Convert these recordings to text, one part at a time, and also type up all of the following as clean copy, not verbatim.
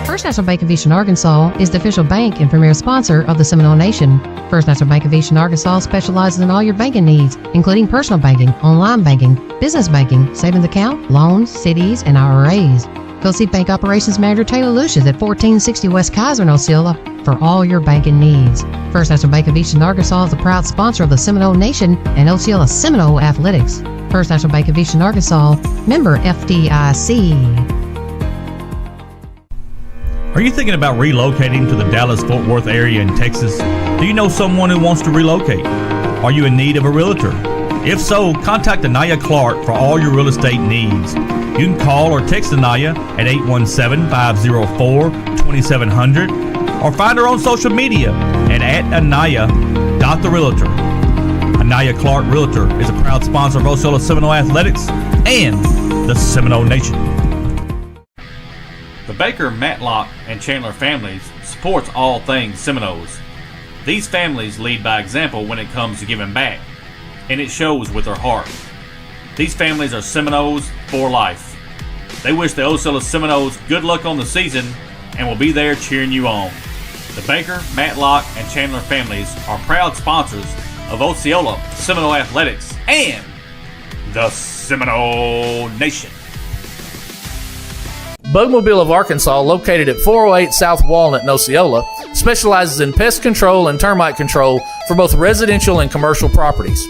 First National Bank of Eastern Arkansas is the official bank and premier sponsor of the Seminole Nation. First National Bank of Eastern Arkansas specializes in all your banking needs, including personal banking, online banking, business banking, savings account, loans, CDs, and IRAs. Go see Bank Operations Manager Taylor Lucius at 1460 West Kaiser in Osceola for all your banking needs. First National Bank of Eastern Arkansas is the proud sponsor of the Seminole Nation and Osceola Seminole Athletics. First National Bank of Eastern Arkansas, member FDIC. Are you thinking about relocating to the Dallas-Fort Worth area in Texas? Do you know someone who wants to relocate? Are you in need of a realtor? If so, contact Anaya Clark for all your real estate needs. You can call or text Anaya at 817-504-2700 or find her on social media and at Anaya.therealtor. Anaya Clark Realtor is a proud sponsor of Osceola Seminole Athletics and the Seminole Nation. The Baker, Matlock, and Chandler families supports all things Seminoles. These families lead by example when it comes to giving back, and it shows with their heart. These families are Seminoles for life. They wish the Osceola Seminoles good luck on the season and will be there cheering you on. The Baker, Matlock, and Chandler families are proud sponsors of Osceola Seminole Athletics and the Seminole Nation. Bugmobile of Arkansas, located at 408 South Walnut in Osceola, specializes in pest control and termite control for both residential and commercial properties.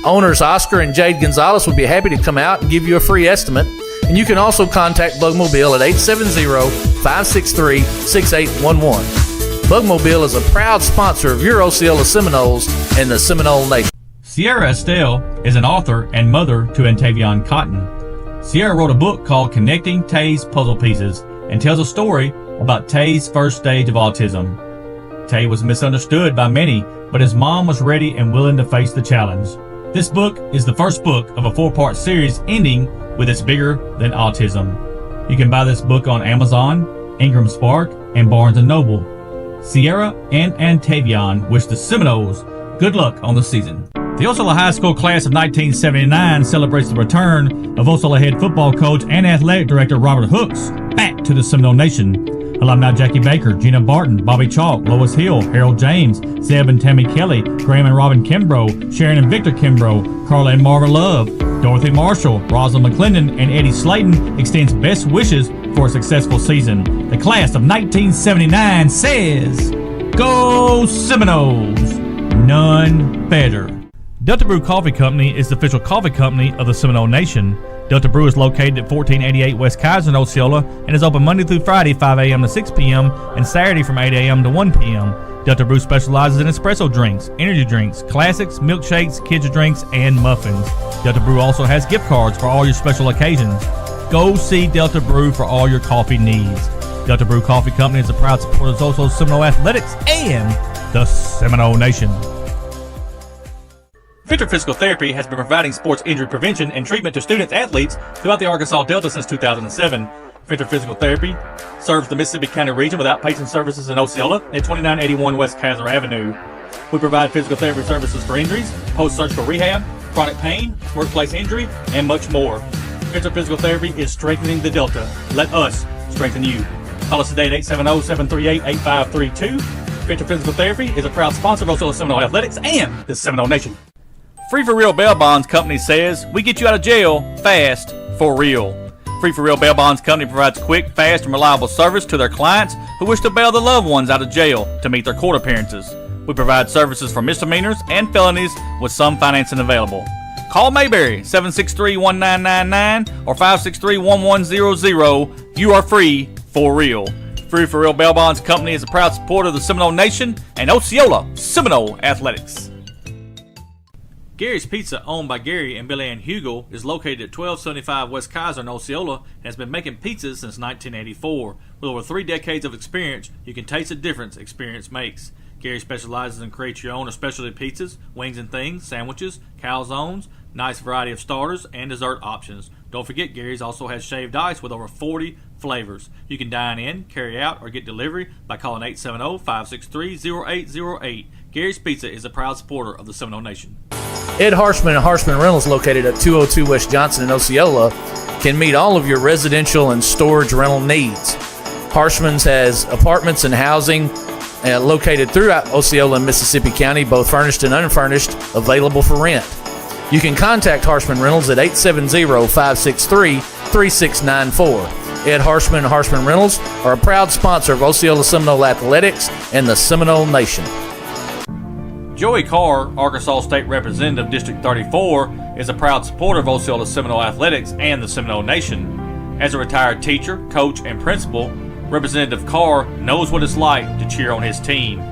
Owners Oscar and Jade Gonzalez would be happy to come out and give you a free estimate, and you can also contact Bugmobile at 870-563-6811. Bugmobile is a proud sponsor of your Osceola Seminoles and the Seminole Nation. Sierra Estelle is an author and mother to Antavion Cotton. Sierra wrote a book called Connecting Tay's Puzzle Pieces and tells a story about Tay's first stage of autism. Tay was misunderstood by many, but his mom was ready and willing to face the challenge. This book is the first book of a 4-part series ending with It's Bigger Than Autism. You can buy this book on Amazon, Ingram Spark, and Barnes & Noble. Sierra and Antavion wish the Seminoles good luck on the season. The Osceola High School class of 1979 celebrates the return of Osceola head football coach and athletic director Robert Hooks back to the Seminole Nation. Alumni Jackie Baker, Gina Barton, Bobby Chalk, Lois Hill, Harold James, Zeb and Tammy Kelly, Graham and Robin Kimbrough, Sharon and Victor Kimbrough, Carla and Marvin Love, Dorothy Marshall, Rosalind McClendon, and Eddie Slayton extends best wishes for a successful season. The class of 1979 says, Go Seminoles! None better. Delta Brew Coffee Company is the official coffee company of the Seminole Nation. Delta Brew is located at 1488 West Kaiser in Osceola and is open Monday through Friday 5 a.m. to 6 p.m. and Saturday from 8 a.m. to 1 p.m. Delta Brew specializes in espresso drinks, energy drinks, classics, milkshakes, kids drinks, and muffins. Delta Brew also has gift cards for all your special occasions. Go see Delta Brew for all your coffee needs. Delta Brew Coffee Company is a proud supporter of Osceola Seminole Athletics and the Seminole Nation. Victor Physical Therapy has been providing sports injury prevention and treatment to students athletes throughout the Arkansas Delta since 2007. Victor Physical Therapy serves the Mississippi County region with outpatient services in Osceola at 2981 West Kaiser Avenue. We provide physical therapy services for injuries, post-surgical rehab, chronic pain, workplace injury, and much more. Victor Physical Therapy is strengthening the Delta. Let us strengthen you. Call us today at 870-738-8532. Victor Physical Therapy is a proud sponsor of Osceola Seminole Athletics and the Seminole Nation. Free for Real Bail Bonds Company says, we get you out of jail fast for real. Free for Real Bail Bonds Company provides quick, fast, and reliable service to their clients who wish to bail their loved ones out of jail to meet their court appearances. We provide services for misdemeanors and felonies with some financing available. Call Mayberry 763-1999 or 563-1100. You are free for real. Free for Real Bail Bonds Company is a proud supporter of the Seminole Nation and Osceola Seminole Athletics. Gary's Pizza, owned by Gary and Billy Ann Hugel, is located at 1275 West Kaiser in Osceola and has been making pizzas since 1984. With over 3 decades of experience, you can taste the difference experience makes. Gary specializes in create your own specialty pizzas, wings and things, sandwiches, calzones, nice variety of starters, and dessert options. Don't forget, Gary's also has shaved ice with over 40 flavors. You can dine in, carry out, or get delivery by calling 870-563-0808. Gary's Pizza is a proud supporter of the Seminole Nation. Ed Harshman and Harshman Rentals, located at 202 West Johnson in Osceola, can meet all of your residential and storage rental needs. Harshman's has apartments and housing located throughout Osceola and Mississippi County, both furnished and unfurnished, available for rent. You can contact Harshman Rentals at 870-563-3694. Ed Harshman and Harshman Rentals are a proud sponsor of Osceola Seminole Athletics and the Seminole Nation. Joey Carr, Arkansas State Representative District 34, is a proud supporter of Osceola Seminole Athletics and the Seminole Nation. As a retired teacher, coach, and principal, Representative Carr knows what it's like to cheer on his team.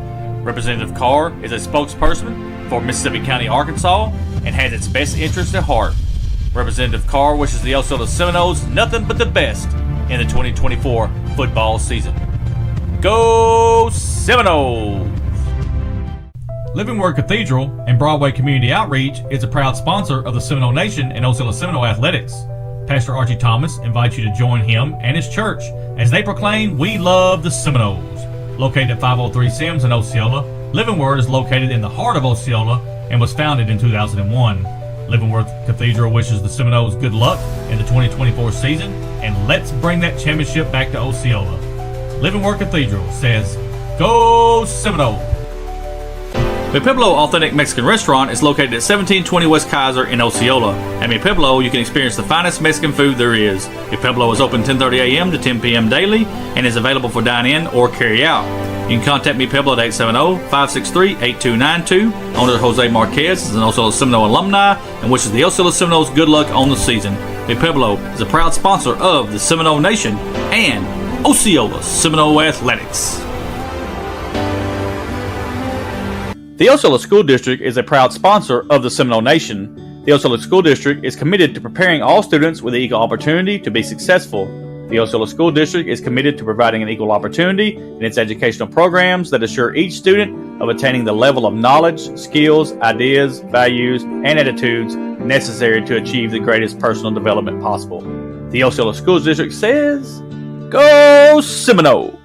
Representative Carr is a spokesperson for Mississippi County, Arkansas, and has its best interests at heart. Representative Carr wishes the Osceola Seminoles nothing but the best in the 2024 football season. Go Seminoles! Living Word Cathedral and Broadway Community Outreach is a proud sponsor of the Seminole Nation and Osceola Seminole Athletics. Pastor Archie Thomas invites you to join him and his church as they proclaim, "We love the Seminoles." Located at 503 Sims in Osceola, Living Word is located in the heart of Osceola and was founded in 2001. Living Word Cathedral wishes the Seminoles good luck in the 2024 season, and let's bring that championship back to Osceola. Living Word Cathedral says, "Go Seminoles!" Mi Pueblo Authentic Mexican Restaurant is located at 1720 West Kaiser in Osceola. At Mi Pueblo, you can experience the finest Mexican food there is. Mi Pueblo is open 10:30 a.m. to 10 p.m. daily and is available for dine-in or carry-out. You can contact Mi Pueblo at 870-563-8292. Owner Jose Marquez is an Osceola Seminole alumni and wishes the Osceola Seminoles good luck on the season. Mi Pueblo is a proud sponsor of the Seminole Nation and Osceola Seminole Athletics. The Osceola School District is a proud sponsor of the Seminole Nation. The Osceola School District is committed to preparing all students with equal opportunity to be successful. The Osceola School District is committed to providing an equal opportunity in its educational programs that assure each student of attaining the level of knowledge, skills, ideas, values, and attitudes necessary to achieve the greatest personal development possible. The Osceola School District says, "Go Seminoles!"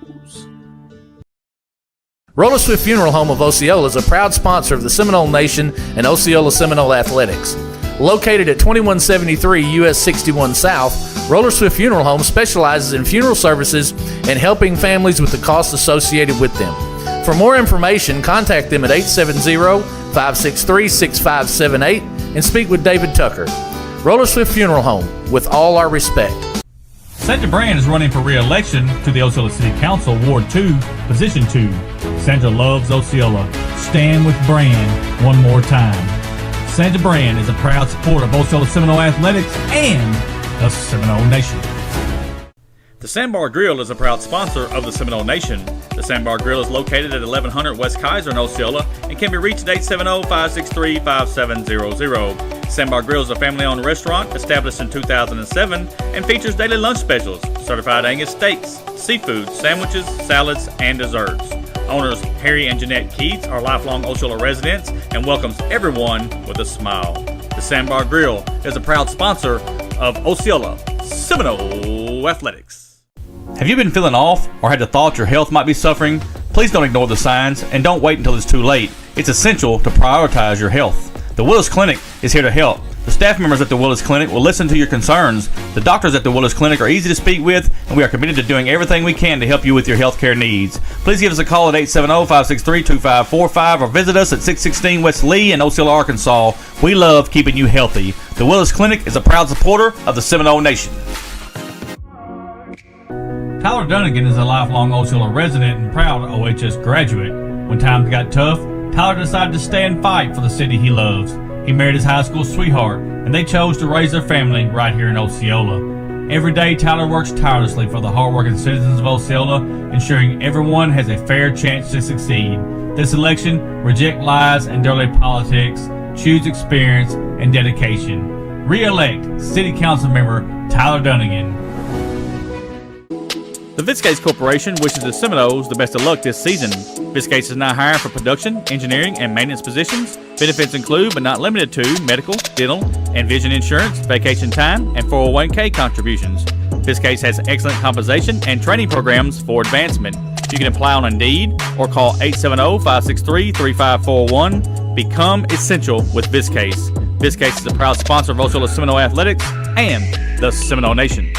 Roller Swift Funeral Home of Osceola is a proud sponsor of the Seminole Nation and Osceola Seminole Athletics. Located at 2173 US 61 South, Roller Swift Funeral Home specializes in funeral services and helping families with the costs associated with them. For more information, contact them at 870-563-6578 and speak with David Tucker. Roller Swift Funeral Home, with all our respect. Sandra Brand is running for re-election to the Osceola City Council, Ward 2, Position 2. Sandra loves Osceola. Stand with Brand one more time. Sandra Brand is a proud supporter of Osceola Seminole Athletics and the Seminole Nation. The Sandbar Grill is a proud sponsor of the Seminole Nation. The Sandbar Grill is located at 1100 West Kaiser in Osceola and can be reached at 870-563-5700. Sandbar Grill is a family-owned restaurant established in 2007 and features daily lunch specials, certified Angus steaks, seafood, sandwiches, salads, and desserts. Owners Harry and Jeanette Keats are lifelong Osceola residents and welcomes everyone with a smile. The Sandbar Grill is a proud sponsor of Osceola Seminole Athletics. Have you been feeling off or had the thought your health might be suffering? Please don't ignore the signs and don't wait until it's too late. It's essential to prioritize your health. The Willis Clinic is here to help. The staff members at the Willis Clinic will listen to your concerns. The doctors at the Willis Clinic are easy to speak with, and we are committed to doing everything we can to help you with your healthcare needs. Please give us a call at 870-563-2545 or visit us at 616 West Lee in Osceola, Arkansas. We love keeping you healthy. The Willis Clinic is a proud supporter of the Seminole Nation. Tyler Dunnigan is a lifelong Osceola resident and proud OHS graduate. When times got tough, Tyler decided to stay and fight for the city he loves. He married his high school sweetheart, and they chose to raise their family right here in Osceola. Every day, Tyler works tirelessly for the hardworking citizens of Osceola, ensuring everyone has a fair chance to succeed. This election, reject lies and dirty politics, choose experience and dedication. Re-elect City Council Member Tyler Dunnigan. The Viscase Corporation wishes the Seminoles the best of luck this season. Viscase is now hiring for production, engineering, and maintenance positions. Benefits include, but not limited to, medical, dental, and vision insurance, vacation time, and 401k contributions. Viscase has excellent compensation and training programs for advancement. You can apply on Indeed or call 870-563-3541. Become essential with Viscase. Viscase is a proud sponsor of Osceola Seminole Athletics and the Seminole Nation.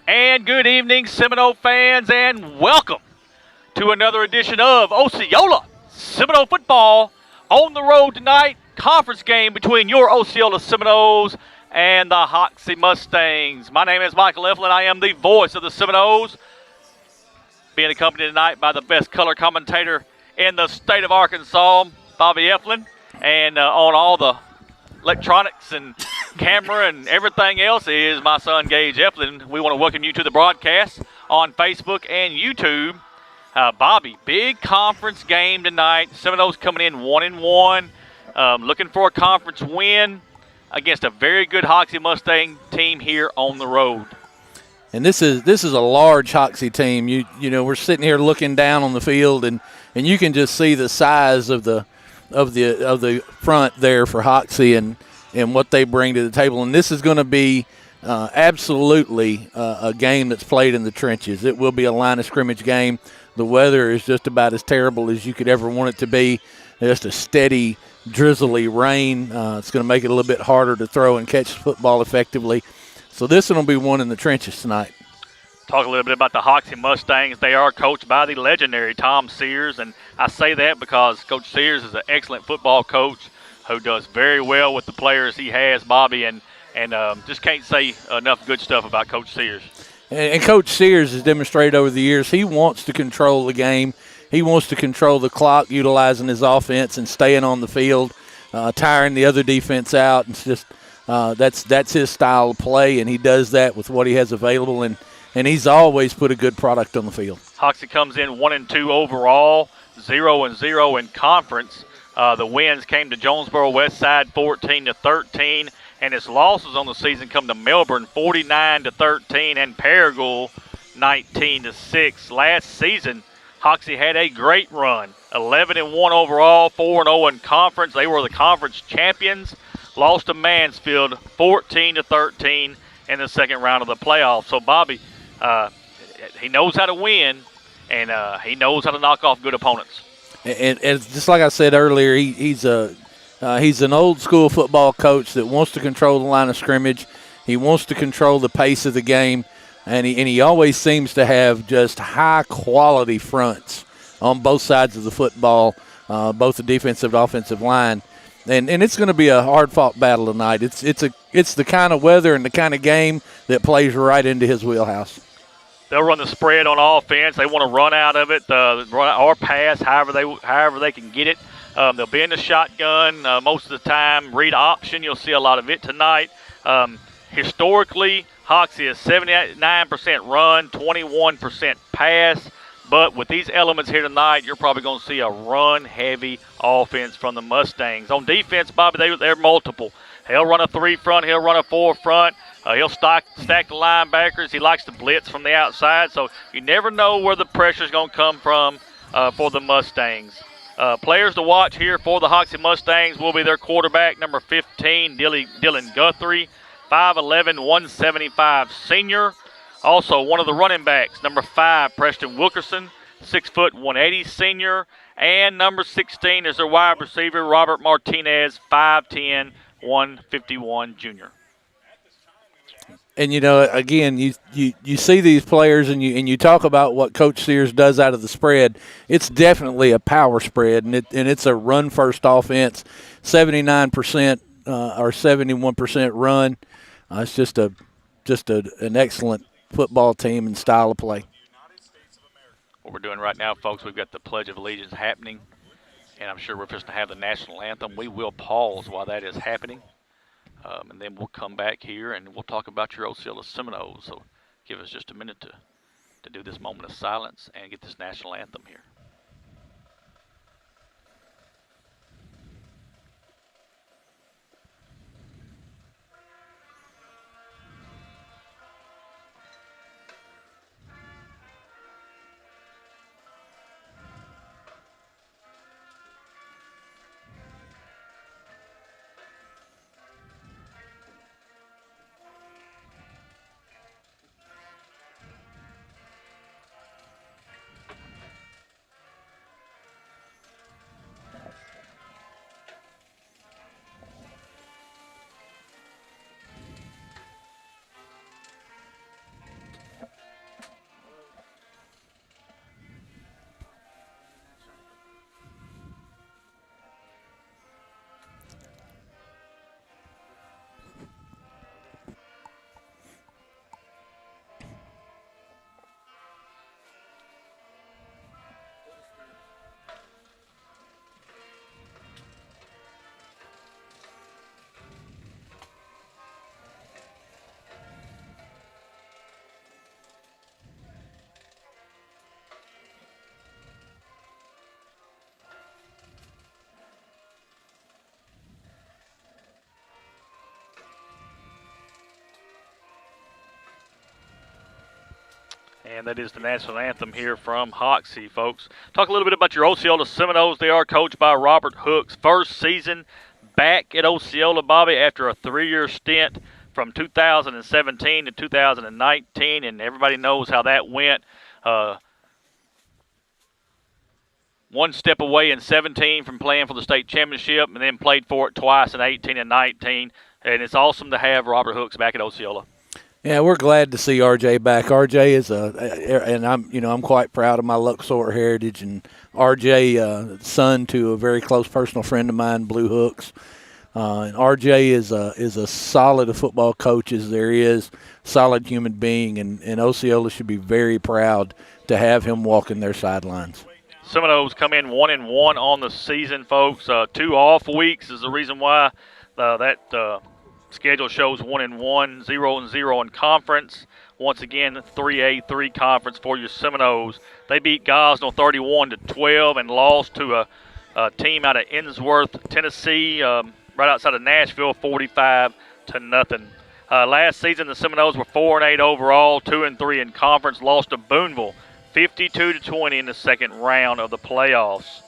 And good evening, Seminole fans, and welcome to another edition of Osceola Seminole Football on the road tonight. Conference game between your Osceola Seminoles and the Hoxie Mustangs. My name is Michael Eflin. I am the voice of the Seminoles, being accompanied tonight by the best color commentator in the state of Arkansas, Bobby Eflin, and on all the electronics and camera and everything else is my son Gage Eflin. We want to welcome you to the broadcast on Facebook and YouTube. Bobby, big conference game tonight. Seminoles coming in 1-1, looking for a conference win against a very good Hoxie Mustang team here on the road. And this is a large Hoxie team. You know, we're sitting here looking down on the field, and you can just see the size of the front there for Hoxie and what they bring to the table. And this is going to be absolutely a game that's played in the trenches. It will be a line of scrimmage game. The weather is just about as terrible as you could ever want it to be. Just a steady, drizzly rain. It's going to make it a little bit harder to throw and catch the football effectively. So this one will be one in the trenches tonight. Talk a little bit about the Hoxie Mustangs. They are coached by the legendary Tom Sears, and I say that because Coach Sears is an excellent football coach who does very well with the players he has, Bobby, and just can't say enough good stuff about Coach Sears. And Coach Sears has demonstrated over the years he wants to control the game. He wants to control the clock, utilizing his offense and staying on the field, tiring the other defense out. It's just that's his style of play, and he does that with what he has available, and he's always put a good product on the field. Hoxie comes in 1-2 overall, 0-0 in conference. The wins came to Jonesboro Westside 14-13, and its losses on the season come to Melbourne 49-13 and Paragould 19-6. Last season, Hoxie had a great run, 11-1 overall, 4-0 in conference. They were the conference champions. Lost to Mansfield 14-13 in the second round of the playoffs. So Bobby, he knows how to win, and he knows how to knock off good opponents. And just like I said earlier, he's an old school football coach that wants to control the line of scrimmage. He wants to control the pace of the game, and he always seems to have just high quality fronts on both sides of the football, both the defensive and offensive line. And it's going to be a hard-fought battle tonight. It's the kind of weather and the kind of game that plays right into his wheelhouse. They'll run the spread on offense. They want to run out of it, run or pass, however they can get it. They'll be in the shotgun most of the time. Read option, you'll see a lot of it tonight. Historically, Hoxie is 79% run, 21% pass. But with these elements here tonight, you're probably going to see a run-heavy offense from the Mustangs. On defense, Bobby, they're multiple. He'll run a 3 front. He'll run a 4 front. He'll stack the linebackers. He likes to blitz from the outside. So you never know where the pressure's going to come from for the Mustangs. Players to watch here for the Hoxie Mustangs will be their quarterback, number 15, Dylan Guthrie, 5'11", 175 senior. Also, one of the running backs, number 5, Preston Wilkerson, 6 foot 180 senior. And number 16 is their wide receiver, Robert Martinez, 5'10", 151 junior. And, you know, again, you see these players and you talk about what Coach Sears does out of the spread. It's definitely a power spread, and it's a run-first offense, 79% or 71% run. It's just an excellent football team and style of play. What we're doing right now, folks, we've got the Pledge of Allegiance happening, and I'm sure we're just going to have the national anthem. We will pause while that is happening, and then we'll come back here and we'll talk about your Osceola Seminoles. So give us just a minute to do this moment of silence and get this national anthem here. And that is the national anthem here from Hoxie, folks. Talk a little bit about your Osceola Seminoles. They are coached by Robert Hooks. First season back at Osceola, Bobby, after a 3-year stint from 2017 to 2019, and everybody knows how that went. One step away in 17 from playing for the state championship, and then played for it twice in 18 and 19. And it's awesome to have Robert Hooks back at Osceola. Yeah, we're glad to see RJ back. RJ is and I'm quite proud of my Luxor heritage, and RJ, son to a very close personal friend of mine, Blue Hooks. And RJ is a solid football coach as there is, solid human being, and Osceola should be very proud to have him walking their sidelines. Seminoles come in 1-1 on the season, folks. 2 off weeks is the reason why that schedule shows 1-1, 0-0 in conference. Once again, 3A3 conference for your Seminoles. They beat Gosnell 31-12 and lost to a team out of Innsworth, Tennessee, right outside of Nashville, 45-0. Last season, the Seminoles were 4-8 overall, 2-3 in conference. Lost to Boonville, 52-20 in the second round of the playoffs.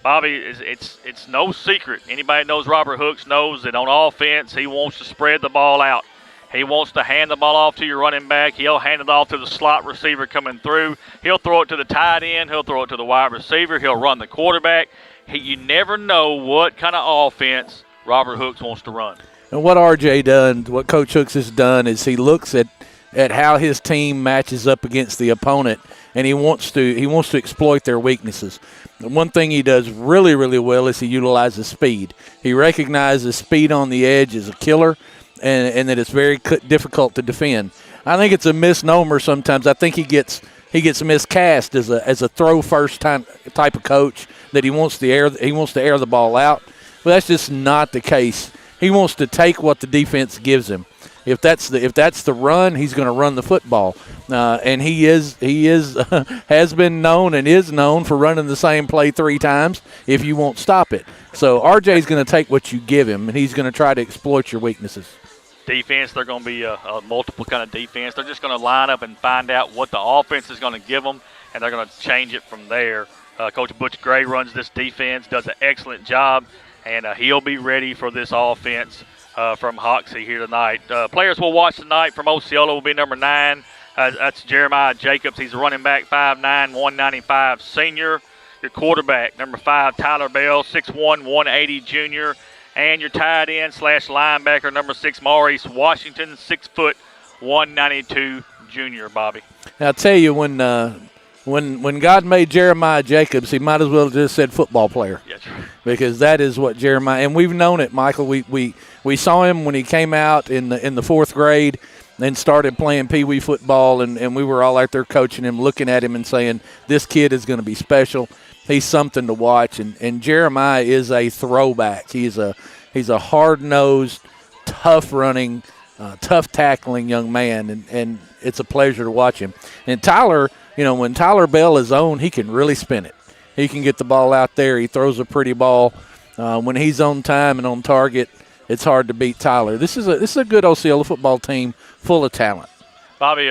Bobby, it's no secret. Anybody that knows Robert Hooks knows that on offense, he wants to spread the ball out. He wants to hand the ball off to your running back. He'll hand it off to the slot receiver coming through. He'll throw it to the tight end. He'll throw it to the wide receiver. He'll run the quarterback. You never know what kind of offense Robert Hooks wants to run. And what RJ done, what Coach Hooks has done, is he looks at how his team matches up against the opponent, and he wants to exploit their weaknesses. The one thing he does really, really well is he utilizes speed. He recognizes speed on the edge as a killer, and that it's very difficult to defend. I think it's a misnomer sometimes. I think he gets miscast as a throw first type of coach, that he wants to air the ball out. But that's just not the case. He wants to take what the defense gives him. If that's the run, he's going to run the football, and he has been known and is known for running the same play 3 times if you won't stop it. So RJ's going to take what you give him, and he's going to try to exploit your weaknesses. Defense, they're going to be a multiple kind of defense. They're just going to line up and find out what the offense is going to give them, and they're going to change it from there. Coach Butch Gray runs this defense, does an excellent job, and he'll be ready for this offense from Hoxie here tonight. Players we'll watch tonight from Osceola will be number 9. That's Jeremiah Jacobs. He's a running back, 5'9", 195 senior. Your quarterback, number 5, Tyler Bell, 6'1", 180 junior. And your tight end / linebacker, number 6, Maurice Washington, 6 foot, 192 junior, Bobby. I'll tell you, when God made Jeremiah Jacobs, he might as well have just said football player. That's right. Because that is what Jeremiah, and we've known it, Michael. We saw him when he came out in the 4th grade, then started playing Pee Wee football, and we were all out there coaching him, looking at him and saying, this kid is going to be special. He's something to watch, and Jeremiah is a throwback. He's a hard-nosed, tough-running, tough-tackling young man, and it's a pleasure to watch him. And Tyler, when Tyler Bell is on, he can really spin it. He can get the ball out there. He throws a pretty ball. When he's on time and on target, it's hard to beat Tyler. This is a good Osceola football team full of talent. Bobby,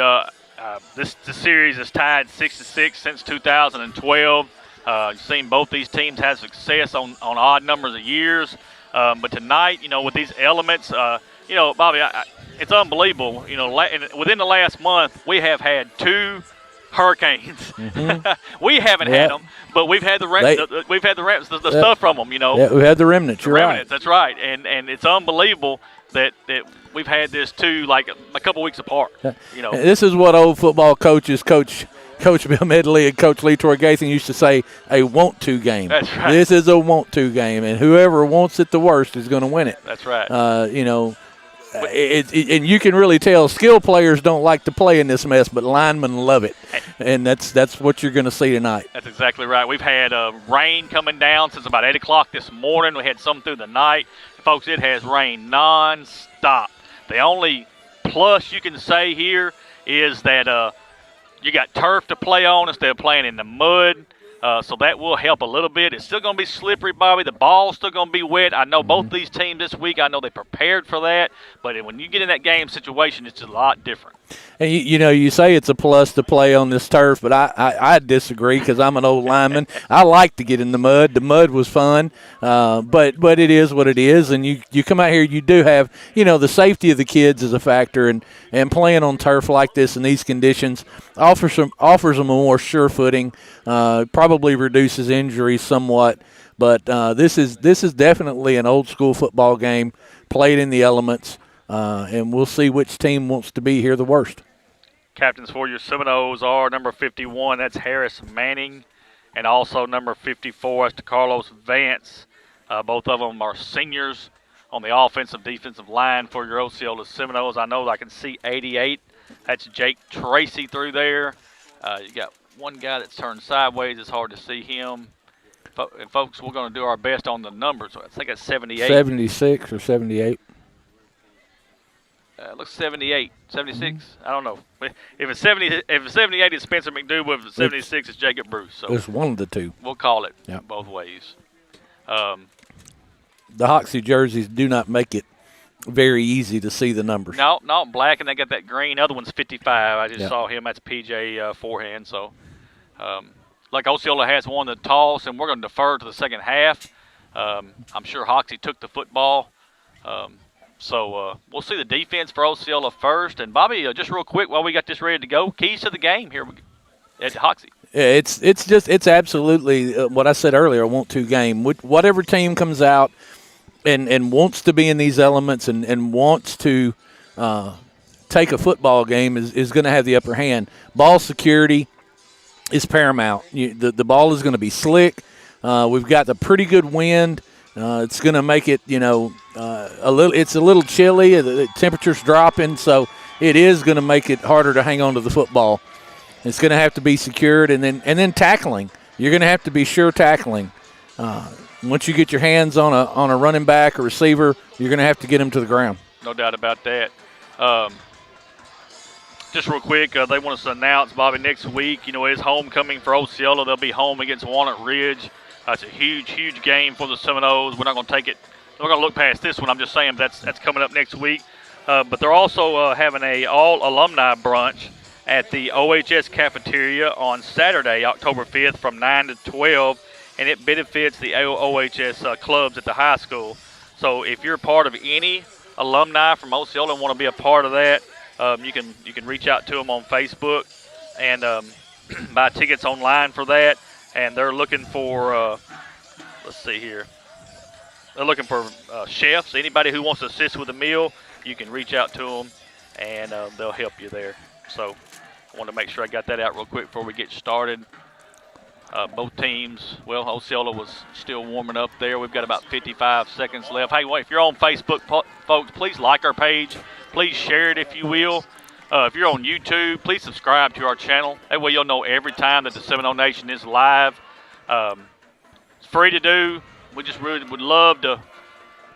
this series is tied 6-6 since 2012. You've seen both these teams have success on odd numbers of years. But tonight, with these elements, Bobby, it's unbelievable. Within the last month, we have had 2 hurricanes. Mm-hmm. We haven't had them, but we've had the stuff from them. Yeah, we've had the remnants. You're remnants, right. That's right, and it's unbelievable that we've had this 2 like a couple weeks apart. This is what old football coaches, Coach Bill Medley and Coach Lee Torgathan used to say, a want-to game. That's right. This is a want-to game, and whoever wants it the worst is going to win it. That's right. And you can really tell skill players don't like to play in this mess, but linemen love it, and that's what you're going to see tonight. That's exactly right. We've had rain coming down since about 8 o'clock this morning. We had some through the night. Folks, it has rained nonstop. The only plus you can say here is that you got turf to play on instead of playing in the mud. So that will help a little bit. It's still going to be slippery, Bobby. The ball's still going to be wet. I know both these teams this week, I know they prepared for that. But when you get in that game situation, it's a lot different. And you say it's a plus to play on this turf, but I disagree because I'm an old lineman. I like to get in the mud. The mud was fun, but it is what it is. And you come out here, you do have, the safety of the kids is a factor, and playing on turf like this in these conditions offers them a more sure footing. Probably reduces injuries somewhat, but this is definitely an old school football game played in the elements. And we'll see which team wants to be here the worst. Captains for your Seminoles are number 51, that's Harris Manning, and also number 54, that's Carlos Vance. Both of them are seniors on the offensive defensive line for your Osceola Seminoles. I know I can see 88. That's Jake Tracy through there. You got one guy that's turned sideways. It's hard to see him. And folks, we're going to do our best on the numbers. I think it's 78. 76 or 78. Looks 78, 76. I don't know. If it's 78, it's Spencer McDougal. If it's 76, it's Jacob Bruce. So it's one of the two. We'll call it both ways. The Hoxie jerseys do not make it very easy to see the numbers. No, black, and they got that green. Other one's 55. I just saw him. That's PJ forehand. So, like Osceola has won the toss, and we're going to defer to the second half. I'm sure Hoxie took the football. So we'll see the defense for Osceola first. And, Bobby, just real quick while we got this ready to go, keys to the game here at Hoxie. Yeah, it's absolutely what I said earlier, a want-to game. Whatever team comes out and wants to be in these elements and wants to take a football game is going to have the upper hand. Ball security is paramount. The ball is going to be slick. We've got the pretty good wind. It's going to make it, it's a little chilly. The temperature's dropping, so it is going to make it harder to hang on to the football. It's going to have to be secured, and then tackling. You're going to have to be sure tackling. Once you get your hands on a running back or receiver, you're going to have to get them to the ground. No doubt about that. Just real quick, they want us to announce, Bobby, next week, is homecoming for Osceola. They'll be home against Walnut Ridge. It's a huge, huge game for the Seminoles. We're not going to take it. We're going to look past this one. I'm just saying that's coming up next week. But they're also having a all-alumni brunch at the OHS cafeteria on Saturday, October 5th from 9 to 12, and it benefits the OHS clubs at the high school. So if you're part of any alumni from Osceola and want to be a part of that, you can reach out to them on Facebook and buy tickets online for that. And they're looking for, let's see here, they're looking for chefs. Anybody who wants to assist with a meal, you can reach out to them, and they'll help you there. So I want to make sure I got that out real quick before we get started. Both teams, well, Osceola was still warming up there. We've got about 55 seconds left. Hey, if you're on Facebook, folks, please like our page. Please share it if you will. If you're on YouTube, please subscribe to our channel. That way you'll know every time that the Seminole Nation is live. It's free to do. We just really would love to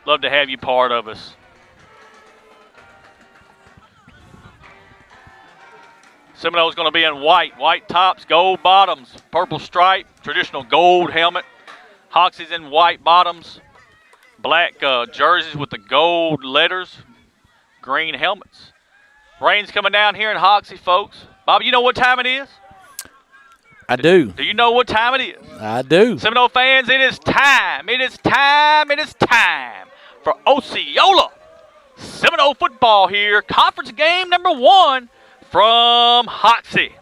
have you part of us. Seminole's going to be in white tops, gold bottoms, purple stripe, traditional gold helmet. Hoxie's in white bottoms, black jerseys with the gold letters, green helmets. Rain's coming down here in Hoxie, folks. Bobby, you know what time it is? I do. Do you know what time it is? I do. Seminole fans, it is time. It is time. It is time for Osceola Seminole football here. Conference game number 1 from Hoxie.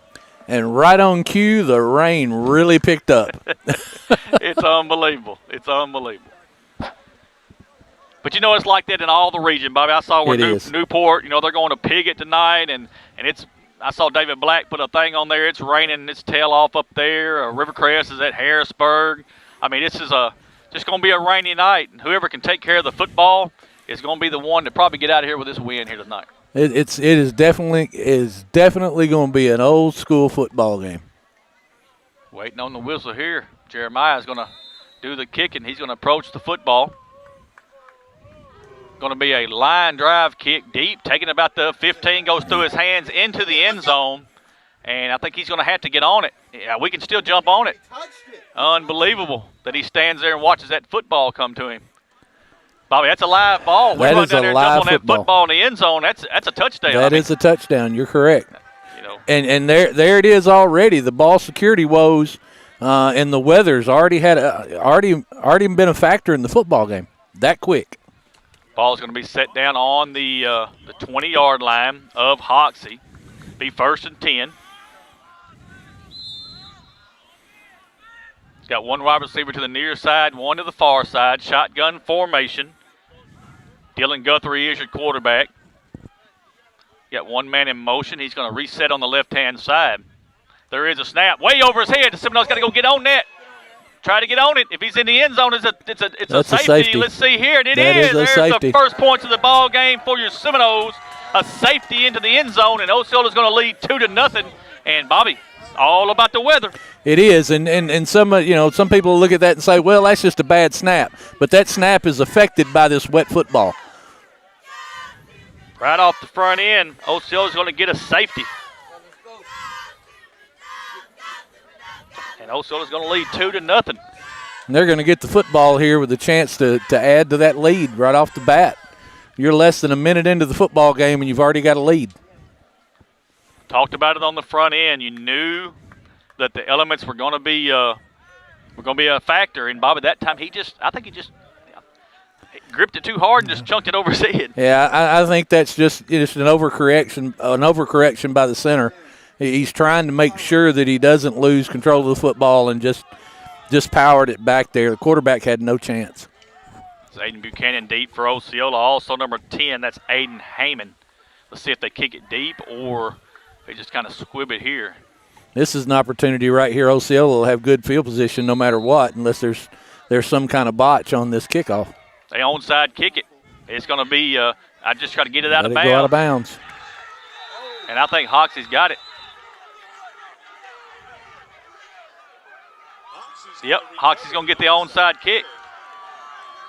And right on cue, the rain really picked up. It's unbelievable. It's unbelievable. But it's like that in all the region, Bobby. I saw where Newport, they're going to Piggott tonight, and I saw David Black put a thing on there. It's raining its tail off up there. Rivercrest is at Harrisburg. I mean, this is just going to be a rainy night, and whoever can take care of the football is going to be the one to probably get out of here with this win here tonight. It is definitely going to be an old school football game. Waiting on the whistle here. Jeremiah is going to do the kicking. He's going to approach the football. Going to be a line drive kick deep, taking about the 15, goes through his hands into the end zone, and I think he's going to have to get on it. Yeah, we can still jump on it. Unbelievable that he stands there and watches that football come to him. Bobby, that's a live ball. That We're is down a there live jumping on that football in the end zone. That's a touchdown. That is a touchdown. You're correct. You know, And there it is already. The ball security woes and the weather's already been a factor in the football game. That quick. ball's going to be set down on the 20-yard line of Hoxie. Be 1st and 10. He's got one wide receiver to the near side, one to the far side. Shotgun formation. Dylan Guthrie is your quarterback. Got one man in motion. He's going to reset on the left-hand side. There is a snap way over his head. The Seminoles got to go get on that. Try to get on it. If he's in the end zone, it's a safety. Let's see here. It is. There's the first points of the ball game for your Seminoles. A safety into the end zone, and Osceola is going to lead 2-0. And Bobby, all about the weather. It is, and some people look at that and say, well, that's just a bad snap. But that snap is affected by this wet football. Right off the front end, Osceola is going to get a safety. And Osceola is going to lead 2-0. And they're going to get the football here with a chance to add to that lead right off the bat. You're less than a minute into the football game, and you've already got a lead. Talked about it on the front end. You knew that the elements were going to be a factor. And Bobby, that time I think he just gripped it too hard and just chunked it over his head. Yeah, I think that's just an overcorrection by the center. He's trying to make sure that he doesn't lose control of the football and just powered it back there. The quarterback had no chance. It's Aiden Buchanan deep for Osceola. Also number 10, that's Aiden Heyman. Let's see if they kick it deep or they just kind of squib it here. This is an opportunity right here. Osceola will have good field position no matter what, unless there's some kind of botch on this kickoff. They onside kick it. It's going to be I just try to get it out of bounds. Go out of bounds. And I think Hoxie's got it. Yep, Hoxie's going to get the onside kick.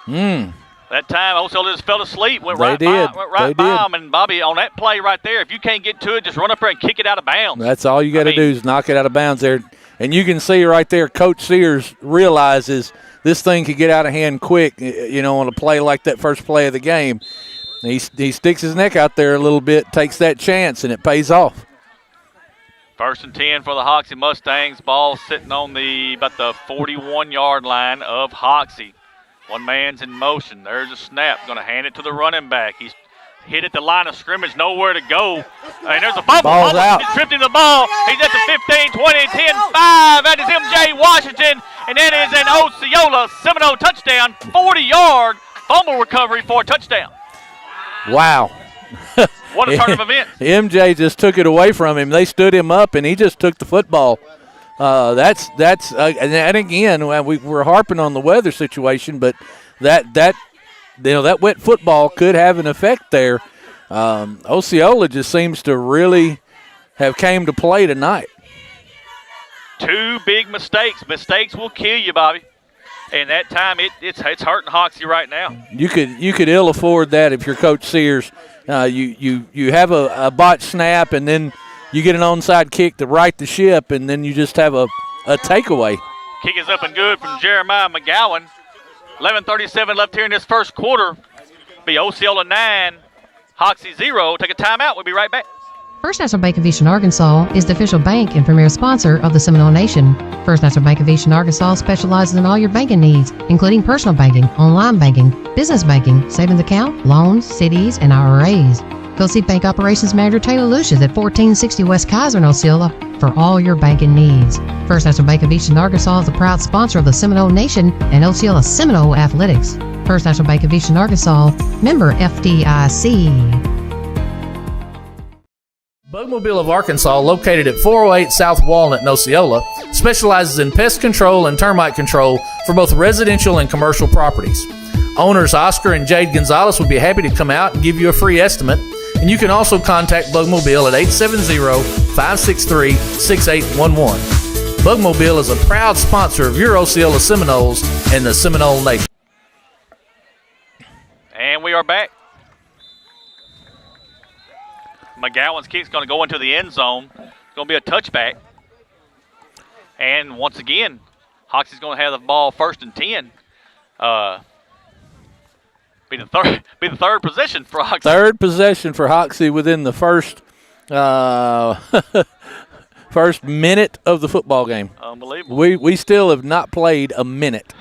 That time, Osceola just fell asleep, went right by him. And, Bobby, on that play right there, if you can't get to it, just run up there and kick it out of bounds. That's all you got to do is knock it out of bounds there. And you can see right there, Coach Sears realizes this thing could get out of hand quick, on a play like that first play of the game. He sticks his neck out there a little bit, takes that chance, and it pays off. 1st and 10 for the Hoxie Mustangs. Ball sitting on about the 41-yard line of Hoxie. One man's in motion. There's a snap. Going to hand it to the running back. He's hit at the line of scrimmage, nowhere to go. And there's a fumble. Ball's out. He tripped in the ball. He's at the 15, 20, 10, 5. That is MJ Washington. And that is an Osceola Seminole touchdown. 40-yard fumble recovery for a touchdown. Wow. What a turn of events. MJ just took it away from him. They stood him up, and he just took the football. And again, we're harping on the weather situation, but that wet football could have an effect there. Osceola just seems to really have came to play tonight. 2 big mistakes. Mistakes will kill you, Bobby. And that time, it's hurting Hoxie right now. You could ill afford that if you're Coach Sears. You have a botched snap, and then you get an onside kick to right the ship, and then you just have a takeaway. Kick is up and good from Jeremiah McGowan. 11:37 left here in this first quarter. Be Osceola 9, Hoxie 0. Take a timeout. We'll be right back. First National Bank of Eastern Arkansas is the official bank and premier sponsor of the Seminole Nation. First National Bank of Eastern Arkansas specializes in all your banking needs, including personal banking, online banking, business banking, savings account, loans, CDs, and IRAs. Go see Bank Operations Manager Taylor Lucius at 1460 West Kaiser in Osceola for all your banking needs. First National Bank of Eastern Arkansas is the proud sponsor of the Seminole Nation and Osceola Seminole Athletics. First National Bank of Eastern Arkansas, member FDIC. Bugmobile of Arkansas, located at 408 South Walnut in Osceola, specializes in pest control and termite control for both residential and commercial properties. Owners Oscar and Jade Gonzalez would be happy to come out and give you a free estimate, and you can also contact Bugmobile at 870-563-6811. Bugmobile is a proud sponsor of your Osceola Seminoles and the Seminole Nation. And we are back. McGowan's kick's going to go into the end zone. It's going to be a touchback. And once again, Hoxie's going to have the ball 1st and 10. Be the third possession for Hoxie. Third possession for Hoxie within the first first minute of the football game. Unbelievable. We still have not played a minute.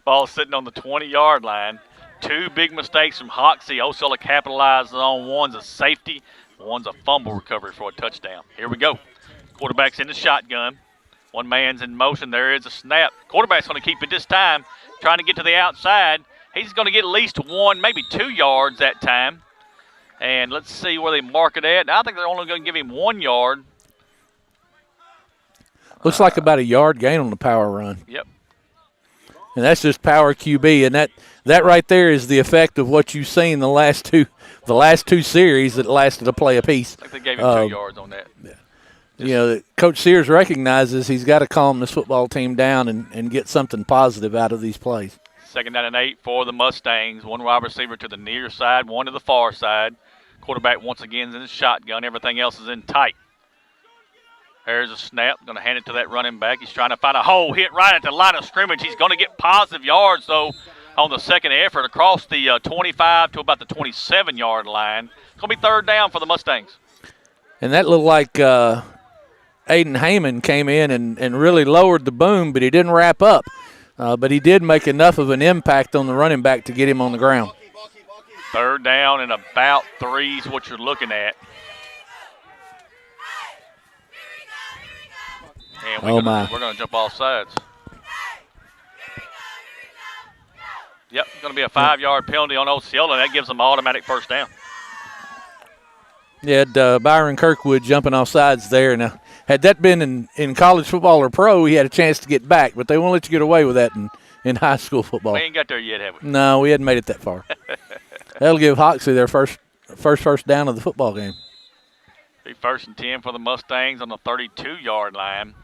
Ball sitting on the 20-yard line. 2 big mistakes from Hoxie. Osceola capitalizes on. One's a safety, one's a fumble recovery for a touchdown. Here we go. Quarterback's in the shotgun. One man's in motion. There is a snap. Quarterback's going to keep it this time, trying to get to the outside. He's going to get at least 1, maybe 2 yards that time. And let's see where they mark it at. I think they're only going to give him 1 yard. Looks like about a yard gain on the power run. Yep. And that's just power QB, and that right there is the effect of what you've seen the last two series that lasted a play apiece. I think they gave him 2 yards on that. Yeah. Coach Sears recognizes he's got to calm this football team down and get something positive out of these plays. 2nd down and 8 for the Mustangs. 1 wide receiver to the near side, 1 to the far side. Quarterback once again is in the shotgun. Everything else is in tight. There's a snap. Going to hand it to that running back. He's trying to find a hole. Hit right at the line of scrimmage. He's going to get positive yards, though, on the second effort across the 25 to about the 27-yard line. It's going to be 3rd down for the Mustangs. And that looked like Aiden Heyman came in and really lowered the boom, but he didn't wrap up. But he did make enough of an impact on the running back to get him on the ground. 3rd down and about 3 is what you're looking at. And we're going to jump off sides. Yep, going to be a 5-yard penalty on Osceola. That gives them an automatic 1st down. Yeah, Byron Kirkwood jumping off sides there. Now, had that been in college football or pro, he had a chance to get back, but they won't let you get away with that in high school football. We ain't got there yet, have we? No, we hadn't made it that far. That'll give Hoxie their first down of the football game. Be 1st and 10 for the Mustangs on the 32-yard line.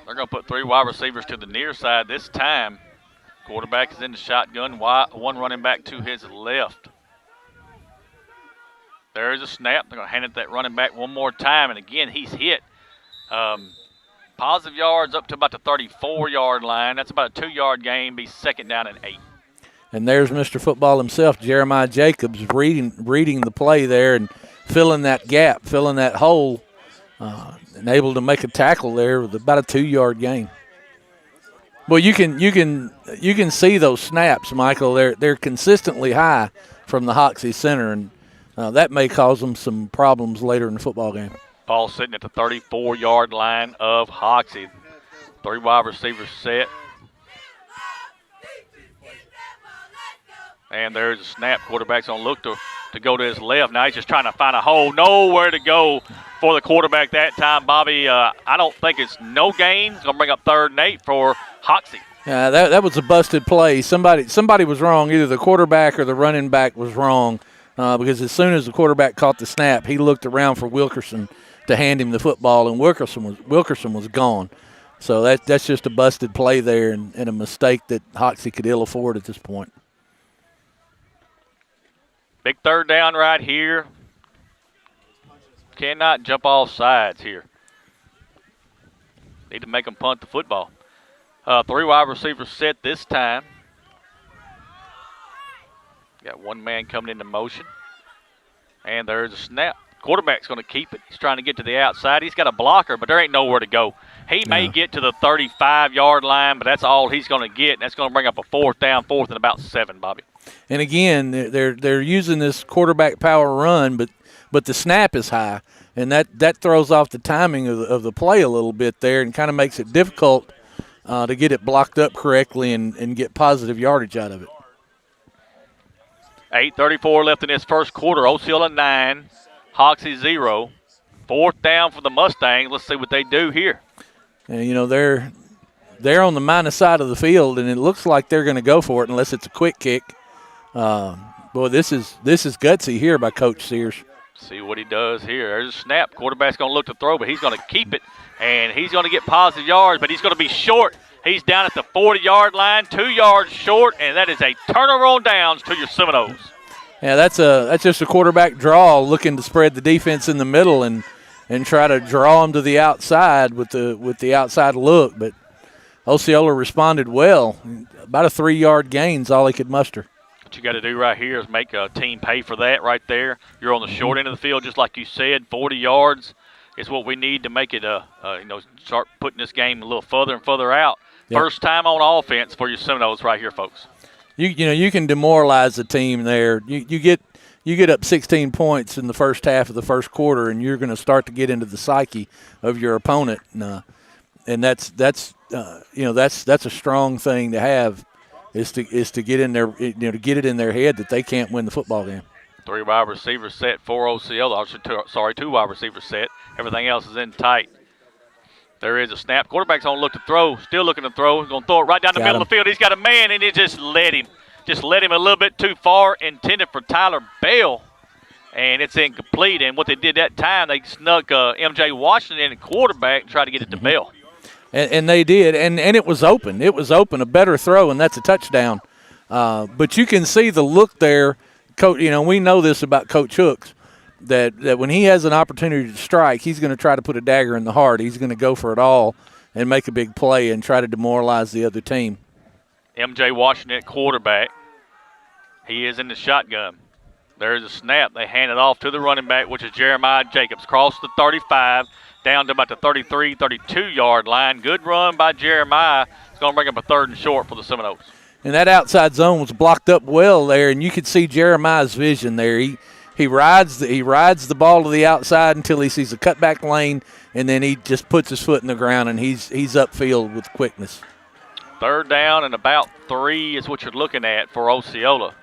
They're going to put 3 wide receivers to the near side this time. Quarterback is in the shotgun, 1 running back to his left. There is a snap. They're going to hand it to that running back one more time, and again, he's hit. Positive yards up to about the 34-yard line. That's about a 2-yard gain. Be 2nd down and 8. And there's Mr. Football himself, Jeremiah Jacobs, reading the play there and filling that gap, filling that hole, and able to make a tackle there with about a 2-yard gain. Well, you can see those snaps, Michael. They're consistently high from the Hoxie center, and that may cause them some problems later in the football game. Ball sitting at the 34-yard line of Hoxie. 3 wide receivers set. And there's a snap. Quarterback's going to look to go to his left. Now he's just trying to find a hole. Nowhere to go for the quarterback that time, Bobby. I don't think it's no gain. It's going to bring up 3rd and 8 for Hoxie. That was a busted play. Somebody was wrong. Either the quarterback or the running back was wrong because as soon as the quarterback caught the snap, he looked around for Wilkerson to hand him the football, and Wilkerson was gone. So that's just a busted play there and a mistake that Hoxie could ill afford at this point. Big 3rd down right here. Cannot jump off sides here. Need to make them punt the football. 3 wide receivers set this time. Got 1 man coming into motion. And there's a snap. Quarterback's going to keep it. He's trying to get to the outside. He's got a blocker, but there ain't nowhere to go. He may get to the 35-yard line, but that's all he's going to get. And that's going to bring up a 4th down, 4th and about 7, Bobby. And again, they're using this quarterback power run, but the snap is high, and that throws off the timing of the play a little bit there and kind of makes it difficult to get it blocked up correctly and get positive yardage out of it. 8:34 left in this first quarter. Osceola 9, Hoxie 0. 4th down for the Mustangs. Let's see what they do here. And they're on the minus side of the field, and it looks like they're going to go for it unless it's a quick kick. Boy, this is gutsy here by Coach Sears. See what he does here. There's a snap. Quarterback's going to look to throw, but he's going to keep it, and he's going to get positive yards, but he's going to be short. He's down at the 40-yard line, 2 yards short, and that is a turnover on downs to your Seminoles. Yeah, that's just a quarterback draw looking to spread the defense in the middle, and and try to draw them to the outside with the outside look. But Osceola responded well. About a 3-yard gain is all he could muster. What you got to do right here is make a team pay for that right there. You're on the short end of the field, just like you said. 40 yards is what we need to make it start putting this game a little further and further out. Yep. First time on offense for your Seminoles right here, folks. You can demoralize the team there. You get up 16 points in the first half of the first quarter, and you're going to start to get into the psyche of your opponent, and that's a strong thing to have, is to get in there, to get it in their head that they can't win the football game. 3 wide receivers set for Osceola. 2 wide receivers set. Everything else is in tight. There is a snap. Quarterback's on look to throw. Still looking to throw. He's going to throw it right down the middle of the field. He's got a man, and he just led him. Just led him a little bit too far, intended for Tyler Bell. And it's incomplete. And what they did that time, they snuck M.J. Washington in at quarterback and tried to get it to Bell. And they did. And it was open. It was open. A better throw, and that's a touchdown. But you can see the look there. Coach, we know this about Coach Hooks, that when he has an opportunity to strike, he's going to try to put a dagger in the heart. He's going to go for it all and make a big play and try to demoralize the other team. M.J. Washington at quarterback. He is in the shotgun. There's a snap. They hand it off to the running back, which is Jeremiah Jacobs. Cross the 35, down to about the 33, 32-yard line. Good run by Jeremiah. It's going to bring up a 3rd and short for the Seminoles. And that outside zone was blocked up well there, and you could see Jeremiah's vision there. He rides the ball to the outside until he sees a cutback lane, and then he just puts his foot in the ground, and he's upfield with quickness. 3rd down and about 3 is what you're looking at for Osceola.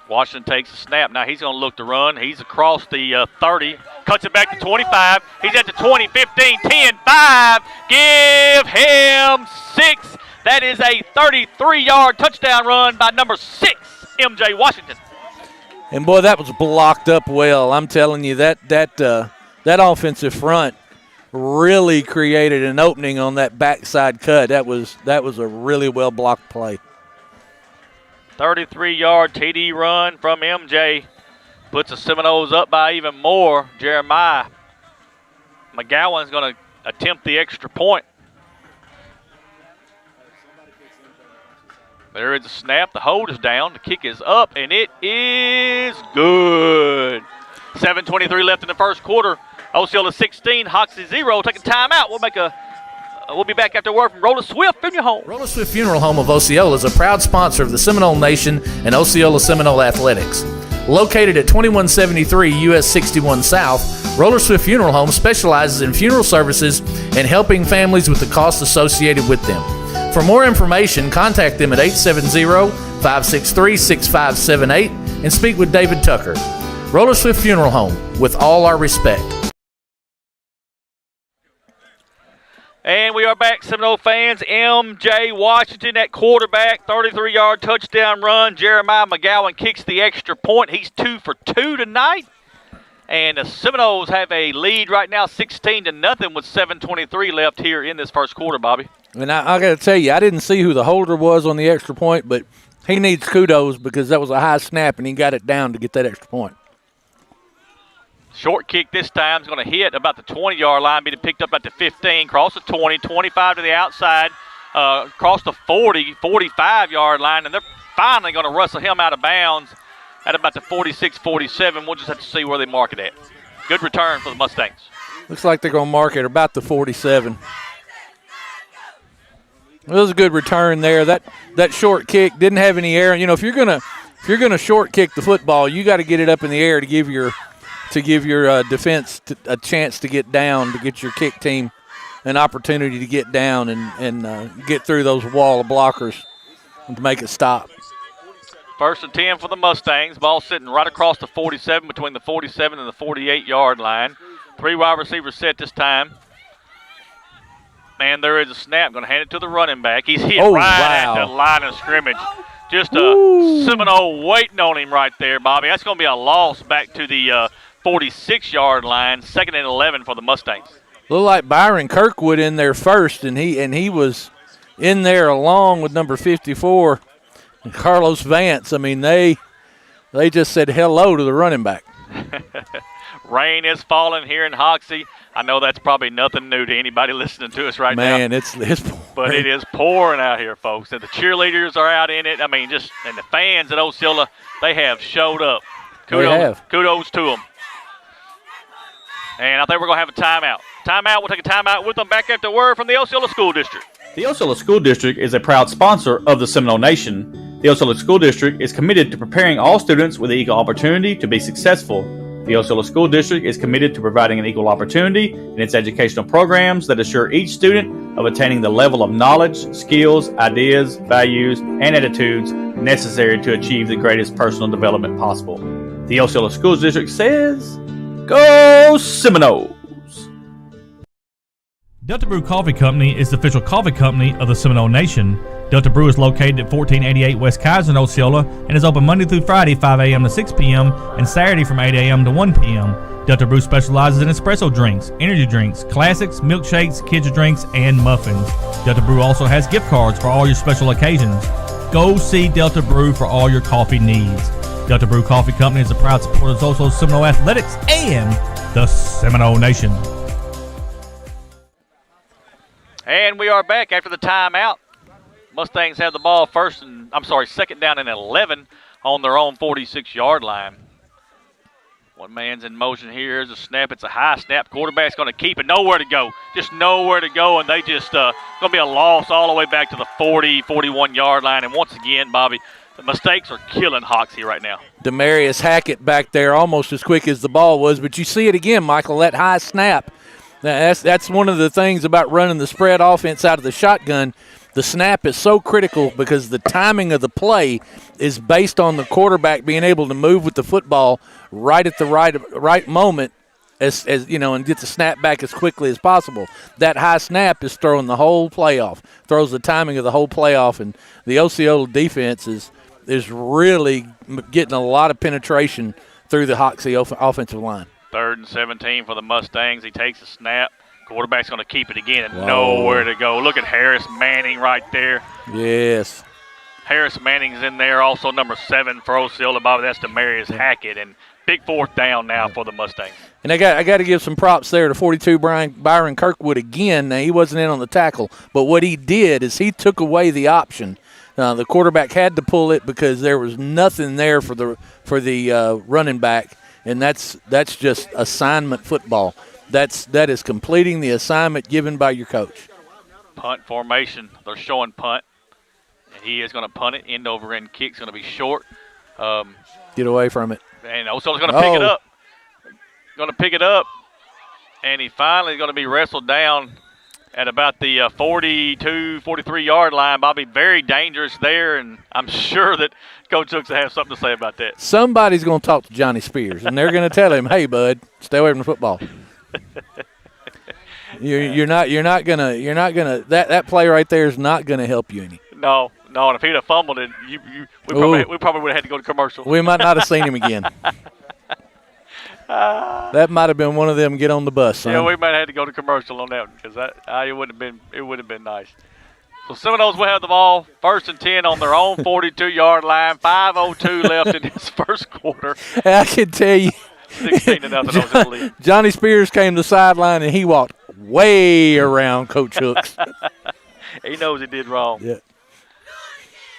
Washington takes a snap. Now he's going to look to run. He's across the 30. Cuts it back to 25. He's at the 20, 15, 10, 5. Give him 6. That is a 33-yard touchdown run by number 6, M.J. Washington. And, boy, that was blocked up well. I'm telling you, that offensive front really created an opening on that backside cut. That was a really well-blocked play. 33-yard TD run from MJ. Puts the Seminoles up by even more. Jeremiah McGowan's going to attempt the extra point. There is a snap. The hold is down. The kick is up, and it is good. 7:23 left in the first quarter. Osceola 16, Hoxie 0. Taking time out. We'll be back after word from Roller Swift Funeral Home. Roller Swift Funeral Home of Osceola is a proud sponsor of the Seminole Nation and Osceola Seminole Athletics. Located at 2173 US 61 South, Roller Swift Funeral Home specializes in funeral services and helping families with the costs associated with them. For more information, contact them at 870-563-6578 and speak with David Tucker. Roller Swift Funeral Home, with all our respect. And we are back, Seminole fans. M.J. Washington at quarterback, 33-yard touchdown run. Jeremiah McGowan kicks the extra point. He's 2 for 2 tonight. And the Seminoles have a lead right now, 16-0 with 7:23 left here in this first quarter, Bobby. And I got to tell you, I didn't see who the holder was on the extra point, but he needs kudos because that was a high snap, and he got it down to get that extra point. Short kick this time is going to hit about the 20-yard line, being picked up at the 15, cross the 20, 25 to the outside, cross the 40, 45-yard line, and they're finally going to wrestle him out of bounds at about the 46, 47. We'll just have to see where they mark it at. Good return for the Mustangs. Looks like they're going to mark it about the 47. It was a good return there. That short kick didn't have any air. If you're gonna short kick the football, you got to get it up in the air to give your defense a chance to get down, to get your kick team an opportunity to get down and get through those wall of blockers and to make it stop. 1st and 10 for the Mustangs. Ball sitting right across the 47, between the 47 and the 48-yard line. 3 wide receivers set this time. And there is a snap. Going to hand it to the running back. He's hit at the line of scrimmage. Just a Seminole waiting on him right there, Bobby. That's going to be a loss back to the 46-yard line. 2nd and 11 for the Mustangs. Looked like Byron Kirkwood in there first, and he was in there along with number 54, Carlos Vance. I mean, they just said hello to the running back. Rain is falling here in Hoxie. I know that's probably nothing new to anybody listening to us right now. Man, it's pouring. But it is pouring out here, folks. And the cheerleaders are out in it. I mean, and the fans at Osceola, they have showed up. Kudos to them. And I think we're going to have a timeout. We'll take a timeout with them back after word from the Osceola School District. The Osceola School District is a proud sponsor of the Seminole Nation. The Osceola School District is committed to preparing all students with equal opportunity to be successful. The Osceola School District is committed to providing an equal opportunity in its educational programs that assure each student of attaining the level of knowledge, skills, ideas, values, and attitudes necessary to achieve the greatest personal development possible. The Osceola School District says, Go Seminoles! Delta Brew Coffee Company is the official coffee company of the Seminole Nation. Delta Brew is located at 1488 West Kaiser in Osceola and is open Monday through Friday 5 a.m. to 6 p.m. and Saturday from 8 a.m. to 1 p.m. Delta Brew specializes in espresso drinks, energy drinks, classics, milkshakes, kids drinks, and muffins. Delta Brew also has gift cards for all your special occasions. Go see Delta Brew for all your coffee needs. Delta Brew Coffee Company is a proud supporter of Osceola Seminole Athletics and the Seminole Nation. And we are back after the timeout. Mustangs have the ball second down and 11 on their own 46-yard line. One man's in motion here. Here's a snap. It's a high snap. Quarterback's going to keep it. Nowhere to go. Just nowhere to go, and they just going to be a loss all the way back to the 40, 41-yard line. And once again, Bobby, the mistakes are killing Hoxie right now. Demarius Hackett back there almost as quick as the ball was, but you see it again, Michael, that high snap. That's one of the things about running the spread offense out of the shotgun. The snap is so critical because the timing of the play is based on the quarterback being able to move with the football right at the right moment, as you know, and get the snap back as quickly as possible. That high snap is throwing the whole play off, throws the timing of the whole play off, and the Osceola defense is really getting a lot of penetration through the Hoxie offensive line. 3rd and 17 for the Mustangs. He takes a snap. Quarterback's going to keep it again and nowhere to go. Look at Harris Manning right there. Yes. Harris Manning's in there. Also number 7 for Osceola. Bobby, that's Demarius Hackett. And big 4th down now for the Mustangs. And I got to give some props there to 42 Byron Kirkwood again. Now, he wasn't in on the tackle, but what he did is he took away the option. The quarterback had to pull it because there was nothing there for the running back. And that's just assignment football. That is completing the assignment given by your coach. Punt formation. They're showing punt. And he is going to punt it. End over end kick's going to be short. Get away from it. And Osceola's going to pick it up. Going to pick it up. And he finally is going to be wrestled down at about the 42, 43-yard line. Bobby, very dangerous there, and I'm sure that Coach Hooks will have something to say about that. Somebody's going to talk to Johnny Spears, and they're going to tell him, "Hey, bud, stay away from the football." You're not gonna. That play right there is not going to help you any. No. And if he'd have fumbled it, we probably would have had to go to commercial. We might not have seen him again. That might have been one of them get on the bus, son. Yeah, we might have had to go to commercial on that one because it would have been nice. So Seminoles will have the ball 1st and 10 on their own 42-yard line. 5:02 left in this first quarter. I can tell you, 16-0 Johnny Spears came to the sideline and he walked way around Coach Hooks. He knows he did wrong. Yeah.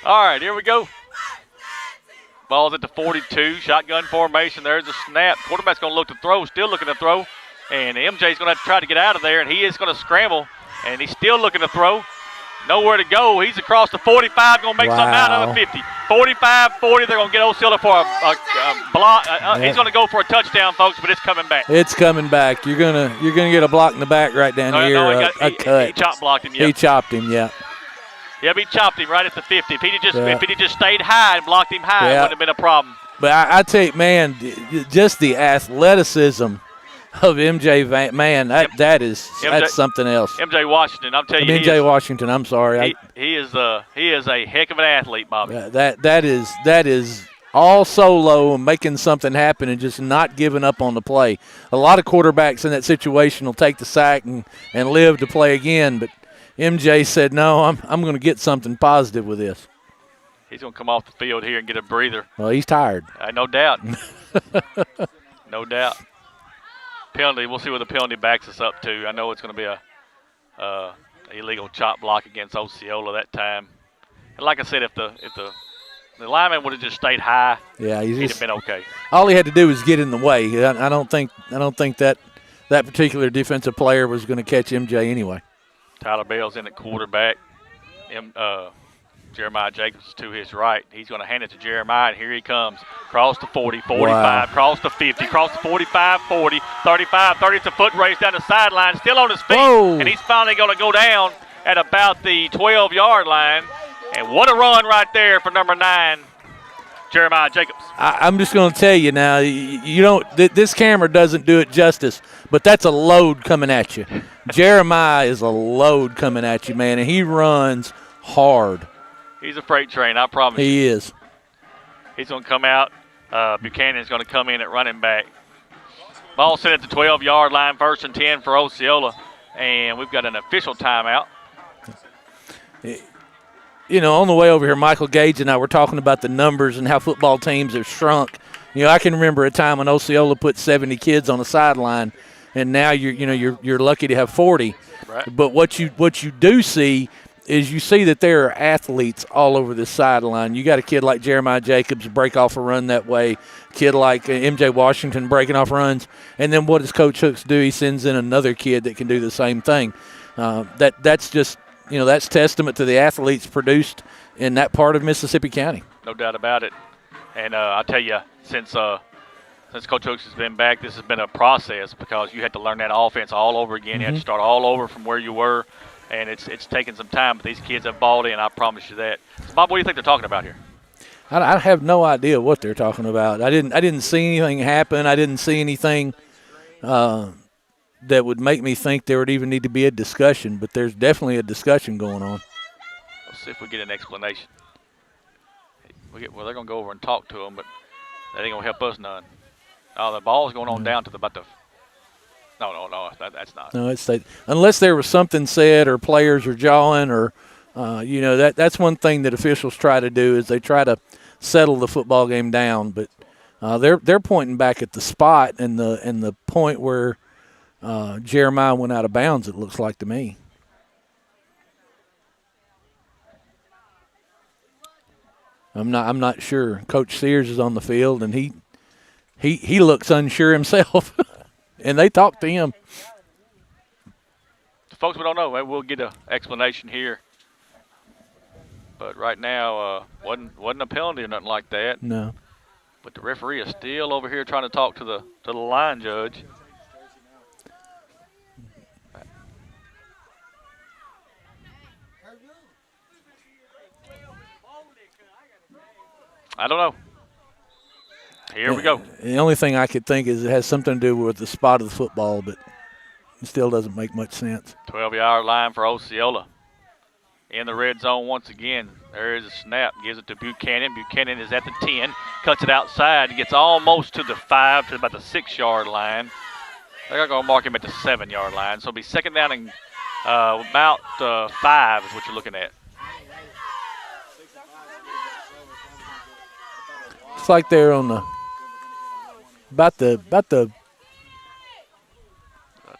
All right, here we go. Ball's at the 42, shotgun formation. There's a snap. Quarterback's going to look to throw, still looking to throw. And MJ's going to have to try to get out of there, and he is going to scramble. And he's still looking to throw. Nowhere to go. He's across the 45, going to make something out of the 50. 45-40, they're going to get Osceola for a block. He's going to go for a touchdown, folks, but it's coming back. It's coming back. You're gonna get a block in the back right down here. No, a cut. He chop-blocked him, yeah. He chopped him, yeah. Yep, he chopped him right at the 50. If he'd just stayed high and blocked him high, it wouldn't have been a problem. But I tell you, man, just the athleticism of MJ, man, that's something else. MJ Washington, I'm telling you. MJ Washington, I'm sorry. He is a heck of an athlete, Bobby. That is all solo and making something happen and just not giving up on the play. A lot of quarterbacks in that situation will take the sack and live to play again, but MJ said, no, I'm going to get something positive with this. He's going to come off the field here and get a breather. Well, he's tired. No doubt. No doubt. Penalty. We'll see what the penalty backs us up to. I know it's going to be a illegal chop block against Osceola that time. And like I said, if the lineman would have just stayed high, yeah, he'd have been okay. All he had to do was get in the way. I don't think that particular defensive player was going to catch MJ anyway. Tyler Bell's in at quarterback. Jeremiah Jacobs to his right. He's going to hand it to Jeremiah, and here he comes. Cross the 40, 45, Wow. cross the 50, cross the 45, 40, 35, 30. It's a foot race down the sideline, still on his feet. Whoa. And he's finally going to go down at about the 12-yard line. And what a run right there for number 9, Jeremiah Jacobs. I'm just going to tell you now, you don't. This camera doesn't do it justice, but that's a load coming at you. Jeremiah is a load coming at you, man, and he runs hard. He's a freight train, I promise you. He is. He's going to come out. Buchanan's going to come in at running back. Ball set at the 12-yard line, 1st and 10 for Osceola, and we've got an official timeout. You know, on the way over here, Michael Gage and I were talking about the numbers and how football teams have shrunk. You know, I can remember a time when Osceola put 70 kids on the sideline, and now you're lucky to have 40. Right. But what you do see is you see that there are athletes all over the sideline. You got a kid like Jeremiah Jacobs break off a run that way, kid like MJ Washington breaking off runs, and then what does Coach Hooks do? He sends in another kid that can do the same thing. That's just, you know, that's testament to the athletes produced in that part of Mississippi County. No doubt about it. And I'll tell you, since Coach Hooks has been back, this has been a process because you had to learn that offense all over again. You had to start all over from where you were. And it's taken some time, but these kids have balled in, I promise you that. So Bob, what do you think they're talking about here? I have no idea what they're talking about. I didn't see anything happen. I didn't see anything that would make me think there would even need to be a discussion, but there's definitely a discussion going on. Let's see if we get an explanation. Well, they're going to go over and talk to them, but that ain't going to help us none. Oh, the ball's going on down to about the – No, that's not. No, it's unless there was something said or players are jawing or, that's one thing that officials try to do is they try to settle the football game down. But they're pointing back at the spot and the point where Jeremiah went out of bounds. It looks like to me. I'm not sure. Coach Sears is on the field and he looks unsure himself. And they talked to him. Folks, we don't know. Maybe we'll get an explanation here. But right now, wasn't a penalty or nothing like that. No. But the referee is still over here trying to talk to the line judge. I don't know. Here we go. The only thing I could think is it has something to do with the spot of the football, but it still doesn't make much sense. 12-yard line for Osceola. In the red zone once again. There is a snap. Gives it to Buchanan. Buchanan is at the 10. Cuts it outside. Gets almost to the 5, to about the 6-yard line. They're going to mark him at the 7-yard line. So it'll be second down and about 5 is what you're looking at. It's like they're on the about the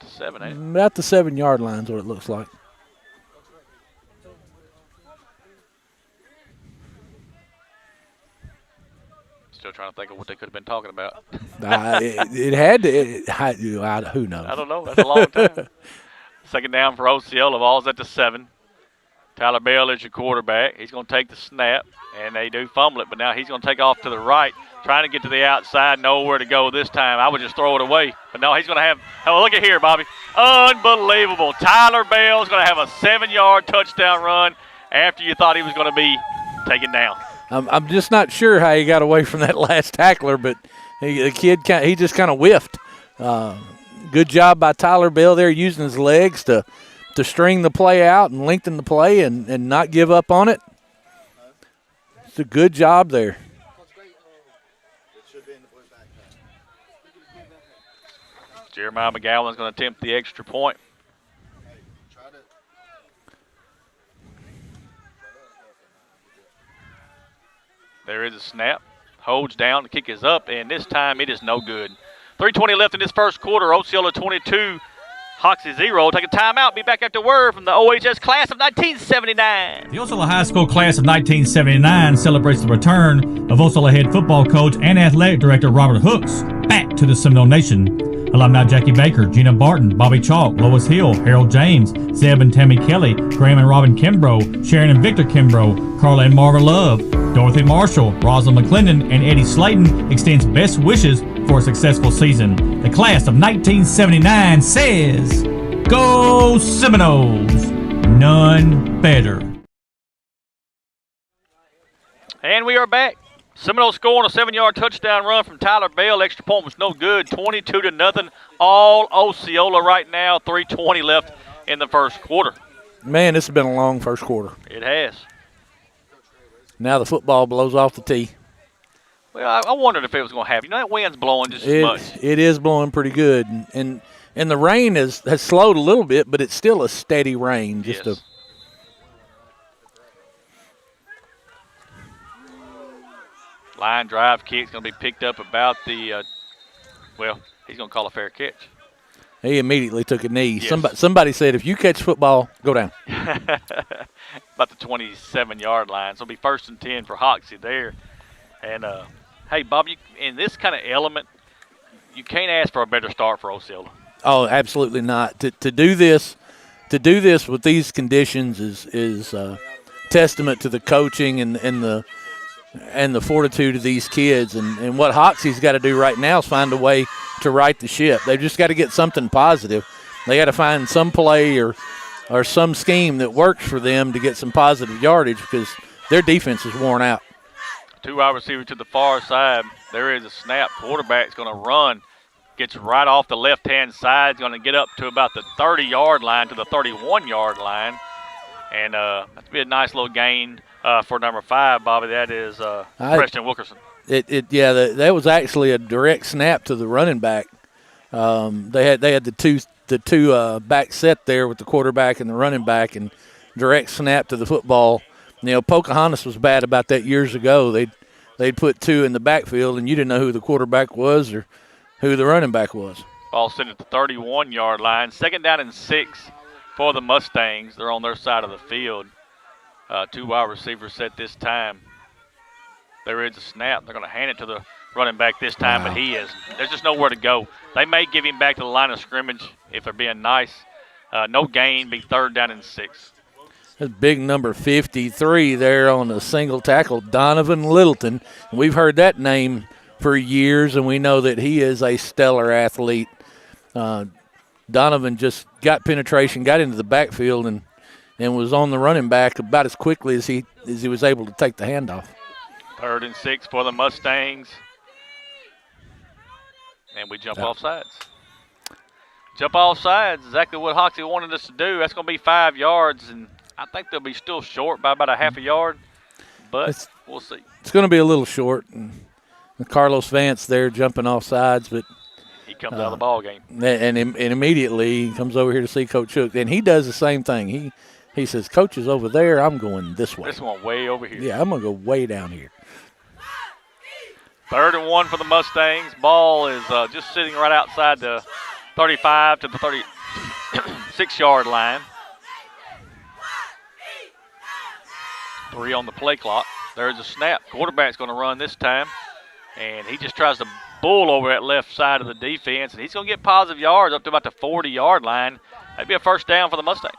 7, ain't it? about the 7-yard line is what it looks like. Still trying to think of what they could have been talking about. It had to. Who knows? I don't know. That's a long time. Second down for Osceola. Ball's at the 7. Tyler Bell is your quarterback. He's going to take the snap, and they do fumble it, but now he's going to take off to the right, trying to get to the outside, nowhere to go this time. I would just throw it away. But no, he's going to have – oh, look at here, Bobby. Unbelievable. Tyler Bell is going to have a 7-yard touchdown run after you thought he was going to be taken down. I'm just not sure how he got away from that last tackler, but the kid he just kind of whiffed. Good job by Tyler Bell there using his legs to string the play out and lengthen the play and not give up on it. It's a good job there. Jeremiah McGowan's going to attempt the extra point. There is a snap. Holds down. The kick is up, and this time it is no good. 3:20 left in this first quarter. Osceola 22, Hoxie 0. Take a timeout. Be back after word from the OHS class of 1979. The Osceola High School class of 1979 celebrates the return of Osceola head football coach and athletic director Robert Hooks back to the Seminole Nation. Alumni Jackie Baker, Gina Barton, Bobby Chalk, Lois Hill, Harold James, Zeb and Tammy Kelly, Graham and Robin Kimbrough, Sharon and Victor Kimbrough, Carla and Marva Love, Dorothy Marshall, Rosalind McClendon, and Eddie Slayton extends best wishes for a successful season. The class of 1979 says, Go Seminoles! None better. And we are back. Seminoles scoring a 7-yard touchdown run from Tyler Bell. Extra point was no good. 22-0. All Osceola right now. 3:20 left in the first quarter. Man, this has been a long first quarter. It has. Now the football blows off the tee. Well, I wondered if it was going to happen. You know, that wind's blowing just as much. It is blowing pretty good. And the rain has slowed a little bit, but it's still a steady rain. Yes. Line drive kick's going to be picked up about the, he's going to call a fair catch. He immediately took a knee. Yes. Somebody said, if you catch football, go down. About the 27-yard line. So it'll be 1st and 10 for Hoxie there. And, hey, Bob, in this kind of element, you can't ask for a better start for Osceola. Oh, absolutely not. To do this with these conditions is testament to the coaching and the fortitude of these kids. And what Hoxie's got to do right now is find a way to right the ship. They've just got to get something positive. They got to find some play or some scheme that works for them to get some positive yardage because their defense is worn out. 2 wide receivers to the far side. There is a snap. Quarterback's going to run. Gets right off the left-hand side. He's going to get up to about the 30-yard line to the 31-yard line. And that's be a nice little gain for number 5, Bobby. That is Preston Wilkerson. That was actually a direct snap to the running back. They had the two back set there with the quarterback and the running back, and direct snap to the football. You know, Pocahontas was bad about that years ago. They'd put 2 in the backfield, and you didn't know who the quarterback was or who the running back was. Ball sent at the 31-yard line. 2nd down and 6 for the Mustangs. They're on their side of the field. 2 wide receivers set this time. There is a snap. They're going to hand it to the running back this time, but there's just nowhere to go. They may give him back to the line of scrimmage if they're being nice. No gain, be 3rd down and 6. That's big number 53 there on the single tackle, Donovan Littleton. We've heard that name for years, and we know that he is a stellar athlete. Donovan just got penetration, got into the backfield, and was on the running back about as quickly as he was able to take the handoff. 3rd and 6 for the Mustangs. And we jump off sides. Jump off sides, exactly what Hoxie wanted us to do. That's going to be 5 yards, and I think they'll be still short by about a half a yard, but we'll see. It's going to be a little short. And Carlos Vance there jumping off sides, but he comes out of the ball game. And immediately he comes over here to see Coach Hook, and he does the same thing. He says, Coach is over there, I'm going this way. This one way over here. Yeah, I'm going to go way down here. 3rd and 1 for the Mustangs. Ball is just sitting right outside the 35 to the 36-yard line. 3 on the play clock. There's a snap. Quarterback's going to run this time, and he just tries to bull over that left side of the defense, and he's going to get positive yards up to about the 40-yard line. That'd be a 1st down for the Mustangs.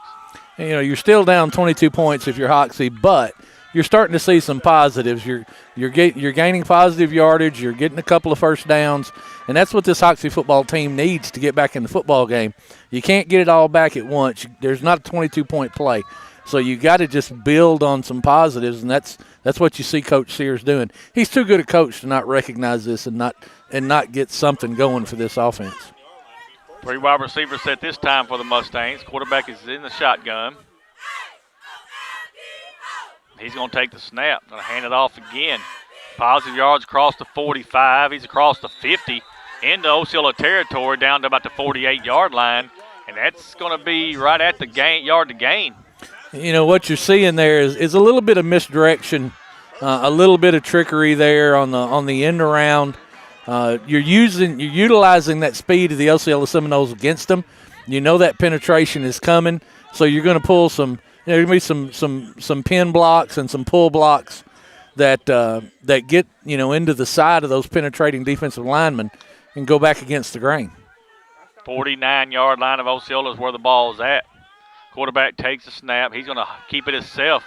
And, you know, you're still down 22 points if you're Hoxie, but you're starting to see some positives. You're gaining positive yardage. You're getting a couple of 1st downs, and that's what this Hoxie football team needs to get back in the football game. You can't get it all back at once. There's not a 22-point play. So you got to just build on some positives, and that's what you see Coach Sears doing. He's too good a coach to not recognize this and not get something going for this offense. 3 wide receivers set this time for the Mustangs. Quarterback is in the shotgun. He's going to take the snap. Going to hand it off again. Positive yards across the 45. He's across the 50 into Osceola territory down to about the 48-yard line, and that's going to be right at the yard to gain. You know, what you're seeing there is a little bit of misdirection, a little bit of trickery there on the end around. You're utilizing that speed of the Osceola Seminoles against them. You know that penetration is coming, so you're going to pull some. There's going to be some pin blocks and some pull blocks that get into the side of those penetrating defensive linemen and go back against the grain. 49-yard line of Osceola is where the ball is at. Quarterback takes the snap. He's going to keep it himself,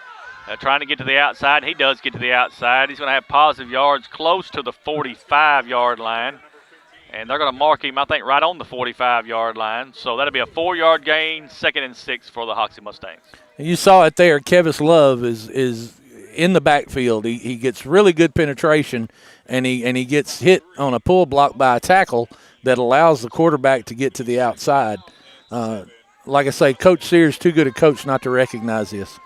trying to get to the outside. He does get to the outside. He's going to have positive yards close to the 45-yard line. And they're going to mark him, I think, right on the 45-yard line. So that'll be a 4-yard gain, 2nd and 6 for the Hoxie Mustangs. And you saw it there. Kevis Love is in the backfield. He gets really good penetration, and he gets hit on a pull block by a tackle that allows the quarterback to get to the outside. Like I say, Coach Sears too good a coach not to recognize this.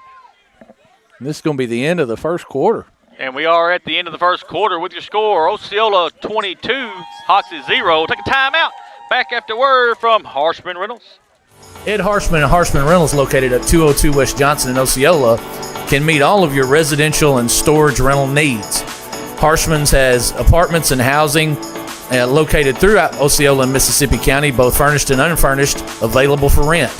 And this is going to be the end of the first quarter. And we are at the end of the first quarter with your score, Osceola 22, Hoxie 0. Take a timeout. Back after word from Harshman Reynolds. Ed Harshman and Harshman Reynolds, located at 202 West Johnson in Osceola, can meet all of your residential and storage rental needs. Harshman's has apartments and housing located throughout Osceola and Mississippi County, both furnished and unfurnished, available for rent.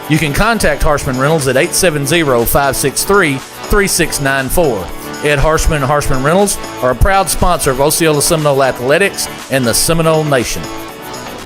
You can contact Harshman Reynolds at 870-563-3694. Ed Harshman and Harshman Reynolds are a proud sponsor of Osceola Seminole Athletics and the Seminole Nation.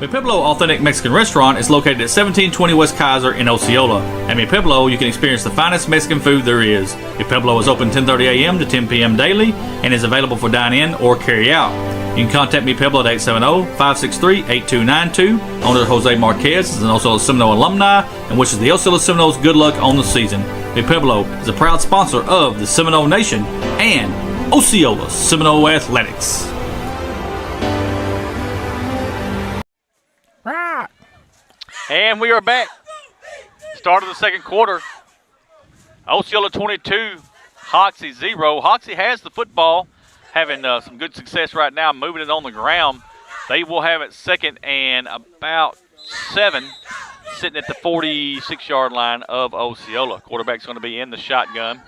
Mi Pueblo Authentic Mexican Restaurant is located at 1720 West Kaiser in Osceola. At Mi Pueblo, you can experience the finest Mexican food there is. Mi Pueblo is open 10:30 a.m. to 10 p.m. daily and is available for dine-in or carry-out. You can contact Mi Pueblo at 870-563-8292. Owner Jose Marquez is an Osceola Seminole alumni and wishes the Osceola Seminoles good luck on the season. Mi Pueblo is a proud sponsor of the Seminole Nation and Osceola Seminole Athletics. And we are back. Start of the second quarter. Osceola 22, Hoxie 0. Hoxie has the football, having some good success right now, moving it on the ground. They will have it 2nd and about 7, sitting at the 46-yard line of Osceola. Quarterback's going to be in the shotgun.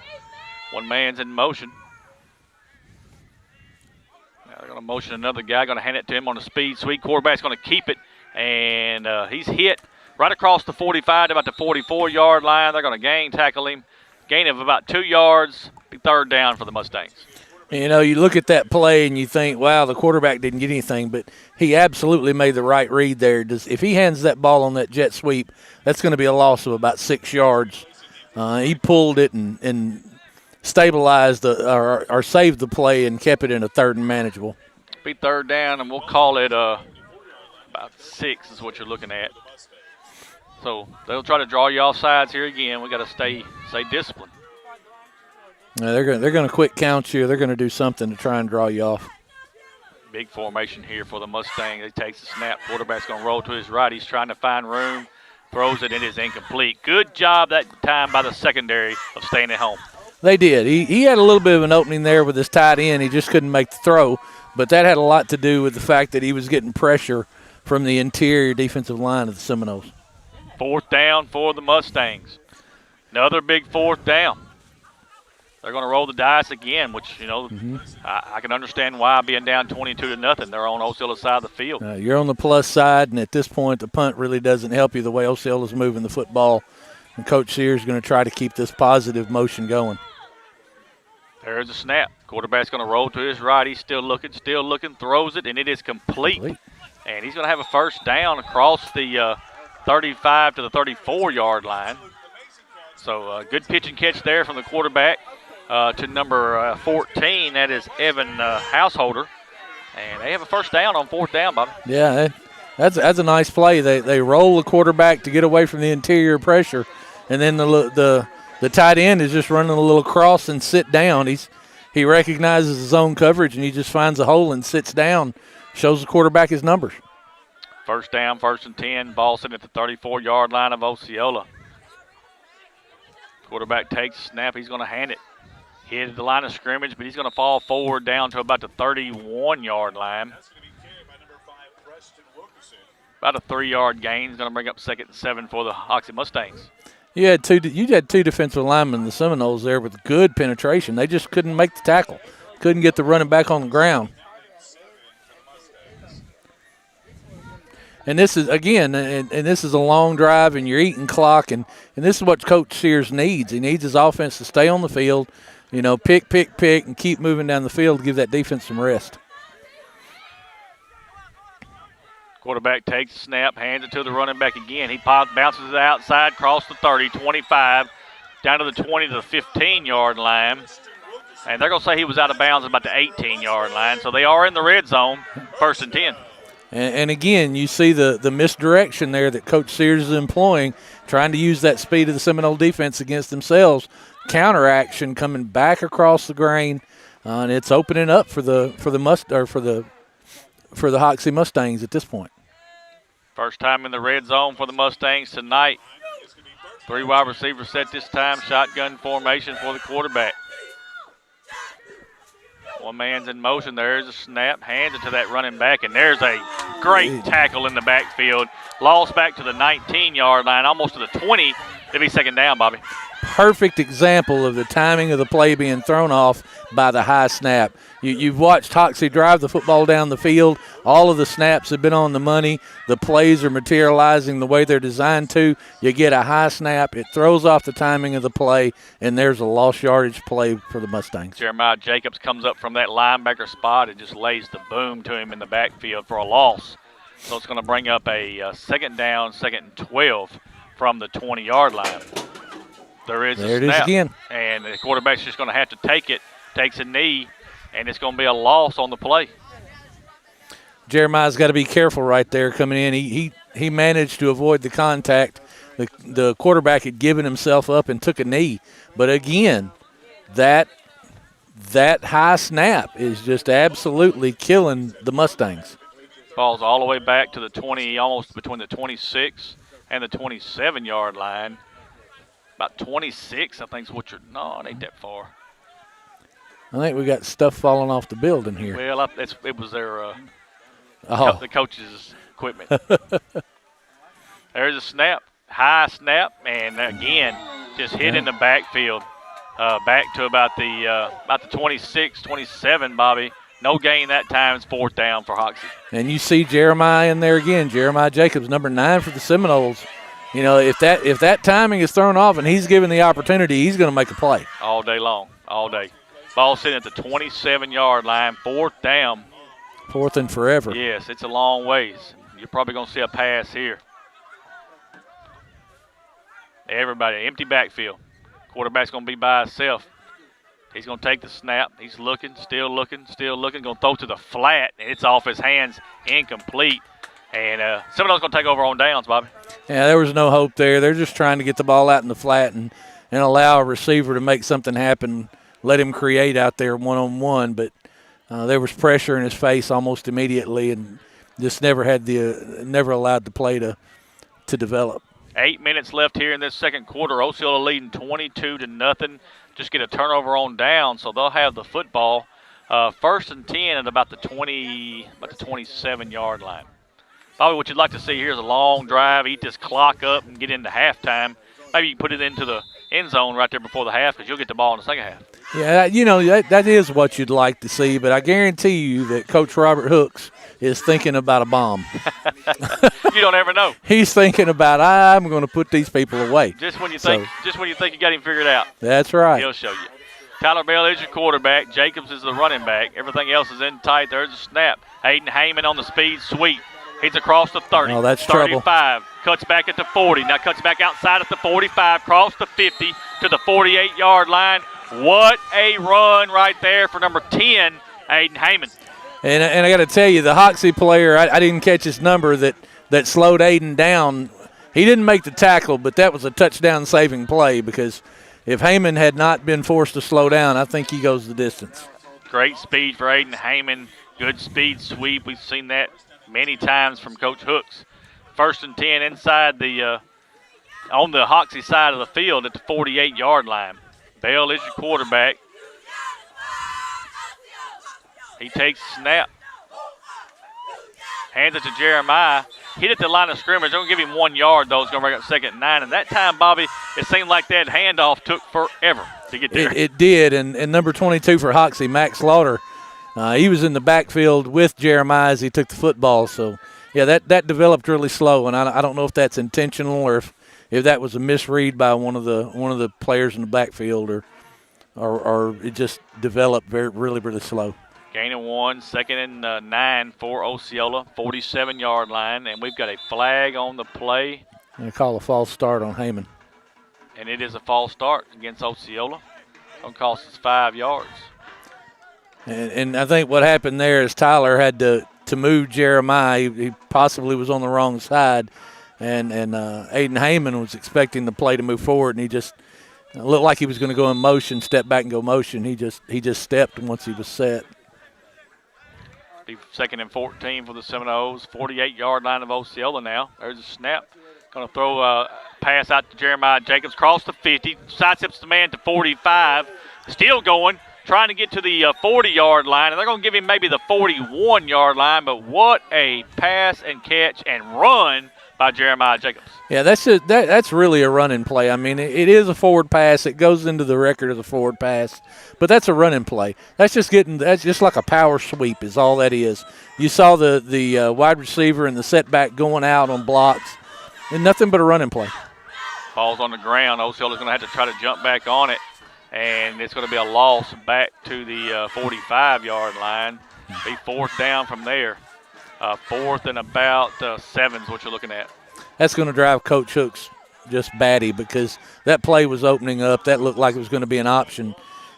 One man's in motion. Now they're going to motion another guy, going to hand it to him on a speed sweep. Quarterback's going to keep it, and he's hit right across the 45 to about the 44-yard line. They're going to tackle him. Gain of about 2 yards. Be 3rd down for the Mustangs. You know, you look at that play and you think, wow, the quarterback didn't get anything, but he absolutely made the right read there. If he hands that ball on that jet sweep, that's going to be a loss of about 6 yards. He pulled it and stabilized or saved the play and kept it in a 3rd and manageable. Be 3rd down, and we'll call it about 6 is what you're looking at. So they'll try to draw you off sides here again. We got to stay disciplined. Yeah, they're going to quick count you. They're going to do something to try and draw you off. Big formation here for the Mustangs. He takes the snap. Quarterback's going to roll to his right. He's trying to find room. Throws it. It is incomplete. Good job that time by the secondary of staying at home. They did. He had a little bit of an opening there with his tight end. He just couldn't make the throw. But that had a lot to do with the fact that he was getting pressure from the interior defensive line of the Seminoles. 4th down for the Mustangs. Another big 4th down. They're going to roll the dice again, which, I can understand why, being down 22-0. They're on Osceola's side of the field. You're on the plus side, and at this point, the punt really doesn't help you the way Osceola's moving the football. And Coach Sears is going to try to keep this positive motion going. There's a snap. Quarterback's going to roll to his right. He's still looking, throws it, and it is complete. And he's going to have a 1st down across the 35 to the 34-yard line. So good pitch and catch there from the quarterback to number 14. That is Evan Householder. And they have a 1st down on 4th down, Bobby. Yeah, that's a nice play. They roll the quarterback to get away from the interior pressure, and then the tight end is just running a little cross and sit down. He recognizes his own coverage, and he just finds a hole and sits down, shows the quarterback his numbers. 1st down, 1st and 10. Ball sitting at the 34-yard line of Osceola. Quarterback takes the snap. He's going to hand it. Hit at the line of scrimmage, but he's going to fall forward down to about the 31-yard line. About a 3-yard gain. He's going to bring up 2nd and 7 for the Hoxie Mustangs. You had two defensive linemen, the Seminoles, there with good penetration. They just couldn't make the tackle. Couldn't get the running back on the ground. And this is, again, and this is a long drive, and you're eating clock, and this is what Coach Sears needs. He needs his offense to stay on the field, pick, and keep moving down the field to give that defense some rest. Quarterback takes the snap, hands it to the running back again. He bounces it outside, across the 30, 25, down to the 20 to the 15-yard line. And they're going to say he was out of bounds about the 18-yard line. So they are in the red zone, 1st and 10. And again, you see the misdirection there that Coach Sears is employing, trying to use that speed of the Seminole defense against themselves. Counteraction coming back across the grain, and it's opening up for the Hoxie Mustangs at this point. First time in the red zone for the Mustangs tonight. 3 wide receivers set this time, shotgun formation for the quarterback. One man's in motion. There's a snap, hands it to that running back, and there's a great tackle in the backfield. Lost back to the 19-yard line, almost to the 20. It'll be 2nd down, Bobby. Perfect example of the timing of the play being thrown off by the high snap. You've watched Hoxie drive the football down the field. All of the snaps have been on the money. The plays are materializing the way they're designed to. You get a high snap. It throws off the timing of the play, and there's a lost yardage play for the Mustangs. Jeremiah Jacobs comes up from that linebacker spot and just lays the boom to him in the backfield for a loss. So it's going to bring up a 2nd down, 2nd and 12 from the 20-yard line. There is a snap. There it is again. And the quarterback's just going to have to take it, takes a knee, and it's going to be a loss on the play. Jeremiah's got to be careful right there coming in. He managed to avoid the contact. The quarterback had given himself up and took a knee. But again, that high snap is just absolutely killing the Mustangs. Ball's all the way back to the 20, almost between the 26 and the 27-yard line. About 26, I think is what you're – no, it ain't that far. I think we got stuff falling off the building here. Well, it was their the coach's equipment. There's a snap, high snap, and again, just hit in the backfield. Back to about the 26, 27, Bobby. No gain that time. It's 4th down for Hoxie. And you see Jeremiah in there again. Jeremiah Jacobs, number 9 for the Seminoles. If that timing is thrown off and he's given the opportunity, he's going to make a play. All day long, all day. Ball sitting at the 27-yard line, 4th down. 4th and forever. Yes, it's a long ways. You're probably going to see a pass here. Everybody, empty backfield. Quarterback's going to be by himself. He's going to take the snap. He's looking, still looking. Going to throw to the flat, and it's off his hands, incomplete. And Seminoles going to take over on downs, Bobby. Yeah, there was no hope there. They're just trying to get the ball out in the flat and allow a receiver to make something happen, let him create out there one-on-one. But there was pressure in his face almost immediately and just never allowed the play to develop. 8 minutes left here in this second quarter. Osceola leading 22-0. Just get a turnover on down, so they'll have the football. 1st and 10 at about the 27-yard line. Probably what you'd like to see here is a long drive, eat this clock up, and get into halftime. Maybe you can put it into the end zone right there before the half because you'll get the ball in the second half. Yeah, that is what you'd like to see, but I guarantee you that Coach Robert Hooks is thinking about a bomb. You don't ever know. He's thinking about, I'm going to put these people away. Just when you think you got him figured out. That's right. He'll show you. Tyler Bell is your quarterback. Jacobs is the running back. Everything else is in tight. There's a snap. Hayden Heyman on the speed sweep. He's across the 30. Oh, that's 35. trouble. Cuts back at the 40. Now cuts back outside at the 45. Cross the 50 to the 48-yard line. What a run right there for number 10, Hayden Heyman. And I got to tell you, the Hoxie player, I didn't catch his number that slowed Aiden down. He didn't make the tackle, but that was a touchdown-saving play because if Heyman had not been forced to slow down, I think he goes the distance. Great speed for Aiden Heyman. Good speed sweep. We've seen that many times from Coach Hooks. 1st and 10 inside on the Hoxie side of the field at the 48-yard line. Bell is your quarterback. He takes snap. Hands it to Jeremiah. Hit at the line of scrimmage. They're going to give him 1 yard, though. It's going to bring up 2nd and 9. And that time, Bobby, it seemed like that handoff took forever to get there. It did. And number 22 for Hoxie, Max Slaughter, he was in the backfield with Jeremiah as he took the football. So Yeah, that developed really slow, and I don't know if that's intentional or if that was a misread by one of the players in the backfield, or it just developed really slow. Gain of 1, 2nd and 9 for Osceola, 47-yard line, and we've got a flag on the play. And they call a false start on Heyman. And it is a false start against Osceola. Going to cost us 5 yards. And I think what happened there is Tyler had to move Jeremiah. He possibly was on the wrong side, and Aiden Heyman was expecting the play to move forward, and he just looked like he was going to go in motion, step back and go motion. He just stepped once he was set. Be 2nd and 14 for the Seminoles. 48-yard line of Osceola now. There's a snap. Going to throw a pass out to Jeremiah Jacobs. Cross the 50. Sidesteps the man to 45. Still going. Trying to get to the 40-yard line. And they're going to give him maybe the 41-yard line. But what a pass and catch and run by Jeremiah Jacobs. Yeah, that's really a running play. I mean, it is a forward pass. It goes into the record as a forward pass, but that's a running play. That's just like a power sweep is all that is. You saw the wide receiver and the setback going out on blocks, and nothing but a running play. Ball's on the ground. Osceola's going to have to try to jump back on it, and it's going to be a loss back to the 45-yard line. Be 4th down from there. 4th and about 7 is what you're looking at. That's going to drive Coach Hooks just batty because that play was opening up. That looked like it was going to be an option.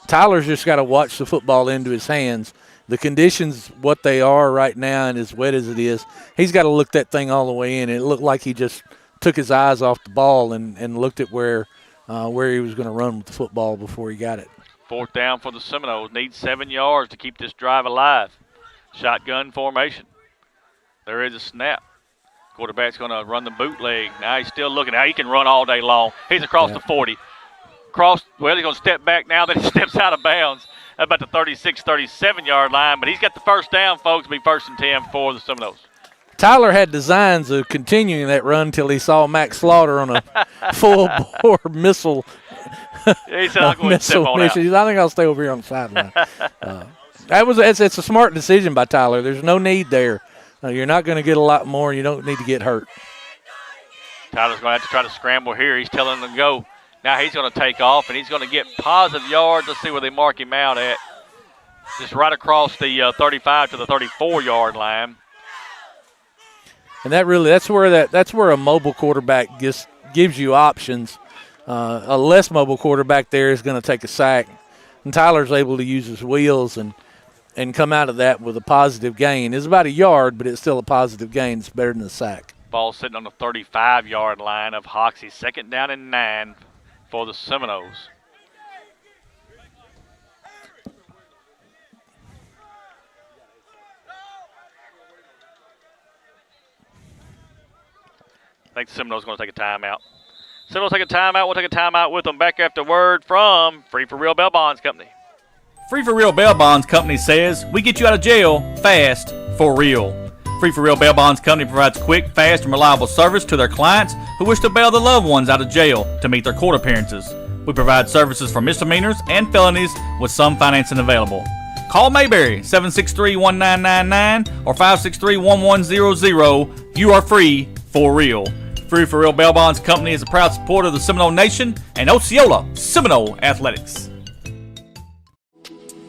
Tyler's just got to watch the football into his hands. The conditions, what they are right now, and as wet as it is, he's got to look that thing all the way in. It looked like he just took his eyes off the ball and looked at where he was going to run with the football before he got it. 4th down for the Seminoles. Need 7 yards to keep this drive alive. Shotgun formation. There is a snap. Quarterback's going to run the bootleg. Now he's still looking. Now he can run all day long. He's across the 40. He's going to step back now that he steps out of bounds. About the 36, 37-yard line. But he's got the first down, folks. It'll be 1st and 10 for the Seminoles. Tyler had designs of continuing that run until he saw Max Slaughter on a full-bore missile. He said, I'll go and step on out. I think I'll stay over here on the sideline. It's a smart decision by Tyler. There's no need there. You're not going to get a lot more. You don't need to get hurt. Tyler's going to have to try to scramble here. He's telling him to go. Now he's going to take off, and he's going to get positive yards. Let's see where they mark him out at. Just right across the 35 to the 34-yard line. And that's where a mobile quarterback gives you options. A less mobile quarterback there is going to take a sack. And Tyler's able to use his wheels and come out of that with a positive gain. It's about a yard, but it's still a positive gain. It's better than a sack. Ball sitting on the 35-yard line of Hoxie. 2nd down and 9 for the Seminoles. I think the Seminoles going to take a timeout. Seminoles take a timeout. We'll take a timeout with them. Back after word from Free for Real Bail Bonds Company. Free for Real Bail Bonds Company says, we get you out of jail fast for real. Free for Real Bail Bonds Company provides quick, fast, and reliable service to their clients who wish to bail their loved ones out of jail to meet their court appearances. We provide services for misdemeanors and felonies with some financing available. Call Mayberry 763-1999 or 563-1100. You are free for real. Free for Real Bail Bonds Company is a proud supporter of the Seminole Nation and Osceola Seminole Athletics.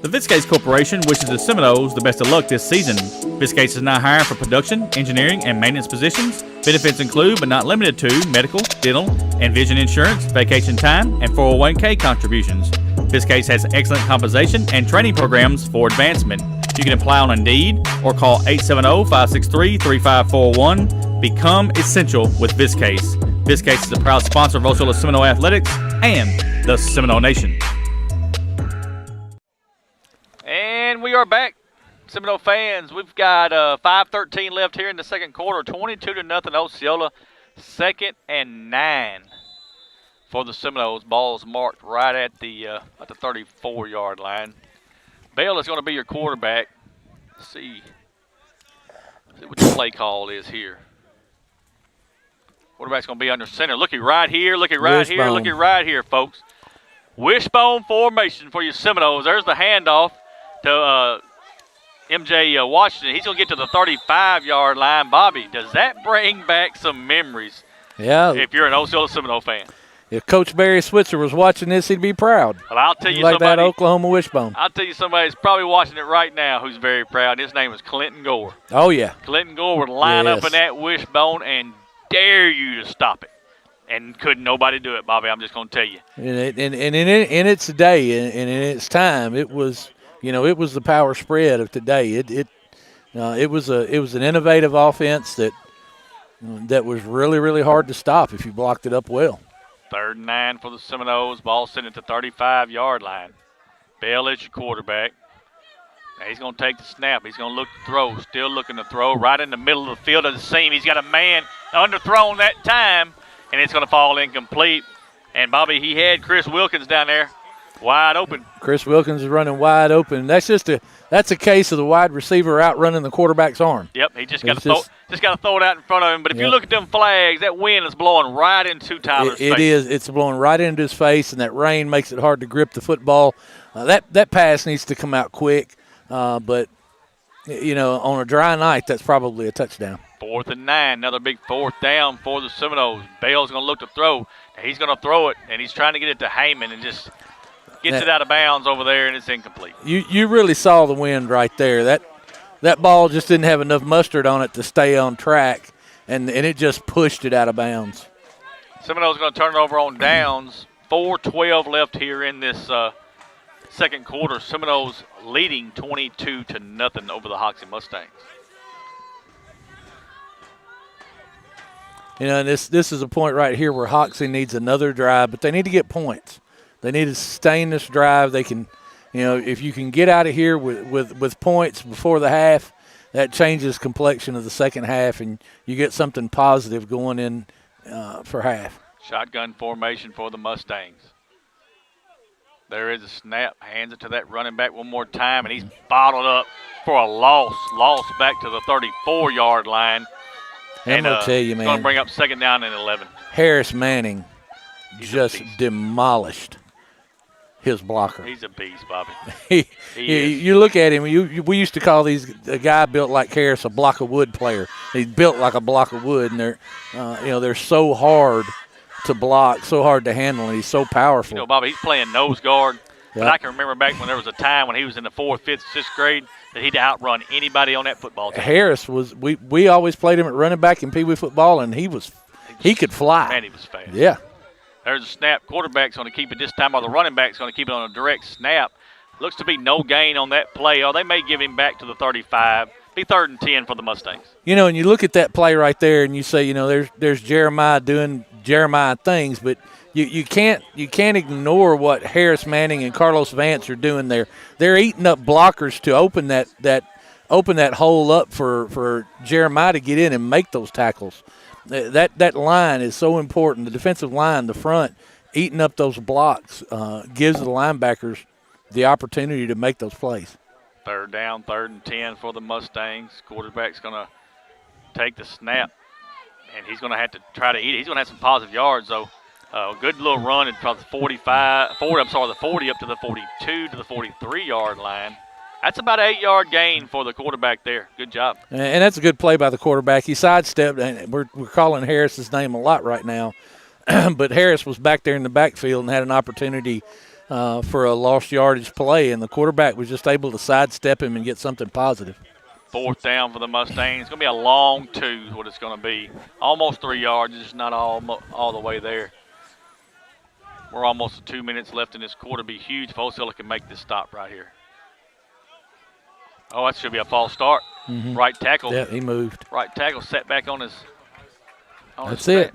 The Viscase Corporation wishes the Seminoles the best of luck this season. Viscase is now hiring for production, engineering, and maintenance positions. Benefits include, but not limited to, medical, dental, and vision insurance, vacation time, and 401k contributions. Viscase has excellent compensation and training programs for advancement. You can apply on Indeed or call 870-563-3541. Become essential with Viscase. Viscase is a proud sponsor of Osceola Seminole Athletics and the Seminole Nation. And we are back, Seminole fans. We've got 5:13 left here in the second quarter. 22-0 Osceola. 2nd and 9 for the Seminoles. Ball's marked right at the 34-yard line. Bell is going to be your quarterback. Let's see what the play call is here. Quarterback's going to be under center. Looky right here. Looky right here. Looky right here, folks. Wishbone formation for your Seminoles. There's the handoff to MJ Washington. He's going to get to the 35-yard line. Bobby, does that bring back some memories? Yeah. If you're an Osceola Seminole fan. If Coach Barry Switzer was watching this, he'd be proud. Well, I'll tell you like somebody. That Oklahoma wishbone. I'll tell you somebody who's probably watching it right now who's very proud. His name is Clinton Gore. Oh, yeah. Clinton Gore would line up in that wishbone and dare you to stop it. And couldn't nobody do it, Bobby. I'm just going to tell you. And in its day and in its time, it was, it was the power spread of today. It was an innovative offense that was really, really hard to stop if you blocked it up well. 3rd and 9 for the Seminoles. Ball sent at the 35-yard line. Bell is your quarterback. Now he's going to take the snap. He's going to look to throw. Still looking to throw. Right in the middle of the field of the seam. He's got a man underthrown that time, and it's going to fall incomplete. And, Bobby, he had Chris Wilkins down there wide open. Chris Wilkins is running wide open. That's a case of the wide receiver outrunning the quarterback's arm. Yep, he just got to throw it out in front of him. But if you look at them flags, that wind is blowing right into Tyler's face. It is. It's blowing right into his face, and that rain makes it hard to grip the football. That pass needs to come out quick. But, on a dry night, that's probably a touchdown. 4th and 9, another big 4th down for the Seminoles. Bale's going to look to throw. He's going to throw it, and he's trying to get it to Heyman and just gets it out of bounds over there, and it's incomplete. You really saw the wind right there. That ball just didn't have enough mustard on it to stay on track, and it just pushed it out of bounds. Seminoles going to turn it over on downs. 4:12 left here in this second quarter. Seminoles leading 22-0 over the Hoxie Mustangs. And this is a point right here where Hoxie needs another drive, but they need to get points. They need to sustain this drive. They can, if you can get out of here with points before the half, that changes complexion of the second half, and you get something positive going in for half. Shotgun formation for the Mustangs. There is a snap. Hands it to that running back one more time, and he's bottled up for a loss. Loss back to the 34-yard line. I'm going to tell you, man. Going to bring up 2nd down and 11. Harris Manning just demolished his blocker. He's a beast, Bobby. You look at him. We used to call a guy built like Harris a block of wood player. He's built like a block of wood, and they're so hard to block, so hard to handle, and he's so powerful. Bobby, he's playing nose guard. Yep. But I can remember back when there was a time when he was in the 4th, 5th, 6th grade that he'd outrun anybody on that football team. Harris we always played him at running back in Pee Wee football, and he could fly. Man, he was fast. Yeah. There's a snap. Quarterback's going to keep it this time, or the running back's going to keep it on a direct snap. Looks to be no gain on that play. Or they may give him back to the 35. Be 3rd and 10 for the Mustangs. And you look at that play right there, and you say, there's Jeremiah doing Jeremiah things, but you can't ignore what Harris Manning and Carlos Vance are doing there. They're eating up blockers to open that hole up for Jeremiah to get in and make those tackles. That line is so important. The defensive line, the front, eating up those blocks gives the linebackers the opportunity to make those plays. 3rd down, 3rd and 10 for the Mustangs. Quarterback's going to take the snap, and he's going to have to try to eat it. He's going to have some positive yards, though. Good little run from the 40 up to the 42 to the 43-yard line. That's about an 8-yard gain for the quarterback there. Good job. And that's a good play by the quarterback. He sidestepped, and we're calling Harris's name a lot right now. But Harris was back there in the backfield and had an opportunity for a lost yardage play, and the quarterback was just able to sidestep him and get something positive. 4th down for the Mustangs. It's going to be a long 2 is what it's going to be. Almost 3 yards, just not all the way there. We're almost 2 minutes left in this quarter. Be huge if Osceola can make this stop right here. Oh, that should be a false start. Mm-hmm. Right tackle. Yeah, he moved. Right tackle set back on his. That's it.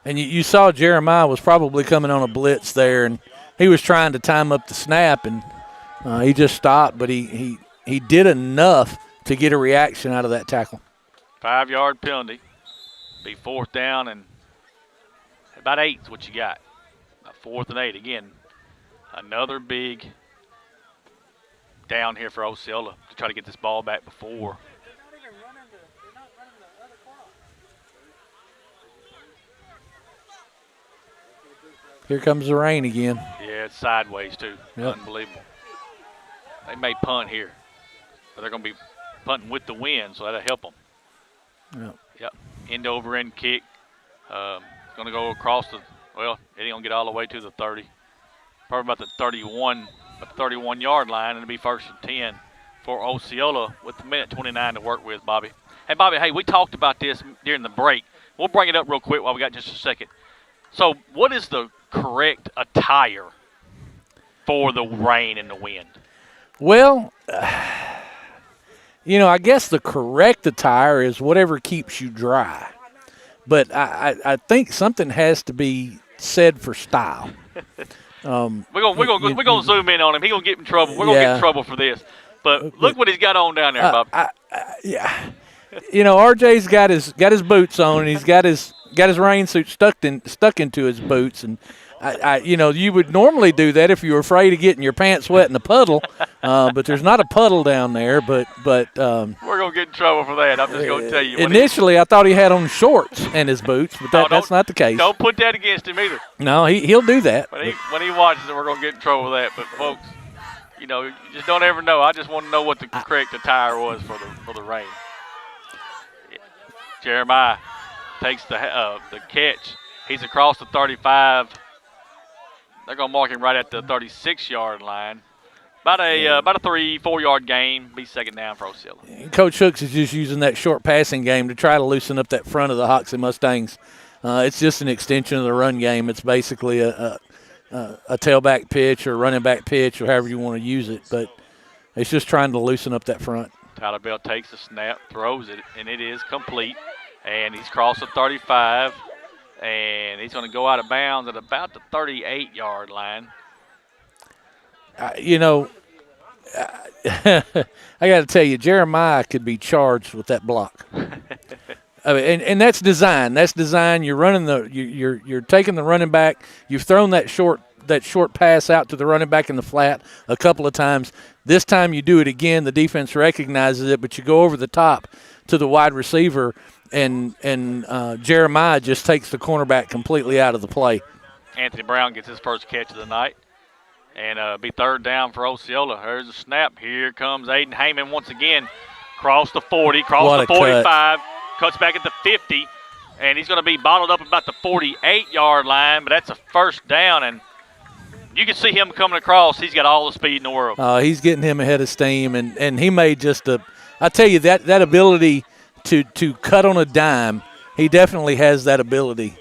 And you saw Jeremiah was probably coming on a blitz there, and he was trying to time up the snap, and he just stopped, but he did enough to get a reaction out of that tackle. 5-yard penalty. Be 4th down and about 8 is what you got. 4th and 8 again. Another big down here for Osceola to try to get this ball back before. Here comes the rain again. Yeah, it's sideways too. Yep. Unbelievable. They may punt here. but they're going to be punting with the wind, so that'll help them. Yep. End over end kick. Going to go across it ain't going to get all the way to the 30. Probably about the 31-yard line, and it'll be 1st and 10 for Osceola with a minute 29 to work with, Bobby. Hey, Bobby, we talked about this during the break. We'll bring it up real quick while we got just a second. So what is the correct attire for the rain and the wind? Well, I guess the correct attire is whatever keeps you dry. But I think something has to be said for style. We're gonna zoom in on him. He's gonna get in trouble. We're gonna get in trouble for this. But look what he's got on down there, Bob. RJ's got his boots on, and he's got his rain suit stuck into his boots, and you would normally do that if you were afraid of getting your pants wet in the puddle, but there's not a puddle down there. But we're gonna get in trouble for that. I'm just gonna tell you. Initially, I thought he had on shorts and his boots, but that's not the case. Don't put that against him either. No, he'll do that. When he watches it, we're gonna get in trouble with that. But folks, you just don't ever know. I just want to know what the correct attire was for the rain. Jeremiah takes the catch. He's across the 35. They're going to mark him right at the 36-yard line. About a 3-4 yard gain. Be second down for Osceola. Coach Hooks is just using that short passing game to try to loosen up that front of the Hoxie Mustangs. It's just an extension of the run game. It's basically a tailback pitch or running back pitch or however you want to use it. But it's just trying to loosen up that front. Tyler Bell takes the snap, throws it, and it is complete. And he's crossed the 35. And he's going to go out of bounds at about the 38-yard line. I got to tell you, Jeremiah could be charged with that block. And that's design. That's design. You're running you're taking the running back. You've thrown that short pass out to the running back in the flat a couple of times. This time you do it again. The defense recognizes it, but you go over the top to the wide receiver. And Jeremiah just takes the cornerback completely out of the play. Anthony Brown gets his first catch of the night. And be third down for Osceola. There's a snap. Here comes Aiden Heyman once again. Cross the 40, cross the 45, cuts back at the 50. And he's going to be bottled up about the 48-yard line, but that's a first down. And you can see him coming across. He's got all the speed in the world. He's getting him ahead of steam. And he made I tell you, that ability – to cut on a dime, he definitely has that ability.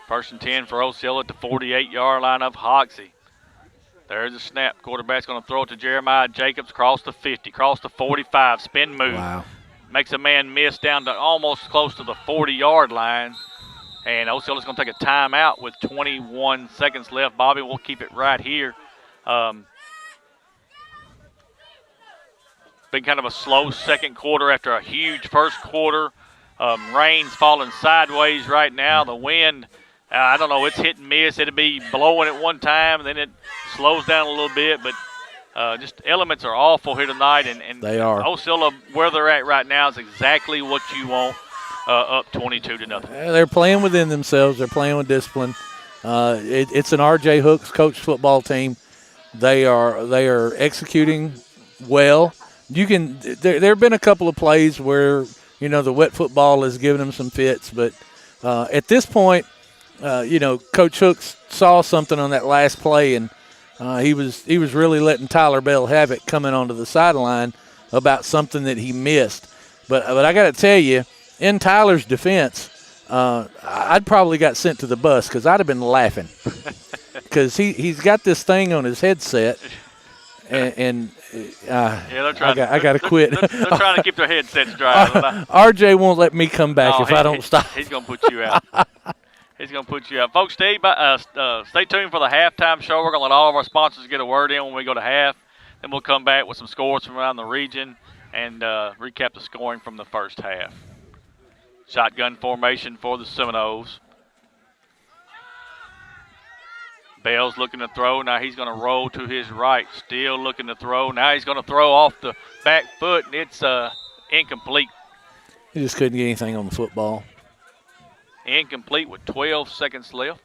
1st and 10 for Osceola at the 48-yard line of Hoxie. There's a snap. Quarterback's going to throw it to Jeremiah Jacobs. Cross the 50, cross the 45, spin move. Wow. Makes a man miss down to almost close to the 40-yard line. And Osceola's going to take a timeout with 21 seconds left. Bobby, we'll keep it right here. Been kind of a slow second quarter after a huge first quarter. Rain's falling sideways right now. The wind, I don't know, it's hit and miss. It'll be blowing at one time, and then it slows down a little bit. But just elements are awful here tonight. And they are. Osceola, where they're at right now, is exactly what you want, up 22-0. They're playing within themselves. They're playing with discipline. It's an R.J. Hooks coached football team. They are executing well. There have been a couple of plays where, the wet football has given them some fits. But at this point, Coach Hooks saw something on that last play, and he was really letting Tyler Bell have it coming onto the sideline about something that he missed. But I got to tell you, in Tyler's defense, I'd probably got sent to the bus because I'd have been laughing because he's got this thing on his headset, and I got to quit. They're trying to keep their headsets dry. RJ won't let me come back if I don't stop. He's going to put you out. He's going to put you out. Folks, stay tuned for the halftime show. We're going to let all of our sponsors get a word in when we go to half. Then we'll come back with some scores from around the region and recap the scoring from the first half. Shotgun formation for the Seminoles. Bell's looking to throw. Now he's going to roll to his right. Still looking to throw. Now he's going to throw off the back foot, and it's incomplete. He just couldn't get anything on the football. Incomplete with 12 seconds left.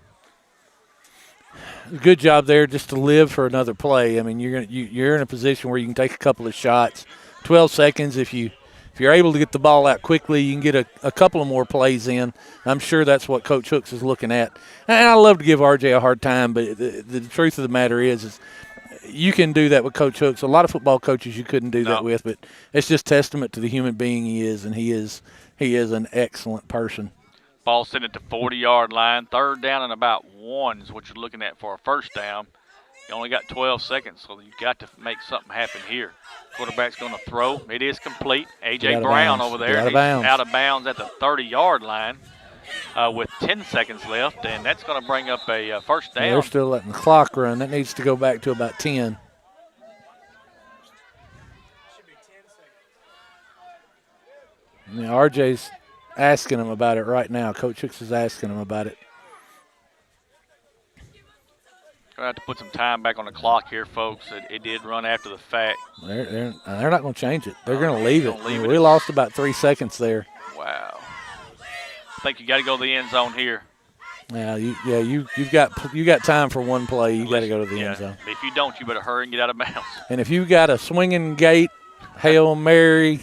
Good job there just to live for another play. I mean, you're in a position where you can take a couple of shots, 12 seconds. If you're able to get the ball out quickly, you can get a couple of more plays in. I'm sure that's what Coach Hooks is looking at. And I love to give RJ a hard time, but the truth of the matter is you can do that with Coach Hooks. A lot of football coaches you couldn't do that with, but it's just testament to the human being he is, and he is an excellent person. Ball sent at the 40-yard line. 3rd down and about 1 is what you're looking at for a first down. You only got 12 seconds, so you've got to make something happen here. Quarterback's going to throw. It is complete. A.J. Brown over there. He's out of bounds at the 30-yard line with 10 seconds left, and that's going to bring up a first down. They're still letting the clock run. That needs to go back to about 10. RJ's asking him about it right now. Coach Hooks is asking him about it. Going to have to put some time back on the clock here, folks. It did run after the fact. They're not going to change it. They're going to leave it. We lost about 3 seconds there. Wow. I think you got to go to the end zone here. Yeah, you've got time for one play. You got to go to the end zone. If you don't, you better hurry and get out of bounds. And if you got a swinging gate, Hail Mary,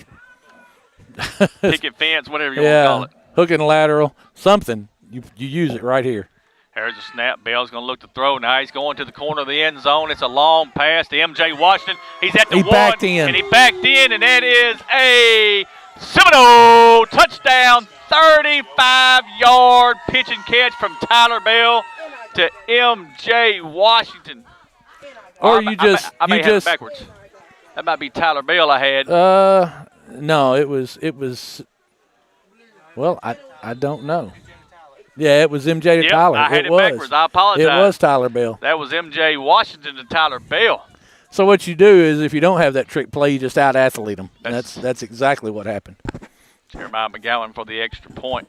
picket fence, whatever you want to call it, hook and lateral, something, you use it right here. There's a snap. Bell's going to look to throw. Now he's going to the corner of the end zone. It's a long pass to M.J. Washington. He's at the 1. Backed in. And he backed in, and that is a Seminole touchdown. 35-yard pitch and catch from Tyler Bell to M.J. Washington. Or I may have it backwards. That might be Tyler Bell I had. No, it was. Well, I don't know. Yeah, it was MJ to Tyler. I had it backwards. I apologize. It was Tyler Bell. That was M.J. Washington to Tyler Bell. So what you do is, if you don't have that trick play, you just out-athlete them. That's exactly what happened. Jeremiah McGowan for the extra point.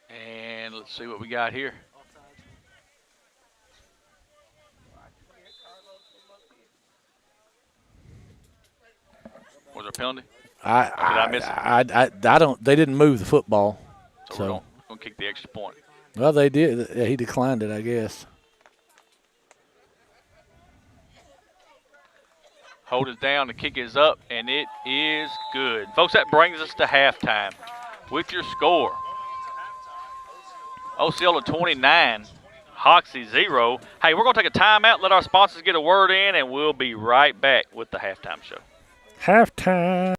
And let's see what we got here. Was there a penalty? Did I miss it? I don't. They didn't move the football. So we're gonna kick the extra point. Well, they did. Yeah, he declined it, I guess. Hold it down. The kick is up, and it is good. Folks, that brings us to halftime with your score. Osceola 29, Hoxie 0. Hey, we're going to take a timeout, let our sponsors get a word in, and we'll be right back with the halftime show. Halftime.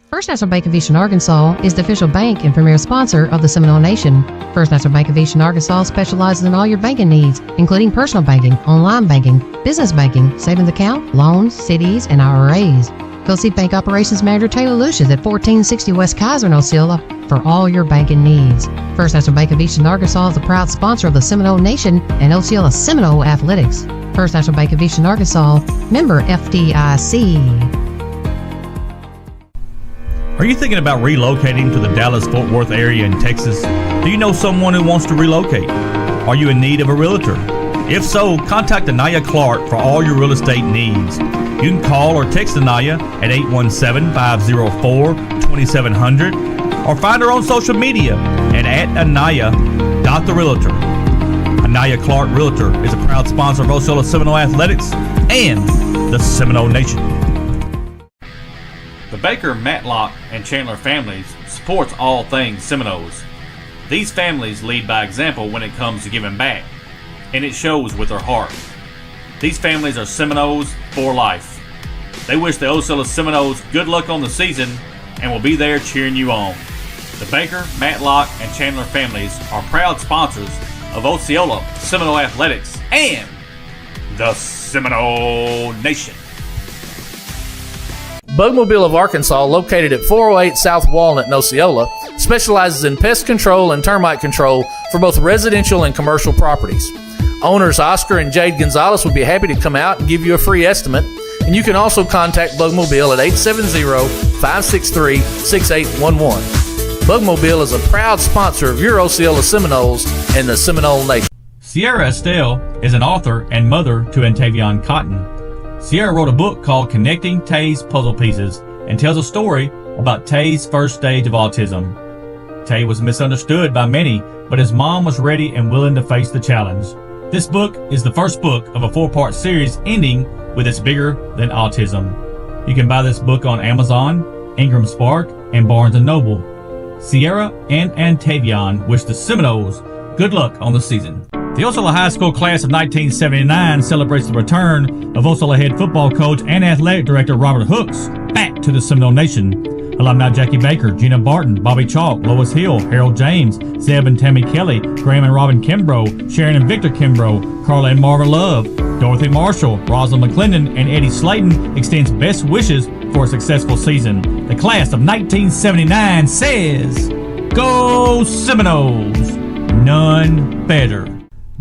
First National Bank of Eastern Arkansas is the official bank and premier sponsor of the Seminole Nation. First National Bank of Eastern Arkansas specializes in all your banking needs, including personal banking, online banking, business banking, savings account, loans, CDs, and IRAs. Go see Bank Operations Manager Taylor Lucius at 1460 West Kaiser in Osceola for all your banking needs. First National Bank of Eastern Arkansas is a proud sponsor of the Seminole Nation and Osceola Seminole Athletics. First National Bank of Eastern Arkansas, member FDIC. Are you thinking about relocating to the Dallas-Fort Worth area in Texas? Do you know someone who wants to relocate? Are you in need of a realtor? If so, contact Anaya Clark for all your real estate needs. You can call or text Anaya at 817-504-2700 or find her on social media at @Anaya.therealtor. Anaya Clark Realtor is a proud sponsor of Osceola Seminole Athletics and the Seminole Nation. The Baker, Matlock, and Chandler families supports all things Seminoles. These families lead by example when it comes to giving back, and it shows with their heart. These families are Seminoles for life. They wish the Osceola Seminoles good luck on the season and will be there cheering you on. The Baker, Matlock, and Chandler families are proud sponsors of Osceola Seminole Athletics and the Seminole Nation. Bugmobile of Arkansas, located at 408 South Walnut in Osceola, specializes in pest control and termite control for both residential and commercial properties. Owners Oscar and Jade Gonzalez would be happy to come out and give you a free estimate, and you can also contact Bugmobile at 870-563-6811. Bugmobile is a proud sponsor of your Osceola Seminoles and the Seminole Nation. Sierra Estelle is an author and mother to Antavion Cotton. Sierra wrote a book called Connecting Tay's Puzzle Pieces and tells a story about Tay's first stage of autism. Tay was misunderstood by many, but his mom was ready and willing to face the challenge. This book is the first book of a 4-part series ending with It's Bigger Than Autism. You can buy this book on Amazon, Ingram Spark, and Barnes & Noble. Sierra and Antavion wish the Seminoles good luck on the season. The Osceola High School class of 1979 celebrates the return of Osceola head football coach and athletic director Robert Hooks back to the Seminole Nation. Alumni Jackie Baker, Gina Barton, Bobby Chalk, Lois Hill, Harold James, Zeb and Tammy Kelly, Graham and Robin Kimbrough, Sharon and Victor Kimbrough, Carla and Marvin Love, Dorothy Marshall, Rosalind McClendon, and Eddie Slayton extends best wishes for a successful season. The class of 1979 says, Go Seminoles! None better.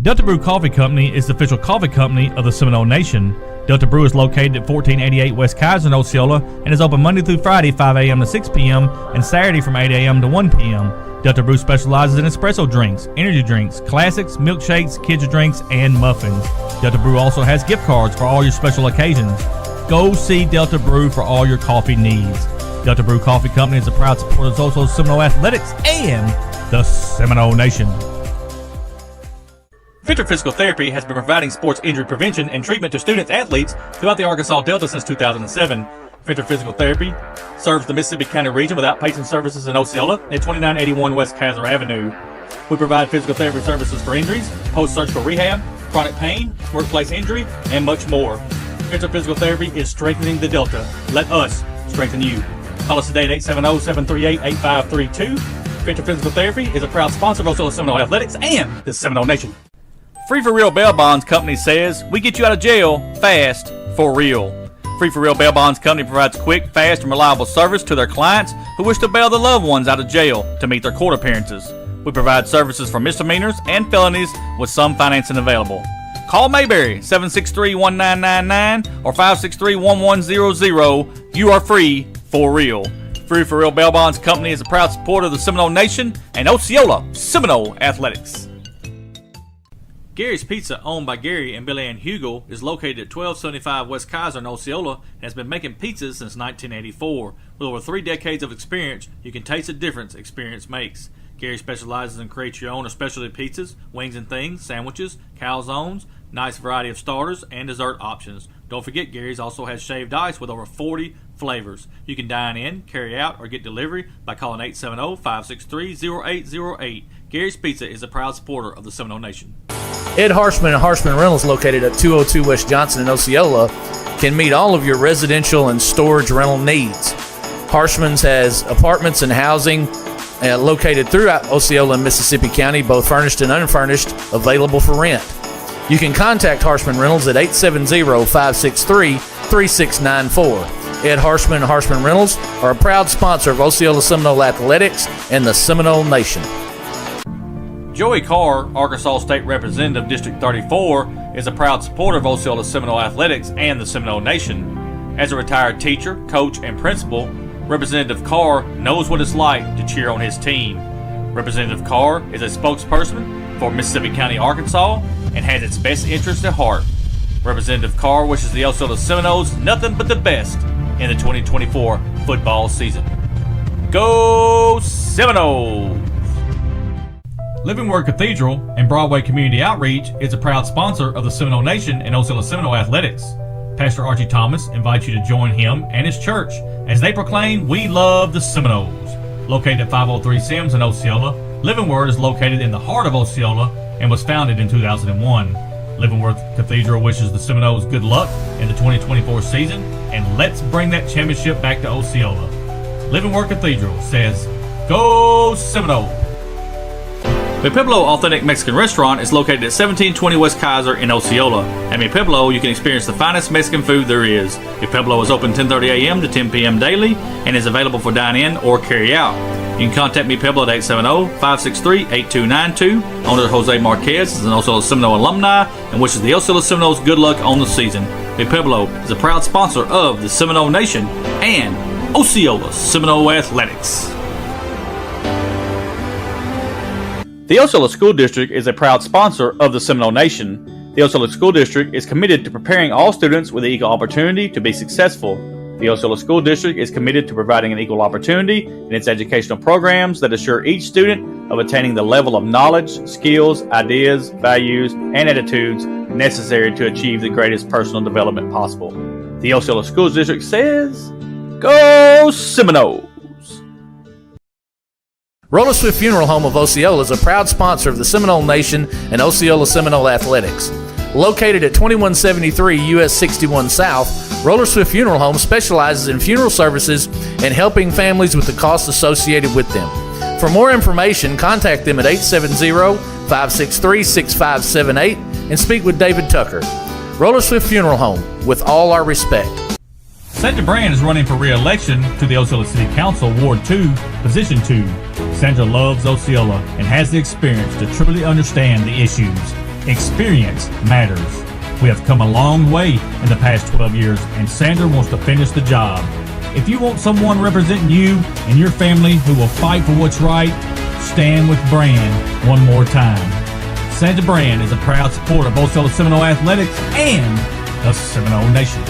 Delta Brew Coffee Company is the official coffee company of the Seminole Nation. Delta Brew is located at 1488 West Kaiser in Osceola and is open Monday through Friday 5 a.m. to 6 p.m. and Saturday from 8 a.m. to 1 p.m. Delta Brew specializes in espresso drinks, energy drinks, classics, milkshakes, kids drinks, and muffins. Delta Brew also has gift cards for all your special occasions. Go see Delta Brew for all your coffee needs. Delta Brew Coffee Company is a proud supporter of Osceola Seminole Athletics and the Seminole Nation. Victor Physical Therapy has been providing sports injury prevention and treatment to students-athletes throughout the Arkansas Delta since 2007. Victor Physical Therapy serves the Mississippi County region with outpatient services in Osceola at 2981 West Kaiser Avenue. We provide physical therapy services for injuries, post-surgical rehab, chronic pain, workplace injury, and much more. Victor Physical Therapy is strengthening the Delta. Let us strengthen you. Call us today at 870-738-8532. Victor Physical Therapy is a proud sponsor of Osceola Seminole Athletics and the Seminole Nation. Free for Real Bail Bonds Company says, we get you out of jail fast for real. Free for Real Bail Bonds Company provides quick, fast, and reliable service to their clients who wish to bail their loved ones out of jail to meet their court appearances. We provide services for misdemeanors and felonies with some financing available. Call Mayberry 763-1999 or 563-1100. You are free for real. Free for Real Bail Bonds Company is a proud supporter of the Seminole Nation and Osceola Seminole Athletics. Gary's Pizza, owned by Gary and Billy Ann Hugel, is located at 1275 West Kaiser in Osceola and has been making pizzas since 1984. With over 3 decades of experience, you can taste the difference experience makes. Gary specializes in create your own or specialty pizzas, wings and things, sandwiches, calzones, nice variety of starters, and dessert options. Don't forget, Gary's also has shaved ice with over 40 flavors. You can dine in, carry out, or get delivery by calling 870-563-0808. Gary's Pizza is a proud supporter of the Seminole Nation. Ed Harshman and Harshman Rentals, located at 202 West Johnson in Osceola, can meet all of your residential and storage rental needs. Harshman's has apartments and housing located throughout Osceola and Mississippi County, both furnished and unfurnished, available for rent. You can contact Harshman Rentals at 870-563-3694. Ed Harshman and Harshman Rentals are a proud sponsor of Osceola Seminole Athletics and the Seminole Nation. Joey Carr, Arkansas State Representative District 34, is a proud supporter of Osceola Seminole Athletics and the Seminole Nation. As a retired teacher, coach, and principal, Representative Carr knows what it's like to cheer on his team. Representative Carr is a spokesperson for Mississippi County, Arkansas, and has its best interests at heart. Representative Carr wishes the Osceola Seminoles nothing but the best in the 2024 football season. Go Seminoles! Living Word Cathedral and Broadway Community Outreach is a proud sponsor of the Seminole Nation and Osceola Seminole Athletics. Pastor Archie Thomas invites you to join him and his church as they proclaim, "We love the Seminoles." Located at 503 Sims in Osceola, Living Word is located in the heart of Osceola and was founded in 2001. Living Word Cathedral wishes the Seminoles good luck in the 2024 season, and let's bring that championship back to Osceola. Living Word Cathedral says, "Go Seminoles!" Mi Pueblo Authentic Mexican Restaurant is located at 1720 West Kaiser in Osceola. At Mi Pueblo, you can experience the finest Mexican food there is. Mi Pueblo is open 10:30 a.m. to 10 p.m. daily and is available for dine-in or carry-out. You can contact Mi Pueblo at 870-563-8292. Owner Jose Marquez is an Osceola Seminole alumni and wishes the Osceola Seminoles good luck on the season. Mi Pueblo is a proud sponsor of the Seminole Nation and Osceola Seminole Athletics. The Osceola School District is a proud sponsor of the Seminole Nation. The Osceola School District is committed to preparing all students with the equal opportunity to be successful. The Osceola School District is committed to providing an equal opportunity in its educational programs that assure each student of attaining the level of knowledge, skills, ideas, values, and attitudes necessary to achieve the greatest personal development possible. The Osceola School District says, Go Seminoles! Roller Swift Funeral Home of Osceola is a proud sponsor of the Seminole Nation and Osceola Seminole Athletics. Located at 2173 US 61 South, Roller Swift Funeral Home specializes in funeral services and helping families with the costs associated with them. For more information, contact them at 870-563-6578 and speak with David Tucker. Roller Swift Funeral Home, with all our respect. Sandra Brand is running for re-election to the Osceola City Council, Ward 2, Position 2. Sandra loves Osceola and has the experience to truly understand the issues. Experience matters. We have come a long way in the past 12 years, and Sandra wants to finish the job. If you want someone representing you and your family who will fight for what's right, stand with Brand one more time. Sandra Brand is a proud supporter of Osceola Seminole Athletics and the Seminole Nation.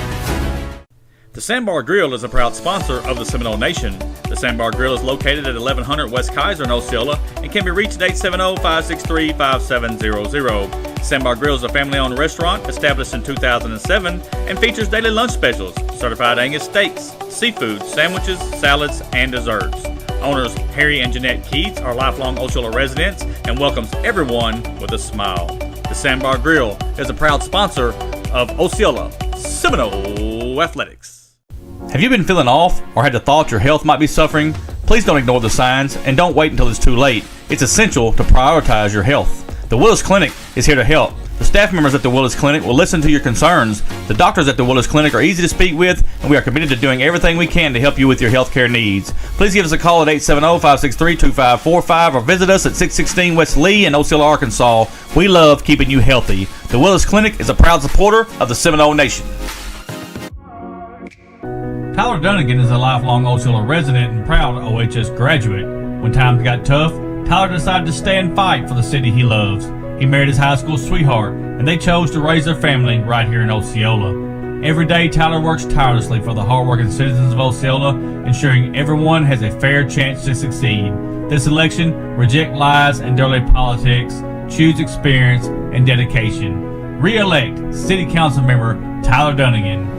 The Sandbar Grill is a proud sponsor of the Seminole Nation. The Sandbar Grill is located at 1100 West Kaiser in Osceola and can be reached at 870-563-5700. Sandbar Grill is a family-owned restaurant established in 2007 and features daily lunch specials, certified Angus steaks, seafood, sandwiches, salads, and desserts. Owners Harry and Jeanette Keats are lifelong Osceola residents and welcomes everyone with a smile. The Sandbar Grill is a proud sponsor of Osceola Seminole Athletics. Have you been feeling off or had the thought your health might be suffering? Please don't ignore the signs and don't wait until it's too late. It's essential to prioritize your health. The Willis Clinic is here to help. The staff members at the Willis Clinic will listen to your concerns. The doctors at the Willis Clinic are easy to speak with, and we are committed to doing everything we can to help you with your health care needs. Please give us a call at 870-563-2545 or visit us at 616 West Lee in Osceola, Arkansas. We love keeping you healthy. The Willis Clinic is a proud supporter of the Seminole Nation. Tyler Dunnigan is a lifelong Osceola resident and proud OHS graduate. When times got tough, Tyler decided to stay and fight for the city he loves. He married his high school sweetheart, and they chose to raise their family right here in Osceola. Every day, Tyler works tirelessly for the hardworking citizens of Osceola, ensuring everyone has a fair chance to succeed. This election, reject lies and dirty politics, choose experience and dedication. Re-elect City Council Member Tyler Dunnigan.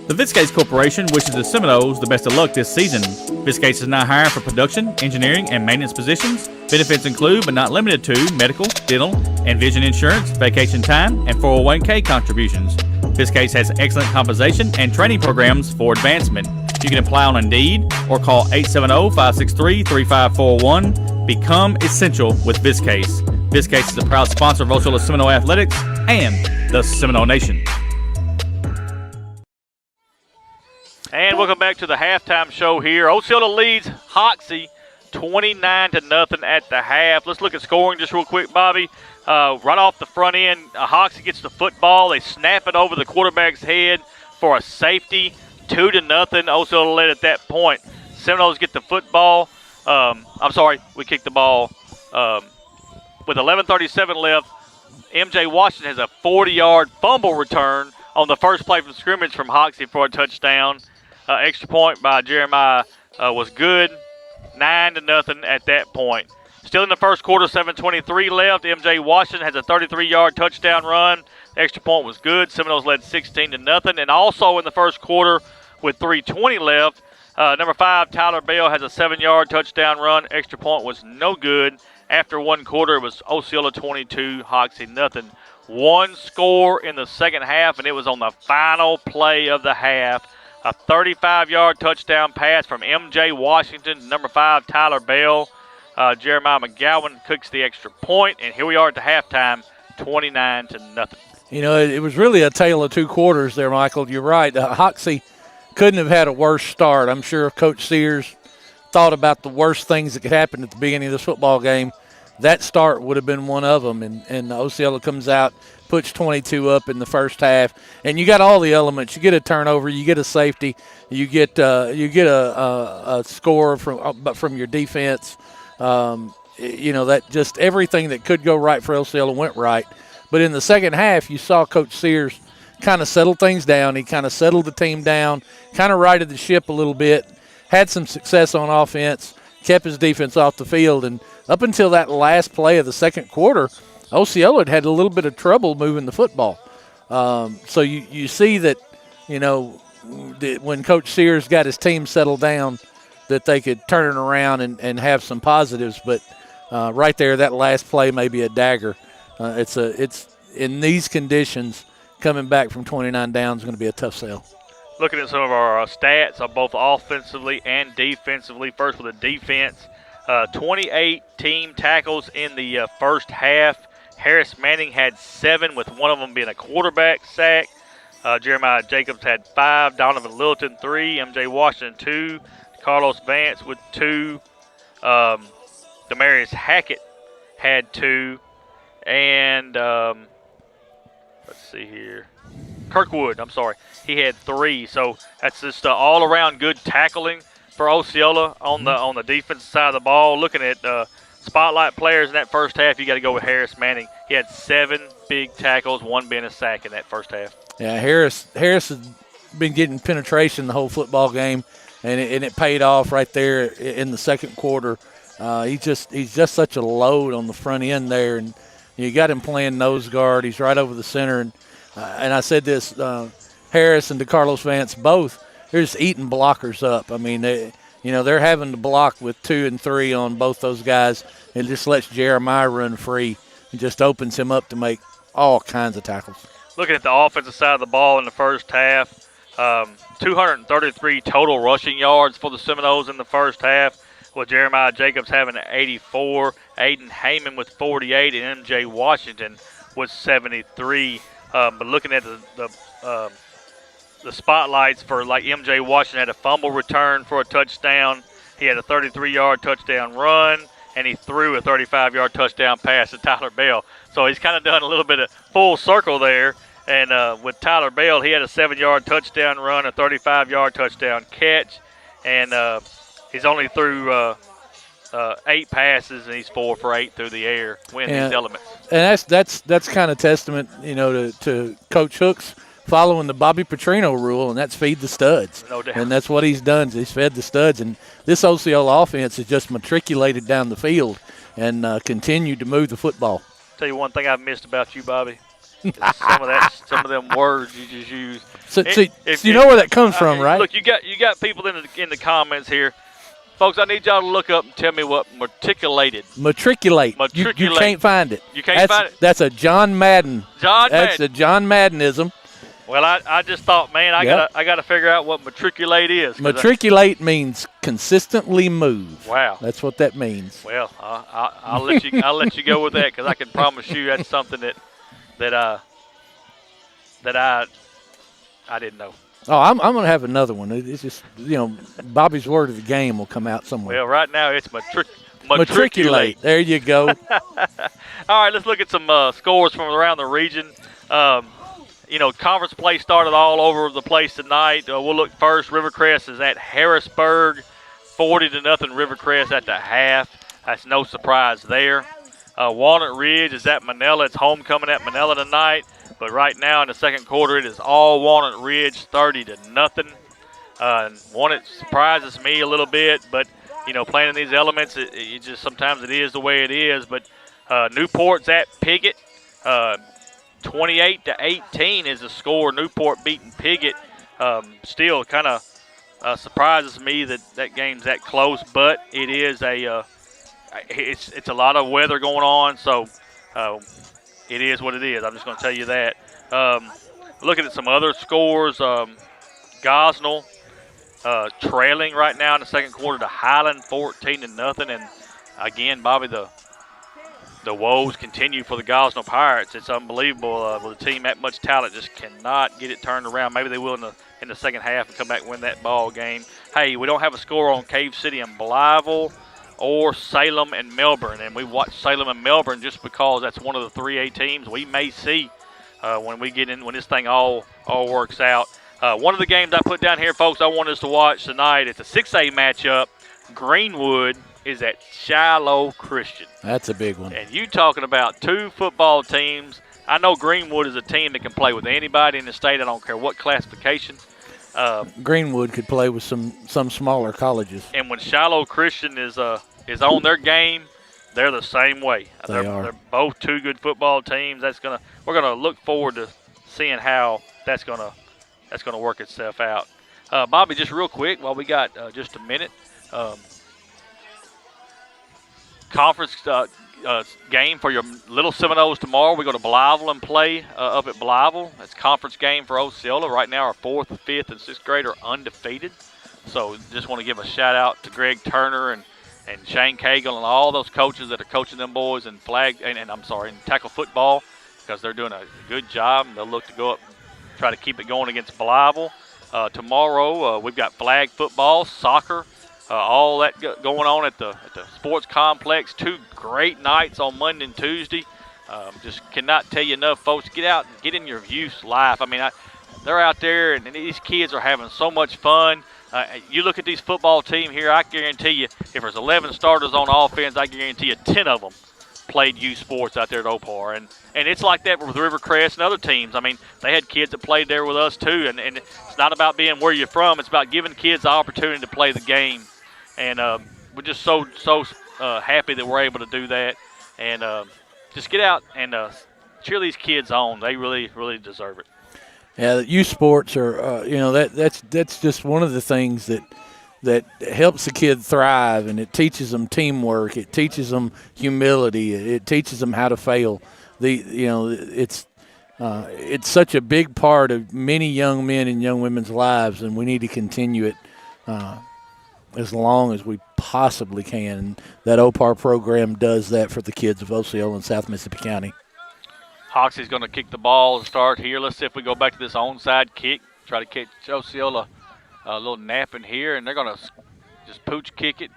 The Viscase Corporation wishes the Seminoles the best of luck this season. Viscase is now hiring for production, engineering, and maintenance positions. Benefits include, but not limited to, medical, dental, and vision insurance, vacation time, and 401k contributions. Viscase has excellent compensation and training programs for advancement. You can apply on Indeed or call 870-563-3541. Become essential with Viscase. Viscase is a proud sponsor of Osceola Seminole Athletics and the Seminole Nation. And welcome back to the halftime show here. Osceola leads Hoxie 29-0 at the half. Let's look at scoring just real quick, Bobby. Right off the front end, Hoxie gets the football. They snap it over the quarterback's head for a safety. 2-0. Osceola led at that point. Seminoles get the football. We kicked the ball. With 11:37 left, MJ Washington has a 40-yard fumble return on the first play from scrimmage from Hoxie for a touchdown. Extra point by Jeremiah was good. 9-0 at that point. Still in the first quarter, 7:23 left. MJ Washington has a 33-yard touchdown run. The extra point was good. Seminoles led 16-0. And also in the first quarter with 3:20 left, number 5, Tyler Bell, has a 7-yard touchdown run. Extra point was no good. After one quarter, it was Osceola 22, Hoxie 0. One score in the second half, and it was on the final play of the half. A 35-yard touchdown pass from MJ Washington, number 5, Tyler Bell. Jeremiah McGowan cooks the extra point, and here we are at the halftime, 29-0. You know, it was really a tale of two quarters there, Michael. You're right. Hoxie couldn't have had a worse start. I'm sure if Coach Sears thought about the worst things that could happen at the beginning of this football game, that start would have been one of them. And Osceola comes out, puts 22 up in the first half, and you got all the elements. You get a turnover, you get a safety, you get a score from your defense. You know, that just everything that could go right for Osceola went right. But in the second half, you saw Coach Sears kind of settled things down. He kind of settled the team down, kind of righted the ship a little bit, had some success on offense, kept his defense off the field. And up until that last play of the second quarter, Osceola had a little bit of trouble moving the football. So you see that, when Coach Sears got his team settled down, that they could turn it around and have some positives. But right there, that last play may be a dagger. It's in these conditions, coming back from 29 down is going to be a tough sell. Looking at some of our stats, both offensively and defensively. First with the defense, 28 team tackles in the first half. Harris Manning had 7, with one of them being a quarterback sack. Jeremiah Jacobs had 5, Donovan Littleton 3, MJ Washington 2, Carlos Vance with 2, Demarius Hackett had 2, and let's see here, Kirkwood, he had 3. So that's just all around good tackling for Osceola on the defensive side of the ball. Looking at spotlight players in that first half, you got to go with Harris Manning. He had 7 big tackles, 1 being a sack in that first half. Yeah, Harris has been getting penetration the whole football game, and it paid off right there in the second quarter. He's just such a load on the front end there, and you got him playing nose guard. He's right over the center, and I said this, Harris and DeCarlos Vance both, they're just eating blockers up. I mean, they're having to block with 2 and 3 on both those guys. It just lets Jeremiah run free and just opens him up to make all kinds of tackles. Looking at the offensive side of the ball in the first half, 233 total rushing yards for the Seminoles in the first half, with Jeremiah Jacobs having 84, Aiden Heyman with 48, and MJ Washington with 73. But looking at the spotlights for, like, MJ Washington had a fumble return for a touchdown. He had a 33-yard touchdown run, and he threw a 35-yard touchdown pass to Tyler Bell. So he's kind of done a little bit of full circle there. And with Tyler Bell, he had a 7-yard touchdown run, a 35-yard touchdown catch, and he's only threw 8 passes, and he's 4 for 8 through the air, winning these elements. And that's kind of testament, to Coach Hooks following the Bobby Petrino rule, and that's feed the studs. No doubt. And that's what he's done. He's fed the studs, and this Osceola offense has just matriculated down the field and continued to move the football. Tell you one thing I've missed about you, Bobby. Some of them words you just use. So you know where that comes from, right? Look, you got people in the comments here. Folks, I need y'all to look up and tell me what matriculate. You can't find it. You can't find it? That's a John Madden. That's a John Maddenism. Well, I just thought, man, I gotta figure out what matriculate is. Matriculate means consistently move. Wow, that's what that means. Well, I'll let you go with that, because I can promise you that's something that I didn't know. Oh, I'm going to have another one. It's just, Bobby's word of the game will come out somewhere. Well, right now it's matriculate. There you go. All right, let's look at some scores from around the region. Conference play started all over the place tonight. We'll look first. Rivercrest is at Harrisburg, 40-0 Rivercrest at the half. That's no surprise there. Walnut Ridge is at Manila. It's homecoming at Manila tonight. But right now in the second quarter, it is all Walnut Ridge, 30-0. One, it surprises me a little bit, but playing in these elements, it just sometimes it is the way it is. But Newport's at Piggott, 28-18 is the score. Newport beating Piggott. Still kind of surprises me that game's that close, but it is it's a lot of weather going on, so it is what it is. I'm just going to tell you that. Looking at some other scores, Gosnell trailing right now in the second quarter to Highland, 14-0. And again, Bobby, the woes continue for the Gosnell Pirates. It's unbelievable. With a team that much talent, just cannot get it turned around. Maybe they will in the second half and come back and win that ball game. Hey, we don't have a score on Cave City and Blytheville or Salem and Melbourne, and we watched Salem and Melbourne just because that's one of the 3A teams we may see when this thing all works out. One of the games I put down here, folks, I want us to watch tonight. It's a 6A matchup. Greenwood is at Shiloh Christian. That's a big one. And you talking about two football teams I know Greenwood is a team that can play with anybody in the state. I don't care what classification. Greenwood could play with some smaller colleges. And when Shiloh Christian is on their game, they're the same way. They're both two good football teams. We're gonna look forward to seeing how that's gonna work itself out. Bobby, just real quick while we got just a minute, conference game for your Little Seminoles tomorrow. We go to Blytheville and play up at Blytheville. That's conference game for Osceola. Right now, our 4th, 5th, and 6th grade are undefeated. So just want to give a shout out to Greg Turner and Shane Cagle and all those coaches that are coaching them boys in tackle football, because they're doing a good job. They'll look to go up and try to keep it going against Blytheville. Tomorrow we've got flag football, soccer, all that going on at the sports complex. 2 great nights on Monday and Tuesday. Just cannot tell you enough, folks. Get out and get in your youth's life. I mean, they're out there, and these kids are having so much fun. You look at these football team here, I guarantee you, if there's 11 starters on offense, I guarantee you 10 of them played youth sports out there at Opar. And it's like that with Rivercrest and other teams. I mean, they had kids that played there with us too, and it's not about being where you're from. It's about giving kids the opportunity to play the game. And we're just so happy that we're able to do that. And just get out and cheer these kids on. They really, really deserve it. Yeah, youth sports are, that's just one of the things that helps the kid thrive, and it teaches them teamwork. It teaches them humility. It teaches them how to fail. It's such a big part of many young men and young women's lives, and we need to continue it as long as we possibly can. That OPAR program does that for the kids of Osceola and South Mississippi County. Hoxie's going to kick the ball to start here. Let's see if we go back to this onside kick. Try to catch Osceola a little nap in here, and they're going to just pooch kick it.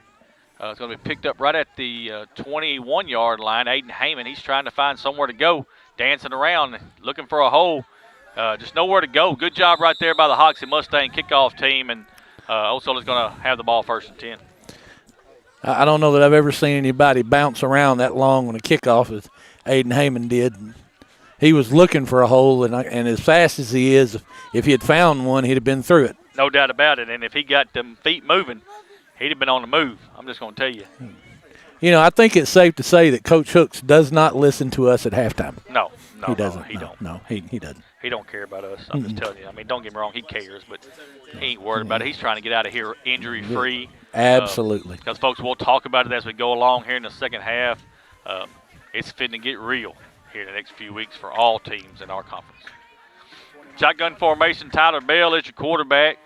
It's going to be picked up right at the 21-yard line. Aiden Heyman, he's trying to find somewhere to go, dancing around, looking for a hole. Just nowhere to go. Good job right there by the Hoxie Mustang kickoff team, and Osceola's going to have the ball 1st and 10. I don't know that I've ever seen anybody bounce around that long on a kickoff as Aiden Heyman did. He was looking for a hole, and as fast as he is, if he had found one, he'd have been through it. No doubt about it. And if he got them feet moving, he'd have been on the move. I'm just going to tell you. I think it's safe to say that Coach Hooks does not listen to us at halftime. No, he doesn't. He don't. No, he doesn't. He don't care about us. I'm just telling you. I mean, don't get me wrong. He cares, but he ain't worried about it. He's trying to get out of here injury-free. Absolutely. Because, folks, we'll talk about it as we go along here in the second half. It's fitting to get real here in the next few weeks for all teams in our conference. Shotgun formation, Tyler Bell is your quarterback.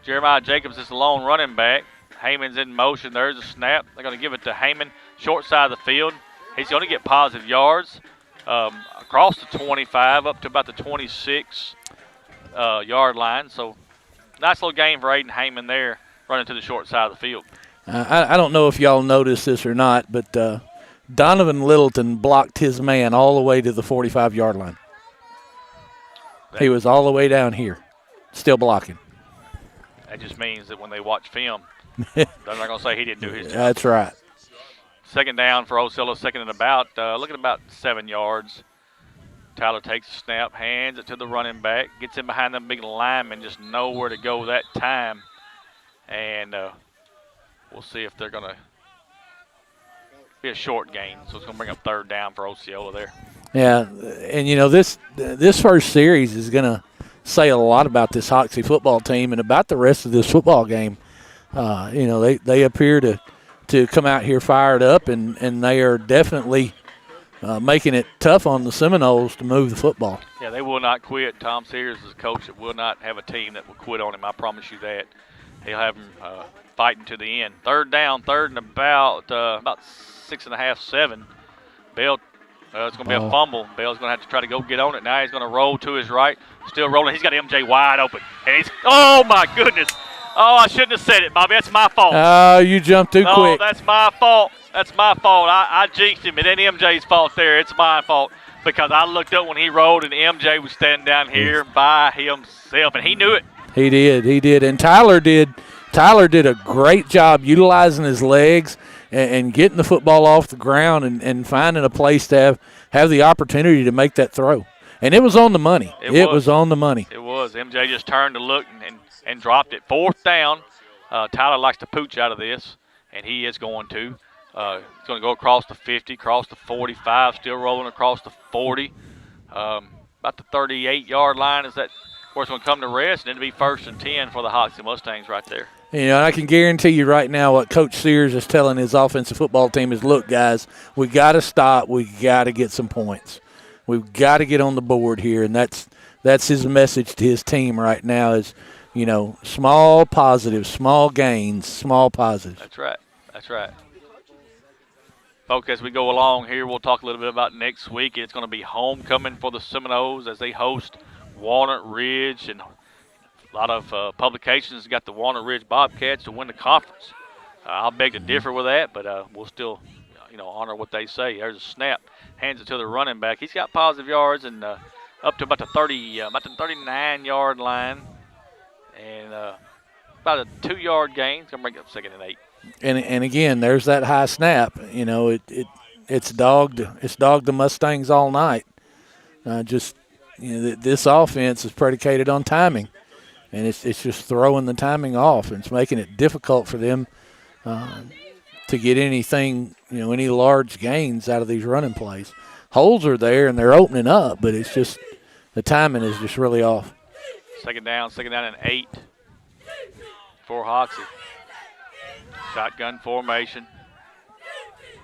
Jeremiah Jacobs is the lone running back. Heyman's in motion. There's a snap. They're going to give it to Heyman, short side of the field. He's going to get positive yards across the 25 up to about the 26-yard line. So nice little game for Aiden Heyman there, running to the short side of the field. I don't know if y'all noticed this or not, but Donovan Littleton blocked his man all the way to the 45-yard line. He was all the way down here, still blocking. That just means that when they watch film, they're not going to say he didn't do his job. That's right. Second down for Osceola, second and about, looking about 7 yards. Tyler takes the snap, hands it to the running back, gets in behind them big linemen, just nowhere to go that time. And we'll see if they're going to be a short gain. So it's going to bring up 3rd down for Osceola there. Yeah, and this first series is going to say a lot about this Hoxie football team and about the rest of this football game. They appear to come out here fired up, and they are definitely making it tough on the Seminoles to move the football. Yeah, they will not quit. Tom Sears is a coach that will not have a team that will quit on him. I promise you that. He'll have them fighting to the end. 3rd down, 3rd and about 6.5, 7. Bell, it's going to be a fumble. Bell's going to have to try to go get on it. Now he's going to roll to his right. Still rolling. He's got MJ wide open. And he's, oh, my goodness. Oh, I shouldn't have said it, Bobby. That's my fault. Oh, you jumped too quick. Oh, that's my fault. That's my fault. I jinxed him. It ain't MJ's fault there. It's my fault because I looked up when he rolled, and MJ was standing down here by himself, and he knew it. He did. And Tyler did a great job utilizing his legs and getting the football off the ground and finding a place to have the opportunity to make that throw. And it was on the money. It was on the money. It was. MJ just turned to look and dropped it. 4th down. Tyler likes to pooch out of this, and he is going to. He's going to go across the 50, across the 45, still rolling across the 40. About the 38-yard line is that where it's going to come to rest, and it'll be 1st and 10 for the Hoxie Mustangs right there. You know, I can guarantee you right now what Coach Sears is telling his offensive football team is, look, guys, we got to stop. We got to get some points. We've got to get on the board here, and that's his message to his team right now is, you know, small positives, small gains, small positives. That's right. That's right. Folks, as we go along here, we'll talk a little bit about next week. It's going to be homecoming for the Seminoles as they host Walnut Ridge, and a lot of publications got the Walnut Ridge Bobcats to win the conference. I'll beg to differ with that, but we'll still, honor what they say. There's a snap, hands it to the running back. He's got positive yards and up to about the 39-yard line, and about a 2-yard gain. It's gonna bring it up 2nd and 8. And again, there's that high snap. You know, it's dogged the Mustangs all night. This offense is predicated on timing, and it's just throwing the timing off, and it's making it difficult for them to get anything, any large gains out of these running plays. Holes are there, and they're opening up, but it's just the timing is just really off. Second down and 8 for Hoxie. Shotgun formation.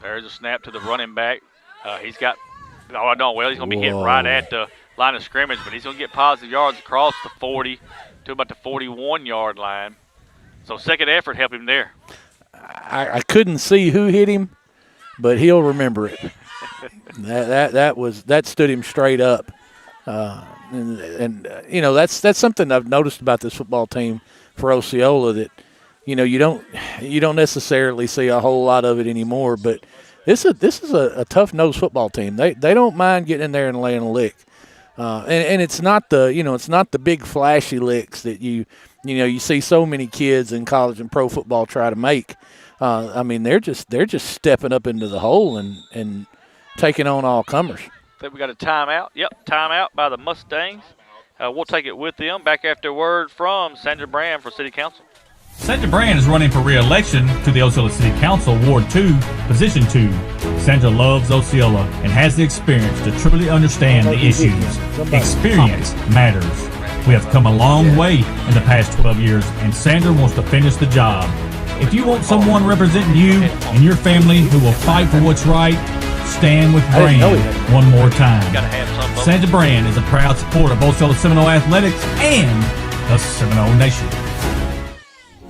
There's a snap to the running back. He's going to be hit right at the line of scrimmage, but he's going to get positive yards across the 40 to about the 41-yard line. So second effort helped him there. I couldn't see who hit him, but he'll remember it. that stood him straight up. That's something I've noticed about this football team for Osceola that, you don't necessarily see a whole lot of it anymore, but this is a tough-nosed football team. They don't mind getting in there and laying a lick. And it's not the big flashy licks that you see so many kids in college and pro football try to make. They're just stepping up into the hole and taking on all comers. I think we got a timeout. Yep, timeout by the Mustangs. We'll take it with them. Back after a word from Sandra Brand for City Council. Sandra Brand is running for re-election to the Osceola City Council, Ward 2, Position 2. Sandra loves Osceola and has the experience to truly understand the issues. Experience matters. We have come a long way in the past 12 years, and Sandra wants to finish the job. If you want someone representing you and your family who will fight for what's right, stand with Brand one more time. Sandra Brand is a proud supporter of Osceola Seminole Athletics and the Seminole Nation.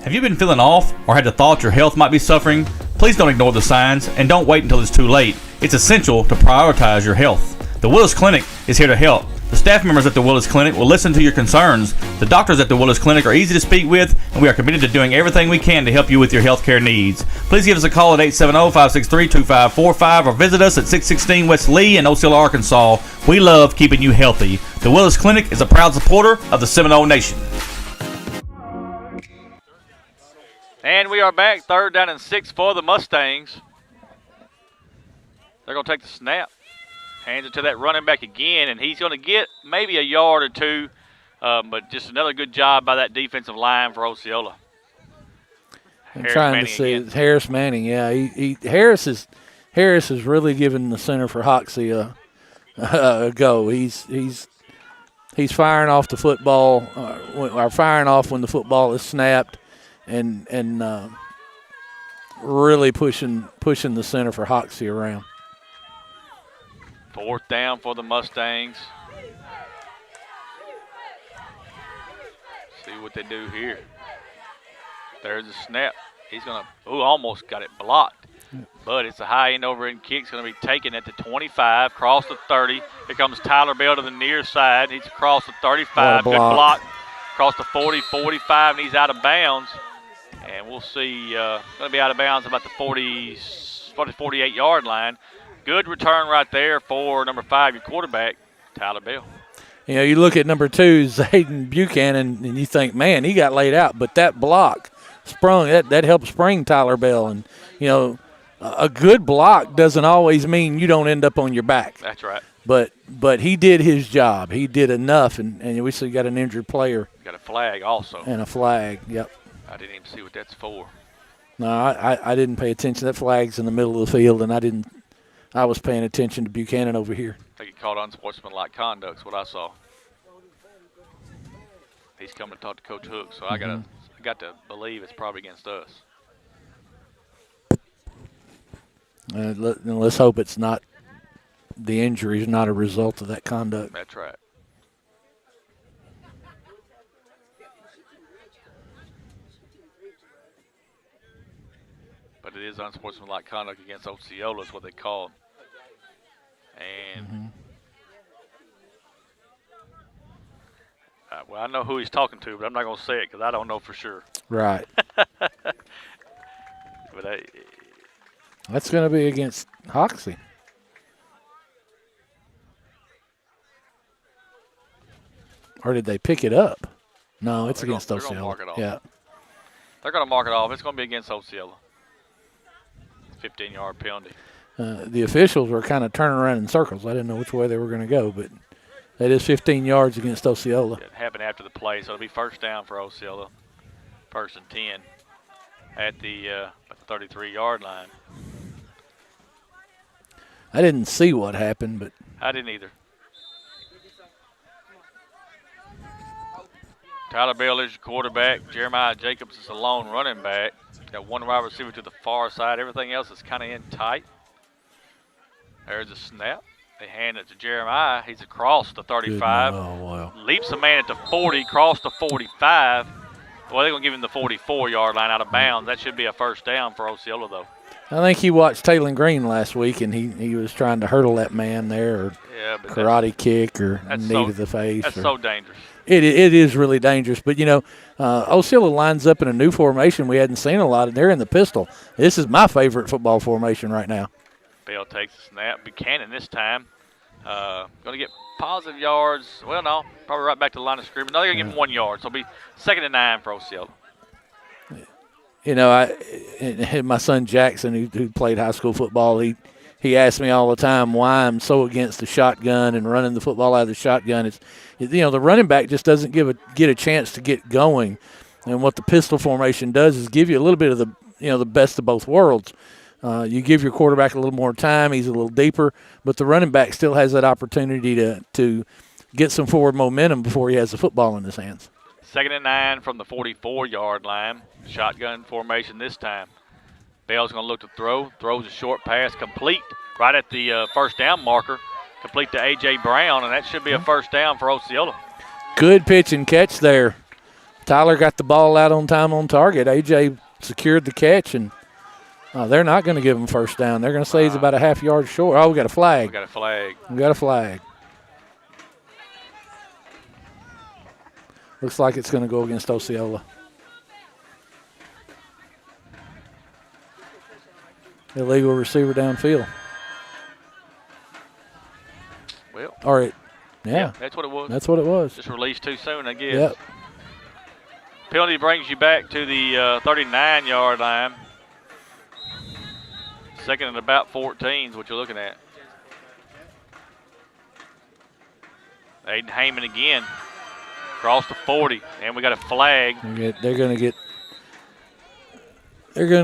Have you been feeling off or had the thought your health might be suffering? Please don't ignore the signs and don't wait until it's too late. It's essential to prioritize your health. The Willis Clinic is here to help. The staff members at the Willis Clinic will listen to your concerns. The doctors at the Willis Clinic are easy to speak with, and we are committed to doing everything we can to help you with your health care needs. Please give us a call at 870-563-2545 or visit us at 616 West Lee in Osceola, Arkansas. We love keeping you healthy. The Willis Clinic is a proud supporter of the Seminole Nation. And we are back, 3rd down and 6 for the Mustangs. They're going to take the snap. Hands it to that running back again, and he's going to get maybe a yard or two, but just another good job by that defensive line for Osceola. I'm trying to see Harris Manning. Yeah, Harris is really giving the center for Hoxie a go. He's firing off the football, or firing off when the football is snapped. And really pushing the center for Hoxie around. 4th down for the Mustangs. See what they do here. There's a snap. He's going to almost got it blocked. But it's a high end over end kick. It's going to be taken at the 25, cross the 30. Here comes Tyler Bell to the near side. He's across the 35. Good block. Across the 40, 45, and he's out of bounds. And we'll see, going to be out of bounds about the 48-yard line. Good return right there for number 5, your quarterback, Tyler Bell. You look at number 2, Zayden Buchanan, and you think, man, he got laid out. But that block sprung, that helped spring Tyler Bell. And, a good block doesn't always mean you don't end up on your back. That's right. But he did his job. He did enough, and we still got an injured player. Got a flag also. And a flag, yep. I didn't even see what that's for. No, I didn't pay attention. That flag's in the middle of the field, and I was paying attention to Buchanan over here. I think he called unsportsmanlike conduct is what I saw. He's coming to talk to Coach Hook, so I got to believe it's probably against us. Let's hope it's not. The injury is not a result of that conduct. That's right. But it is unsportsmanlike conduct against Osceola is what they called. And, well, I know who he's talking to, but I'm not going to say it because I don't know for sure. Right. But that's going to be against Hoxie. Or did they pick it up? No, it's against Osceola. They're going to mark it off. Yeah. They're going to mark it off. It's going to be against Osceola. 15-yard penalty. The officials were kind of turning around in circles. I didn't know which way they were going to go, but that is 15 yards against Osceola. It happened after the play, so it'll be first down for Osceola. First and 10 at the 33-yard line. I didn't see what happened, but I didn't either. Tyler Bell is your quarterback. Jeremiah Jacobs is a lone running back. Got one wide receiver to the far side. Everything else is kind of in tight. There's a snap. They hand it to Jeremiah. He's across the 35. Oh, wow. Leaps a man at the 40, cross the 45. Well, they're going to give him the 44-yard line out of bounds. That should be a first down for Osceola, though. I think he watched Taylor Green last week, and he was trying to hurdle that man there, or karate kick, or knee to the face. That's so dangerous. It is really dangerous. But, Osceola lines up in a new formation we hadn't seen a lot, and they're in the pistol. This is my favorite football formation right now. Bell takes the snap. Buchanan this time going to get positive yards. Well, no, probably right back to the line of scrimmage. No, they're going to give him 1 yard. So it'll be 2nd and 9 for Osceola. My son Jackson, who played high school football, he asks me all the time why I'm so against the shotgun and running the football out of the shotgun. It's the running back just doesn't get a chance to get going, and what the pistol formation does is give you a little bit of the best of both worlds. You give your quarterback a little more time; he's a little deeper, but the running back still has that opportunity to get some forward momentum before he has the football in his hands. 2nd and 9 from the 44-yard line. Shotgun formation this time. Bell's going to look to throw. Throws a short pass, complete right at the first down marker. Complete to A.J. Brown, and that should be a first down for Osceola. Good pitch and catch there. Tyler got the ball out on time on target. A.J. secured the catch, and they're not going to give him first down. They're going to say he's about a half yard short. Oh, we got a flag. We got a flag. Looks like it's going to go against Osceola. Illegal receiver downfield. Well. All right. Yeah, that's what it was. That's what it was. Just released too soon, I guess. Yep. Penalty brings you back to the 39-yard line. 2nd and about 14 is what you're looking at. Aiden Heyman again. Across the 40, and we got a flag. They're going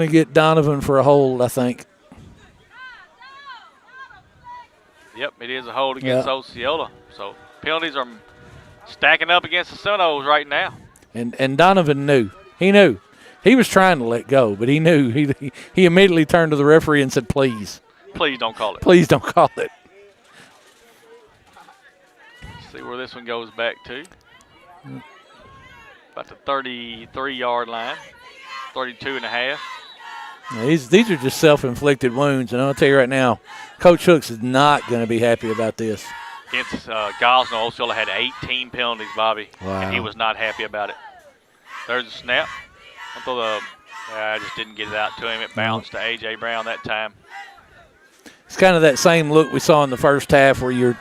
to get Donovan for a hold, I think. Yep, it is a hold against Osceola. So penalties are stacking up against the Seminoles right now. And Donovan knew. He knew. He was trying to let go, but he knew. He immediately turned to the referee and said, please. Please don't call it. Please don't call it. See where this one goes back to. About the 33-yard line, 32 and a half. These are just self-inflicted wounds, and I'll tell you right now, Coach Hooks is not going to be happy about this. Against Gosnell, Osceola had 18 penalties, Bobby, wow. And he was not happy about it. There's a snap. I just didn't get it out to him. It bounced to A.J. Brown that time. It's kind of that same look we saw in the first half where you're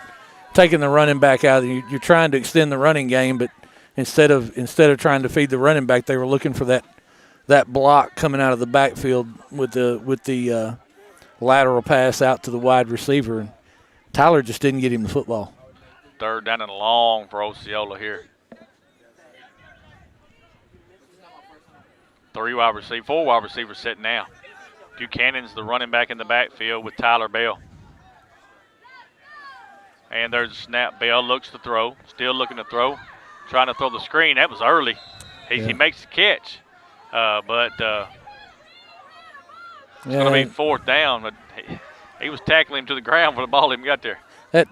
taking the running back out and you're trying to extend the running game, but instead of trying to feed the running back, they were looking for that block coming out of the backfield with the lateral pass out to the wide receiver, and Tyler just didn't get him the football. 3rd down and long for Osceola here. 4 wide receivers set now. Buchanan's the running back in the backfield with Tyler Bell. And there's a snap. Bell looks to throw, still looking to throw, trying to throw the screen. That was early. He makes the catch, but it's going to be 4th down. But he was tackling him to the ground when the ball even got there. It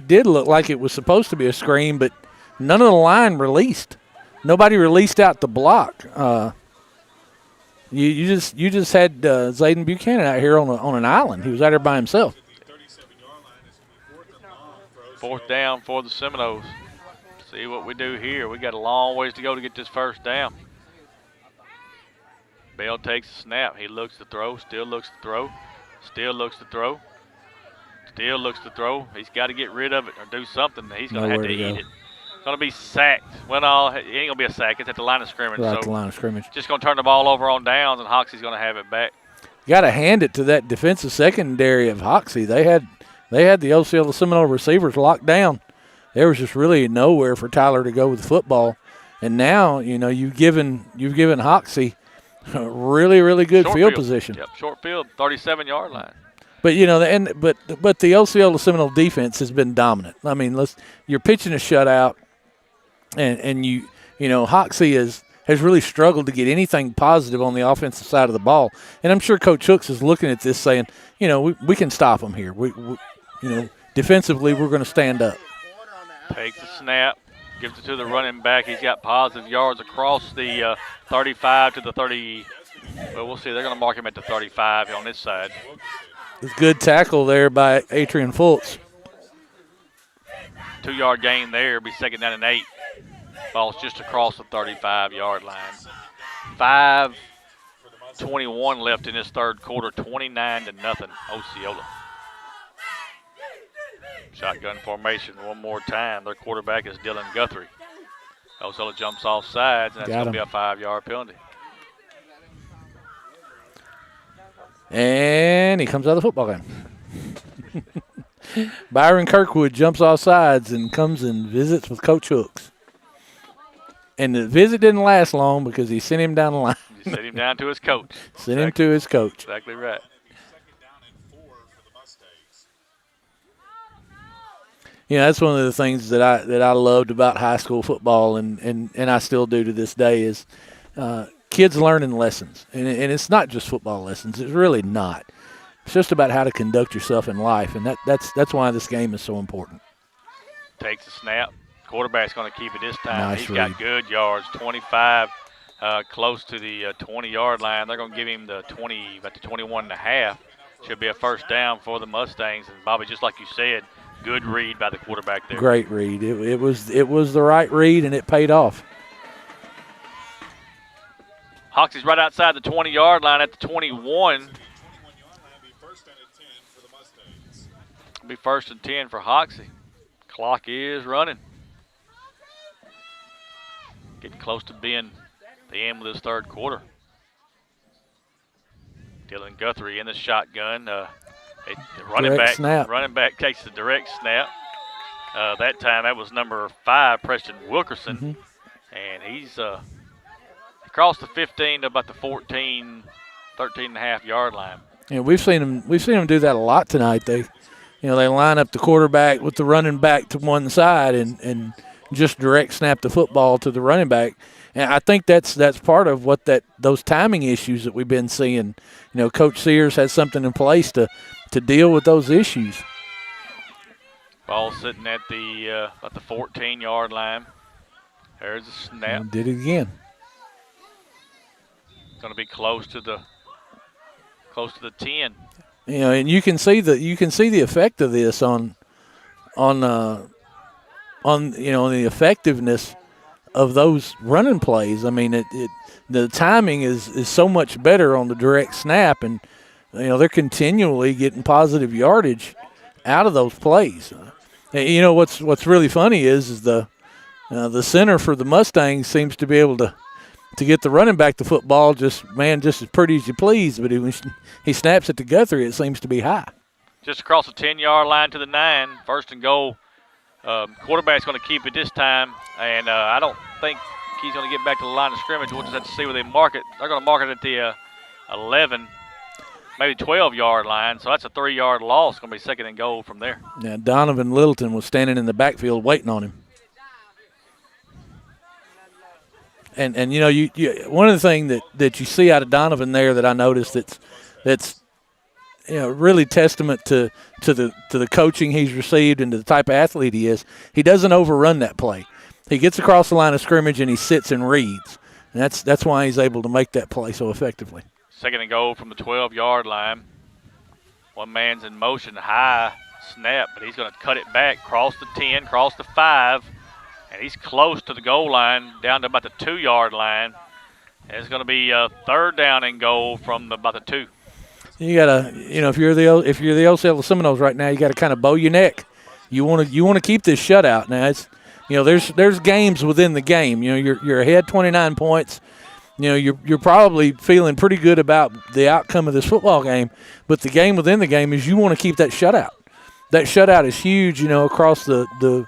did look like it was supposed to be a screen, but none of the line released. Nobody released out the block. You just had Zayden Buchanan out here on an island. He was out there by himself. 4th down for the Seminoles. See what we do here. We got a long ways to go to get this 1st down. Bell takes a snap. He looks to throw, still looks to throw, still looks to throw, still looks to throw. He's got to get rid of it or do something. He's going to have to eat it. It's going to be sacked. Well, no, it ain't going to be a sack. It's at the line of scrimmage. Right at the line of scrimmage. Just going to turn the ball over on downs, and Hoxie's going to have it back. Got to hand it to that defensive secondary of Hoxie. They had the Osceola Seminole receivers locked down. There was just really nowhere for Tyler to go with the football. And now, you've given Hoxie a really, really good field position. Yep, short field, 37-yard line. But but the Osceola Seminole defense has been dominant. I mean, you're pitching a shutout, and Hoxie has really struggled to get anything positive on the offensive side of the ball. And I'm sure Coach Hooks is looking at this saying, we can stop them here. We defensively we're going to stand up. Takes the snap, gives it to the running back. He's got positive yards across the 35 to the 30. Well, we'll see. They're going to mark him at the 35 on this side. It's good tackle there by Adrian Fultz. 2-yard gain there. Be 2nd down and 8. Ball's just across the 35-yard line. 5:21 left in this 3rd quarter. 29-0 Osceola. Shotgun formation one more time. Their quarterback is Dylan Guthrie. Osceola jumps off sides, and that's going to be a 5-yard penalty. And he comes out of the football game. Byron Kirkwood jumps off sides and comes and visits with Coach Hooks. And the visit didn't last long because he sent him down the line. He sent him down to his coach. Him to his coach. Exactly right. That's one of the things that I loved about high school football, and I still do to this day, is kids learning lessons. And it's not just football lessons. It's really not. It's just about how to conduct yourself in life, and that's why this game is so important. Takes a snap. Quarterback's going to keep it this time. Nice He's read. got good yards, 25, close to the 20-yard line. They're going to give him the 20, about the 21.5. Should be a 1st down for the Mustangs. And Bobby, just like you said, good read by the quarterback there. Great read. It was the right read, and it paid off. Hoxie's right outside the 20-yard line at the 21. It'll be 1st and 10 for Hoxie. Clock is running. Getting close to being the end of this 3rd quarter. Dylan Guthrie in the shotgun. Running back takes the direct snap. That time that was number 5, Preston Wilkerson. Mm-hmm. And he's across the 15 to about the 13.5-yard line. Yeah, we've seen them do that a lot tonight. They line up the quarterback with the running back to one side and just direct snap the football to the running back. And I think that's part of what those timing issues that we've been seeing. Coach Sears has something in place to deal with those issues. Ball sitting at the 14-yard line. There's a snap. Did it again. Going to be close to the 10. And you can see the effect of this on the effectiveness of those running plays. I mean, the timing is so much better on the direct snap, and they're continually getting positive yardage out of those plays. And what's really funny is the center for the Mustangs seems to be able to to get the running back the football, just as pretty as you please. But when he snaps it to Guthrie, it seems to be high. Just across the 10-yard line to the 9, 1st and goal. Quarterback's going to keep it this time, and I don't think he's going to get back to the line of scrimmage. We'll just have to see where they mark it. They're going to mark it at the 11, maybe 12-yard line, so that's a 3-yard loss. It's going to be 2nd and goal from there. Yeah, Donovan Littleton was standing in the backfield waiting on him. And you know, you one of the things that you see out of Donovan there that I noticed that's you know really testament to the coaching he's received and to the type of athlete he is. He doesn't overrun that play. He gets across the line of scrimmage and he sits and reads. And that's why he's able to make that play so effectively. 2nd and goal from the 12-yard line. One man's in motion, high snap, but he's going to cut it back, cross the 10, cross the 5. And he's close to the goal line, down to about the 2-yard line. And it's going to be a 3rd down and goal from about the 2. You gotta, you know, if you're the Osceola Seminoles right now, you got to kind of bow your neck. You want to keep this shutout. Now it's, you know, there's games within the game. You know, you're ahead 29 points. You know, you're probably feeling pretty good about the outcome of this football game. But the game within the game is you want to keep that shutout. That shutout is huge. You know, across the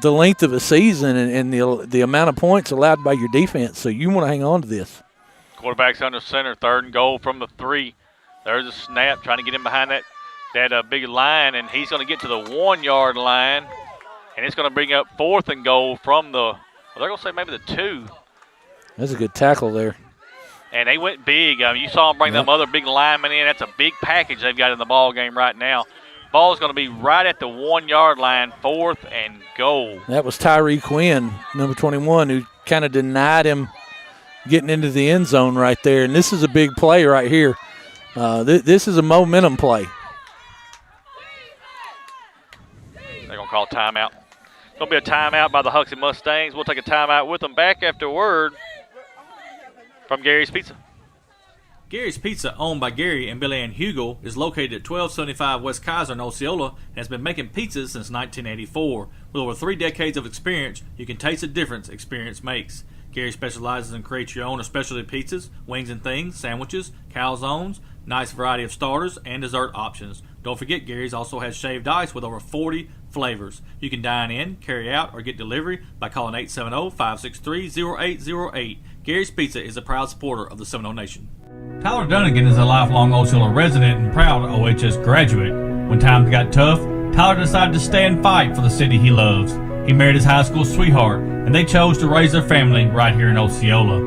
length of a season and the amount of points allowed by your defense. So you want to hang on to this. Quarterback's under center, 3rd and goal from the 3. There's a snap, trying to get him behind that big line, and he's going to get to the 1-yard line, and it's going to bring up 4th and goal from they're going to say maybe the 2. That's a good tackle there. And they went big. You saw them bring them other big linemen in. That's a big package they've got in the ball game right now. Ball's going to be right at the 1-yard line, 4th and goal. That was Tyree Quinn, number 21, who kind of denied him getting into the end zone right there. And this is a big play right here. This is a momentum play. They're going to call timeout. It's going to be a timeout by the Hoxie Mustangs. We'll take a timeout with them. Back after word from Gary's Pizza. Gary's Pizza, owned by Gary and Billy Ann Hugel, is located at 1275 West Kaiser in Osceola and has been making pizzas since 1984. With over 3 decades of experience, you can taste the difference experience makes. Gary specializes in create your own specialty pizzas, wings and things, sandwiches, calzones, nice variety of starters, and dessert options. Don't forget, Gary's also has shaved ice with over 40 flavors. You can dine in, carry out, or get delivery by calling 870-563-0808. Gary's Pizza is a proud supporter of the Seminole Nation. Tyler Dunnigan is a lifelong Osceola resident and proud OHS graduate. When times got tough, Tyler decided to stay and fight for the city he loves. He married his high school sweetheart, and they chose to raise their family right here in Osceola.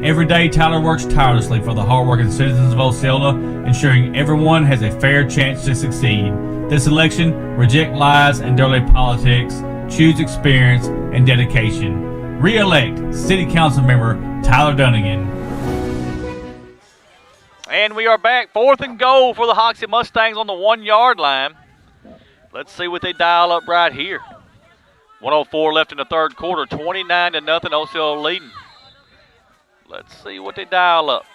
Every day, Tyler works tirelessly for the hardworking citizens of Osceola, ensuring everyone has a fair chance to succeed. This election, reject lies and dirty politics, choose experience and dedication. Re-elect City Council Member Tyler Dunnigan. And we are back. 4th and goal for the Hoxie Mustangs on the 1-yard line. Let's see what they dial up right here. 1:04 left in the 3rd quarter. 29-0, Osceola leading. Let's see what they dial up.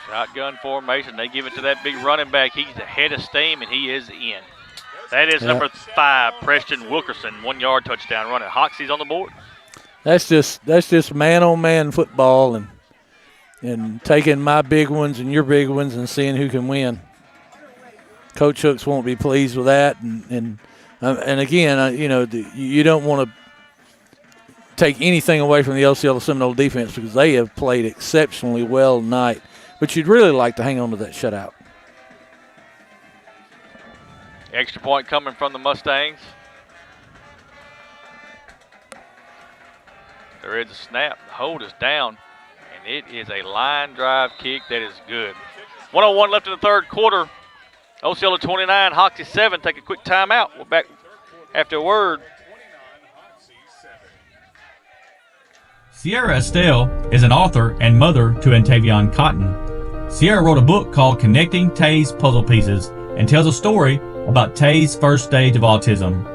Shotgun formation. They give it to that big running back. He's ahead of steam, and he is in. That is number 5, Preston Wilkerson, 1-yard touchdown running. Hoxie's on the board. That's just man-on-man football and taking my big ones and your big ones and seeing who can win. Coach Hooks won't be pleased with that, and again, you know, you don't want to take anything away from the Osceola Seminole defense because they have played exceptionally well tonight. But you'd really like to hang on to that shutout. Extra point coming from the Mustangs. There is a snap. The hold is down, and it is a line drive kick that is good. 1:01 left in the 3rd quarter. Osceola 29, Hoxie 7. Take a quick timeout. We're back after a word. Sierra Estelle is an author and mother to Antavion Cotton. Sierra wrote a book called Connecting Tay's Puzzle Pieces and tells a story about Tay's first stage of autism.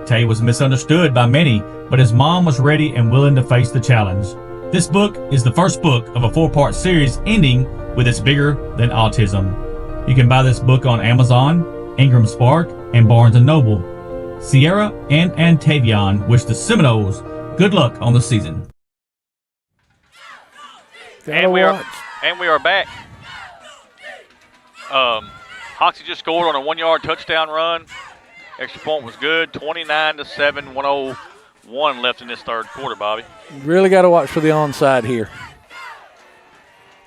Tay was misunderstood by many, but his mom was ready and willing to face the challenge. This book is the first book of a 4-part series ending with It's Bigger Than Autism. You can buy this book on Amazon, Ingram Spark, and Barnes & Noble. Sierra and Antavion wish the Seminoles good luck on the season. And we are back. Hoxie just scored on a 1-yard touchdown run. Extra point was good. 29-7, 101 left in this third quarter, Bobby. Really got to watch for the onside here.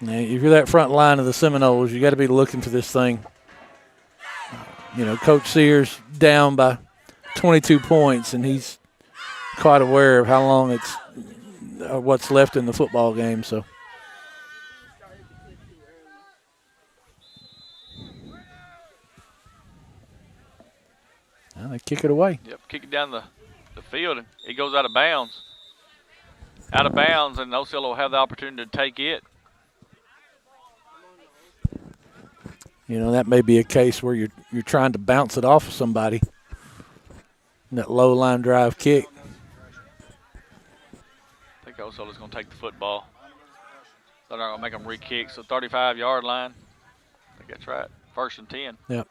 Now, if you're that front line of the Seminoles, you got to be looking for this thing. Coach Sears down by 22 points, and he's quite aware of how long what's left in the football game. So. Well, they kick it away. Yep, kick it down the field, and it goes out of bounds. Out of bounds, and Osceola will have the opportunity to take it. That may be a case where you're trying to bounce it off of somebody. That low line drive kick. I think Osceola's going to take the football. They're not going to make them re-kick, so 35-yard line. I think that's right. 1st and 10. Yep.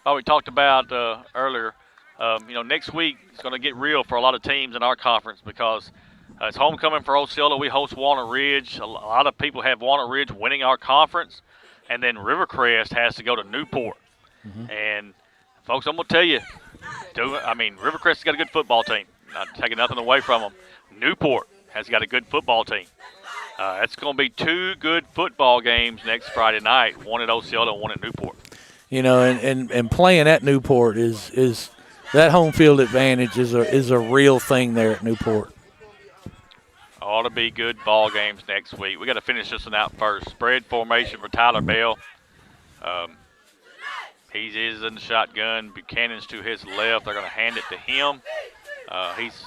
Oh, we talked about earlier, next week is going to get real for a lot of teams in our conference because it's homecoming for Osceola. We host Walnut Ridge. A lot of people have Walnut Ridge winning our conference. And then Rivercrest has to go to Newport. Mm-hmm. And, folks, I'm going to tell you, Rivercrest has got a good football team. Not taking nothing away from them. Newport has got a good football team. It's going to be 2 good football games next Friday night, one at Osceola and one at Newport. And playing at Newport is that home field advantage is a real thing there at Newport. Ought to be good ball games next week. We got to finish this one out first. Spread formation for Tyler Bell. He is in the shotgun. Buchanan's to his left. They're going to hand it to him. He's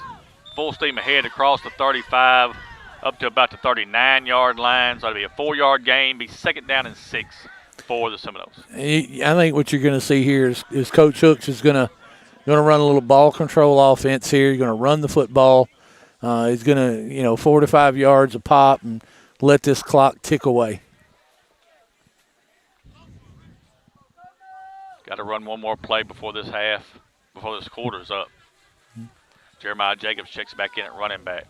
full steam ahead across the 35 up to about the 39-yard line. So it'll be a 4-yard gain. Be 2nd down and 6 for the Seminoles. I think what you're going to see here is Coach Hooks is going to run a little ball control offense here. You're going to run the football. He's going to, 4 to 5 yards a pop and let this clock tick away. Got to run one more play before this quarter's up. Mm-hmm. Jeremiah Jacobs checks back in at running back.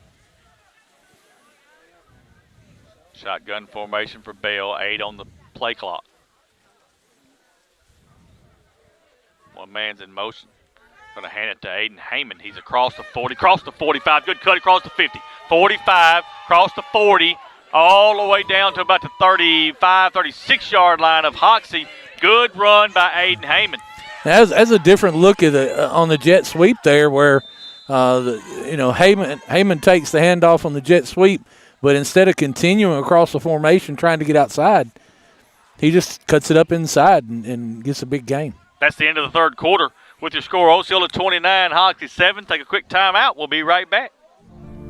Shotgun formation for Bell, 8 on the play clock. One man's in motion. Going to hand it to Aiden Heyman. He's across the 40, across the 45. Good cut across the 50. 45, across the 40, all the way down to about the 35, 36-yard line of Hoxie. Good run by Aiden Heyman. As a different look at on the jet sweep there where, Heyman takes the handoff on the jet sweep, but instead of continuing across the formation trying to get outside, he just cuts it up inside and gets a big gain. That's the end of the third quarter. With your score, Osceola 29, Hoxie 7. Take a quick timeout. We'll be right back.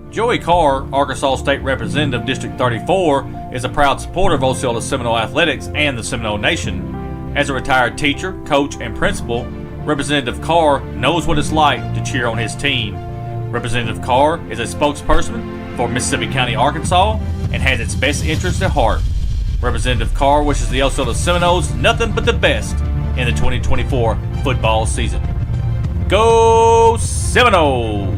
Joey Carr, Arkansas State Representative, District 34, is a proud supporter of Osceola Seminole Athletics and the Seminole Nation. As a retired teacher, coach, and principal, Representative Carr knows what it's like to cheer on his team. Representative Carr is a spokesperson for Mississippi County, Arkansas, and has its best interests at heart. Representative Carr wishes the Osceola Seminoles nothing but the best in the 2024 football season. Go Seminoles!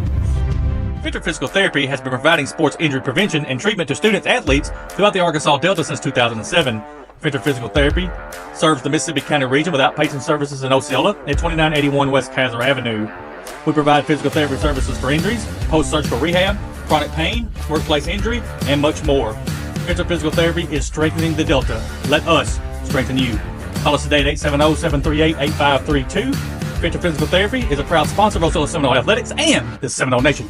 Victor Physical Therapy has been providing sports injury prevention and treatment to students athletes throughout the Arkansas Delta since 2007. Victor Physical Therapy serves the Mississippi County region with outpatient services in Osceola at 2981 West Kaiser Avenue. We provide physical therapy services for injuries, post-surgical rehab, chronic pain, workplace injury, and much more. Victor Physical Therapy is strengthening the Delta. Let us strengthen you. Call us today at 870-738-8532. Victor Physical Therapy is a proud sponsor of Osceola Seminole Athletics and the Seminole Nation.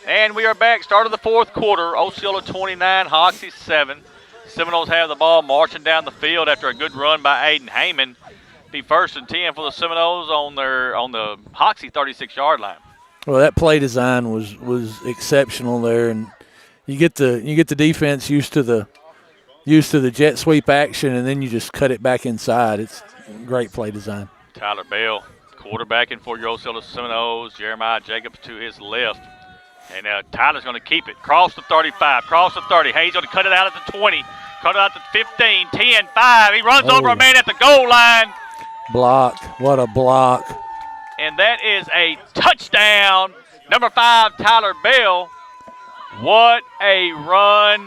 And we are back. Start of the fourth quarter. Osceola 29, Hoxie 7. Seminoles have the ball marching down the field after a good run by Aiden Heyman. Be 1st and 10 for the Seminoles on the Hoxie 36-yard line. Well, that play design was exceptional there, and you get the defense used to the jet sweep action, and then you just cut it back inside. It's great play design. Tyler Bell, quarterbacking for your Osceola Seminoles. Jeremiah Jacobs to his left. And Tyler's going to keep it. Cross the 35, cross the 30. Hayes going to cut it out at the 20, cut it out to 15, 10, 5. He runs over a man at the goal line Block. What a block. And that is a touchdown. Number 5, Tyler Bell. What a run.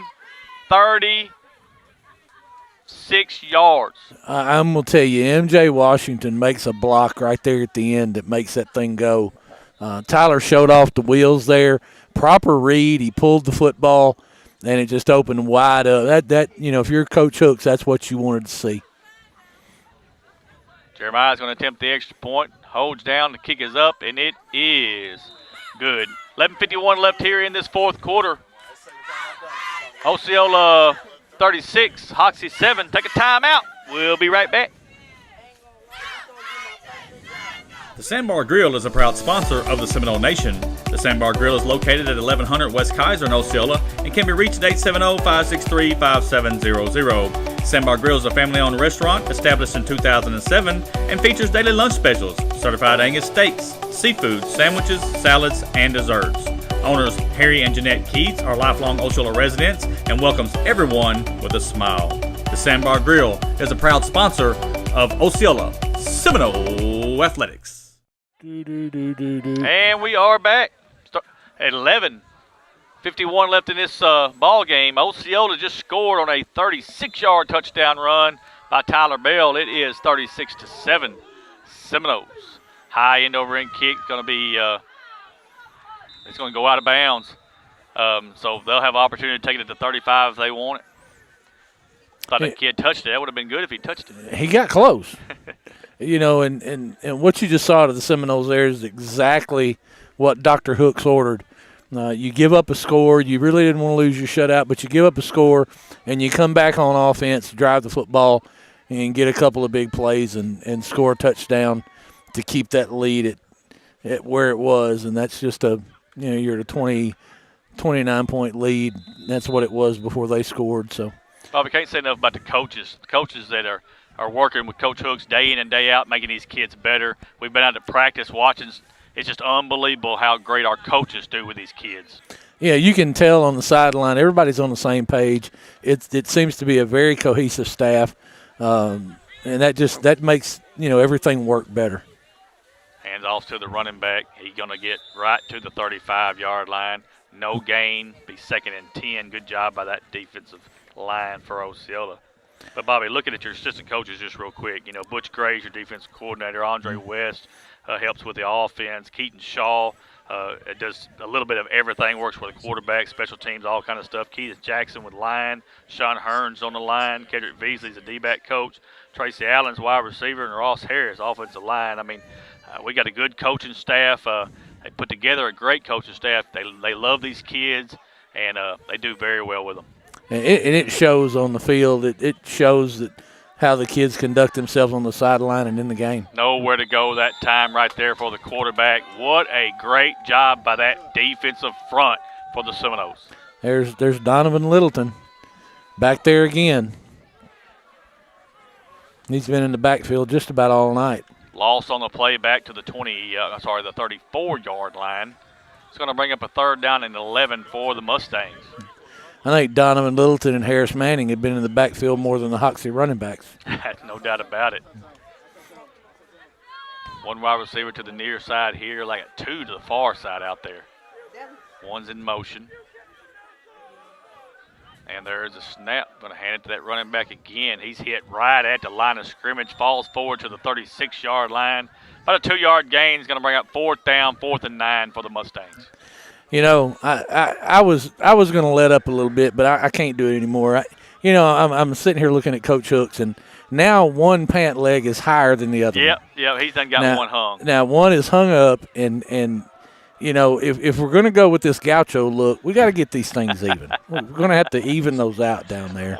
36 yards. I'm going to tell you, M.J. Washington makes a block right there at the end that makes that thing go. Tyler showed off the wheels there. Proper read. He pulled the football, and it just opened wide up. If you're Coach Hooks, that's what you wanted to see. Jeremiah's going to attempt the extra point. Holds down. The kick is up, and it is good. 11:51 left here in this fourth quarter. Osceola 36, Hoxie 7. Take a timeout. We'll be right back. The Sandbar Grill is a proud sponsor of the Seminole Nation. The Sandbar Grill is located at 1100 West Kaiser in Osceola and can be reached at 870-563-5700. Sandbar Grill is a family-owned restaurant established in 2007 and features daily lunch specials, certified Angus steaks, seafood, sandwiches, salads, and desserts. Owners Harry and Jeanette Keats are lifelong Osceola residents and welcomes everyone with a smile. The Sandbar Grill is a proud sponsor of Osceola Seminole Athletics. And we are back at 11:51 left in this ball game. Osceola just scored on a 36-yard touchdown run by Tyler Bell. It is 36-7. Seminoles. High end over end kick going to be it's going to go out of bounds. So they'll have opportunity to take it to 35 if they want it. Thought that kid touched it. That would have been good if he touched it. He got close. And what you just saw to the Seminoles there is exactly what Dr. Hooks ordered. You give up a score. You really didn't want to lose your shutout, but you give up a score, and you come back on offense, drive the football, and get a couple of big plays and score a touchdown to keep that lead at where it was. And that's just you're at a 29-point lead. That's what it was before they scored. So, Bobby, can't say enough about the coaches. The coaches that are working with Coach Hooks day in and day out, making these kids better. We've been out to practice watching. It's just unbelievable how great our coaches do with these kids. Yeah, you can tell on the sideline, everybody's on the same page. It seems to be a very cohesive staff, and that makes everything work better. Hands off to the running back. He's going to get right to the 35-yard line. No gain. Be 2nd and 10. Good job by that defensive line for Osceola. But, Bobby, looking at your assistant coaches just real quick, Butch Gray's your defensive coordinator. Andre West helps with the offense. Keaton Shaw does a little bit of everything, works for the quarterback, special teams, all kind of stuff. Keith Jackson with line. Sean Hearns on the line. Kedrick Beasley's a D-back coach. Tracy Allen's wide receiver. And Ross Harris, offensive line. I mean, we got a good coaching staff. They put together a great coaching staff. They love these kids, and they do very well with them. And it shows on the field. It shows that how the kids conduct themselves on the sideline and in the game. Nowhere to go that time right there for the quarterback. What a great job by that defensive front for the Seminoles. There's Donovan Littleton back there again. He's been in the backfield just about all night. Loss on the play back to the 34-yard line. It's going to bring up a 3rd down and 11 for the Mustangs. I think Donovan Littleton and Harris Manning have been in the backfield more than the Hoxie running backs. No doubt about it. One wide receiver to the near side here, like a 2 to the far side out there. One's in motion. And there's a snap. Going to hand it to that running back again. He's hit right at the line of scrimmage, falls forward to the 36-yard line. About a 2-yard gain. He's going to bring up 4th down, 4th and 9 for the Mustangs. I was going to let up a little bit, but I can't do it anymore. I'm sitting here looking at Coach Hooks, and now one pant leg is higher than the other. Yep, he's done got one hung. Now one is hung up, and if we're going to go with this gaucho look, we got to get these things even. We're going to have to even those out down there.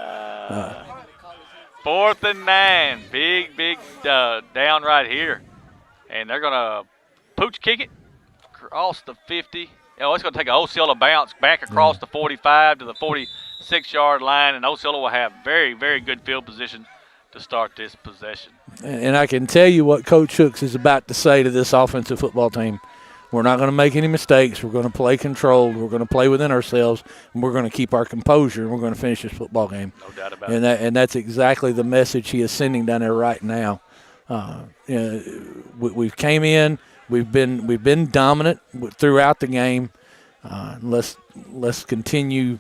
4th and 9, big down right here, and they're going to pooch kick it across the 50. It's going to take an Osceola bounce back across the 45 to the 46-yard line, and Osceola will have very, very good field position to start this possession. And I can tell you what Coach Hooks is about to say to this offensive football team. We're not going to make any mistakes. We're going to play controlled. We're going to play within ourselves, and we're going to keep our composure, and we're going to finish this football game. No doubt about it. And that's exactly the message he is sending down there right now. We've came in. We've been dominant throughout the game. Let's continue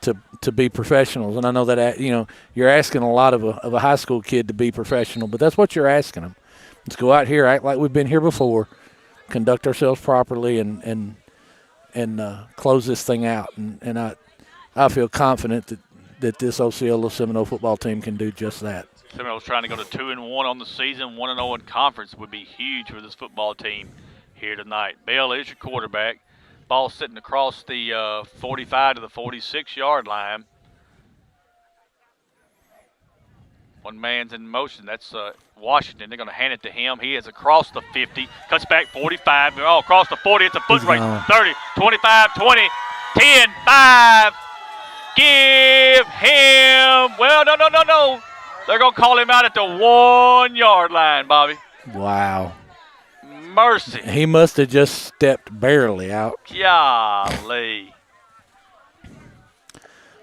to be professionals. And I know that you're asking a lot of a high school kid to be professional, but that's what you're asking them. Let's go out here, act like we've been here before, conduct ourselves properly, and close this thing out. And I feel confident that this Osceola Seminole football team can do just that. Seminoles trying to go to 2-1 on the season, 1-0 in conference would be huge for this football team here tonight. Bell is your quarterback. Ball sitting across the 45 to the 46-yard line. One man's in motion. That's Washington. They're going to hand it to him. He is across the 50. Cuts back 45. Oh, across the 40. It's a foot race. 30, 25, 20, 10, 5. Give him. Well, no. They're going to call him out at the 1-yard line, Bobby. Wow. Mercy. He must have just stepped barely out. Golly.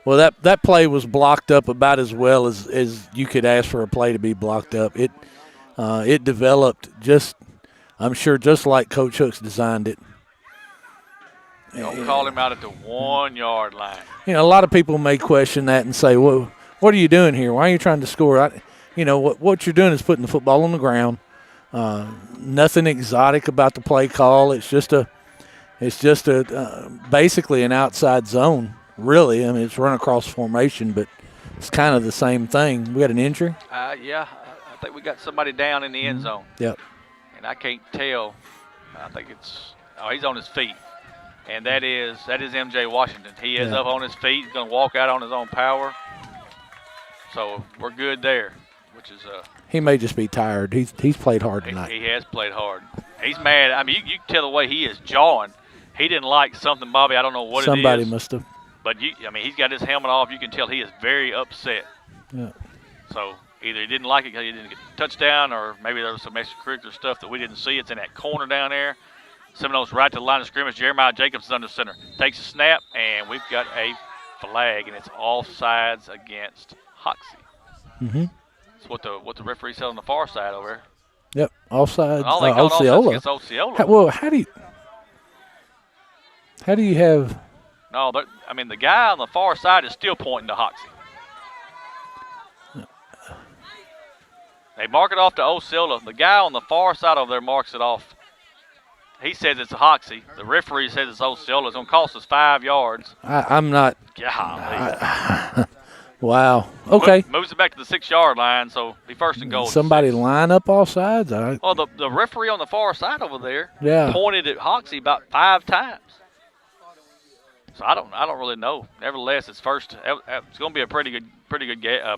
Well, that play was blocked up about as well as you could ask for a play to be blocked up. It developed I'm sure just like Coach Hooks designed it. Don't call him out at the 1-yard line. A lot of people may question that and say, well, what are you doing here? Why are you trying to score? What you're doing is putting the football on the ground. Nothing exotic about the play call. It's just basically an outside zone, really. I mean, it's run across formation, but it's kind of the same thing. We got an injury? Yeah, I think we got somebody down in the end zone. Yep. And I can't tell. I think he's on his feet. And that is MJ Washington. He is up on his feet. He's going to walk out on his own power. So we're good there, which is he may just be tired. He's played hard tonight. He has played hard. He's mad. I mean, you can tell the way he is jawing. He didn't like something, Bobby. I don't know what Somebody it is. must have. But he's got his helmet off. You can tell he is very upset. Yeah. So either he didn't like it because he didn't get a touchdown, or maybe there was some extracurricular stuff that we didn't see. It's in that corner down there. Seminoles right to the line of scrimmage. Jeremiah Jacobs is under center. Takes a snap, and we've got a flag, and it's offsides against Hoxie. Mm-hmm. That's what the referee said on the far side over there. Yep, offside. Oh, they called Osceola. offsides against Osceola. How do you have? No, the guy on the far side is still pointing to Hoxie. They mark it off to Osceola. The guy on the far side over there marks it off. He says it's a Hoxie. The referee says it's Osceola. It's going to cost us 5 yards. I'm not. Golly. Wow. Okay. Moves it back to the 6-yard line, so be first and goal. Somebody line up all sides. Well, the referee on the far side over there pointed at Hoxie about 5 times. So I don't really know. Nevertheless, it's first. It's going to be a pretty good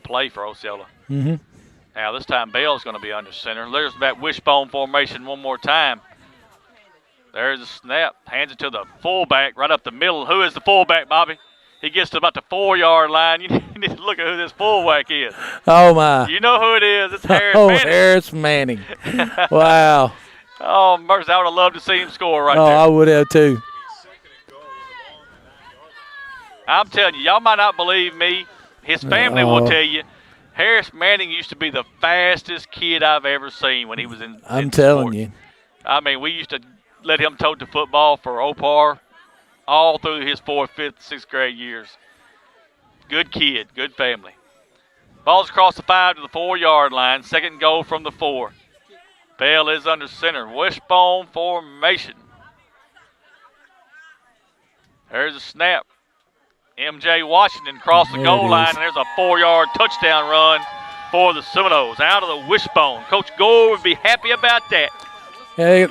play for Osceola. Mm-hmm. Now this time Bell's going to be under center. There's that wishbone formation one more time. There's a snap. Hands it to the fullback right up the middle. Who is the fullback, Bobby? He gets to about the 4-yard line. You need to look at who this fullback is. Oh, my. You know who it is. It's Harris Manning. Harris Manning. Wow. Oh, mercy. I would have loved to see him score right there. I would have, too. I'm telling you, y'all might not believe me. His family will tell you. Harris Manning used to be the fastest kid I've ever seen when he was in I'm telling you. I mean, we used to let him tote the football for Opar all through his 4th, 5th, 6th grade years. Good kid, good family. Ball's across the 5 to the 4-yard line. Second goal from the 4. Bell is under center. Wishbone formation. There's a snap. MJ Washington crossed the goal line, and there's a 4-yard touchdown run for the Seminoles out of the wishbone. Coach Gore would be happy about that. Yeah,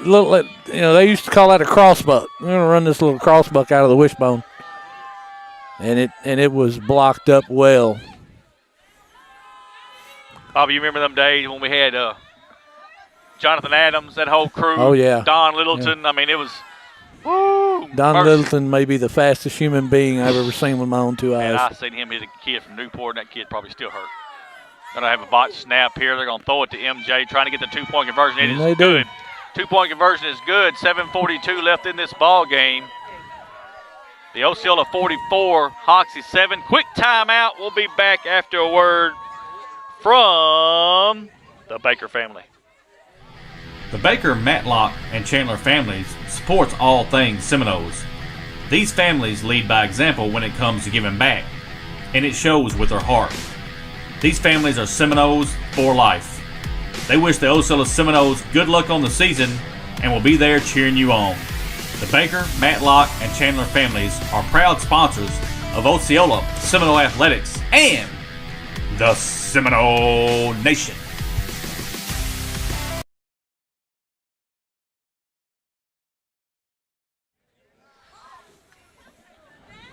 they used to call that a crossbuck. We're going to run this little crossbuck out of the wishbone. And it was blocked up well. Bobby, you remember them days when we had Jonathan Adams, that whole crew? Oh, yeah. Don Littleton. Yeah. I mean, it was, woo. Don Littleton may be the fastest human being I've ever seen with my own 2 eyes. And I seen him hit a kid from Newport, and that kid probably still hurt. Going to have a botched snap here. They're going to throw it to MJ, trying to get the 2-point conversion. It is good. 2-point conversion is good. 7:42 left in this ball game. The Osceola 44, Hoxie 7. Quick timeout. We'll be back after a word from the Baker family. The Baker, Matlock, and Chandler families supports all things Seminoles. These families lead by example when it comes to giving back, and it shows with their heart. These families are Seminoles for life. They wish the Osceola Seminoles good luck on the season and will be there cheering you on. The Baker, Matlock, and Chandler families are proud sponsors of Osceola, Seminole Athletics, and the Seminole Nation.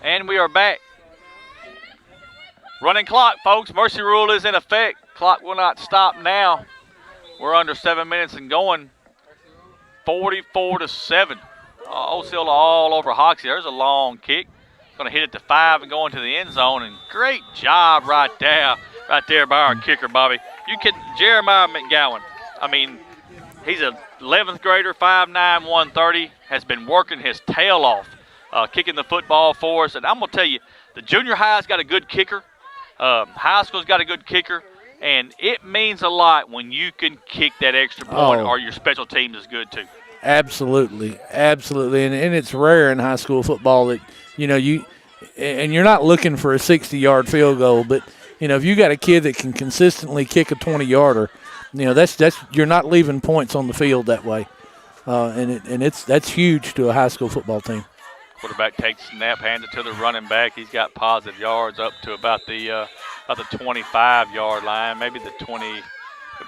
And we are back. Running clock, folks. Mercy rule is in effect. Clock will not stop now. We're under 7 minutes and going 44-7. Osceola all over Hoxie. There's a long kick. Going to hit it to 5 and go into the end zone. And great job right there by our kicker, Bobby. You can Jeremiah McGowan. I mean, he's an 11th grader, 5'9", 130. Has been working his tail off, kicking the football for us. And I'm going to tell you, the junior high's got a good kicker. High school's got a good kicker. And it means a lot when you can kick that extra point or your special teams is good too. Absolutely. And it's rare in high school football that, you're not looking for a 60-yard field goal, but, if you got a kid that can consistently kick a 20-yarder, that's you're not leaving points on the field that way. That's huge to a high school football team. Quarterback takes snap, hands it to the running back. He's got positive yards up to about the 25-yard line, maybe the 20. We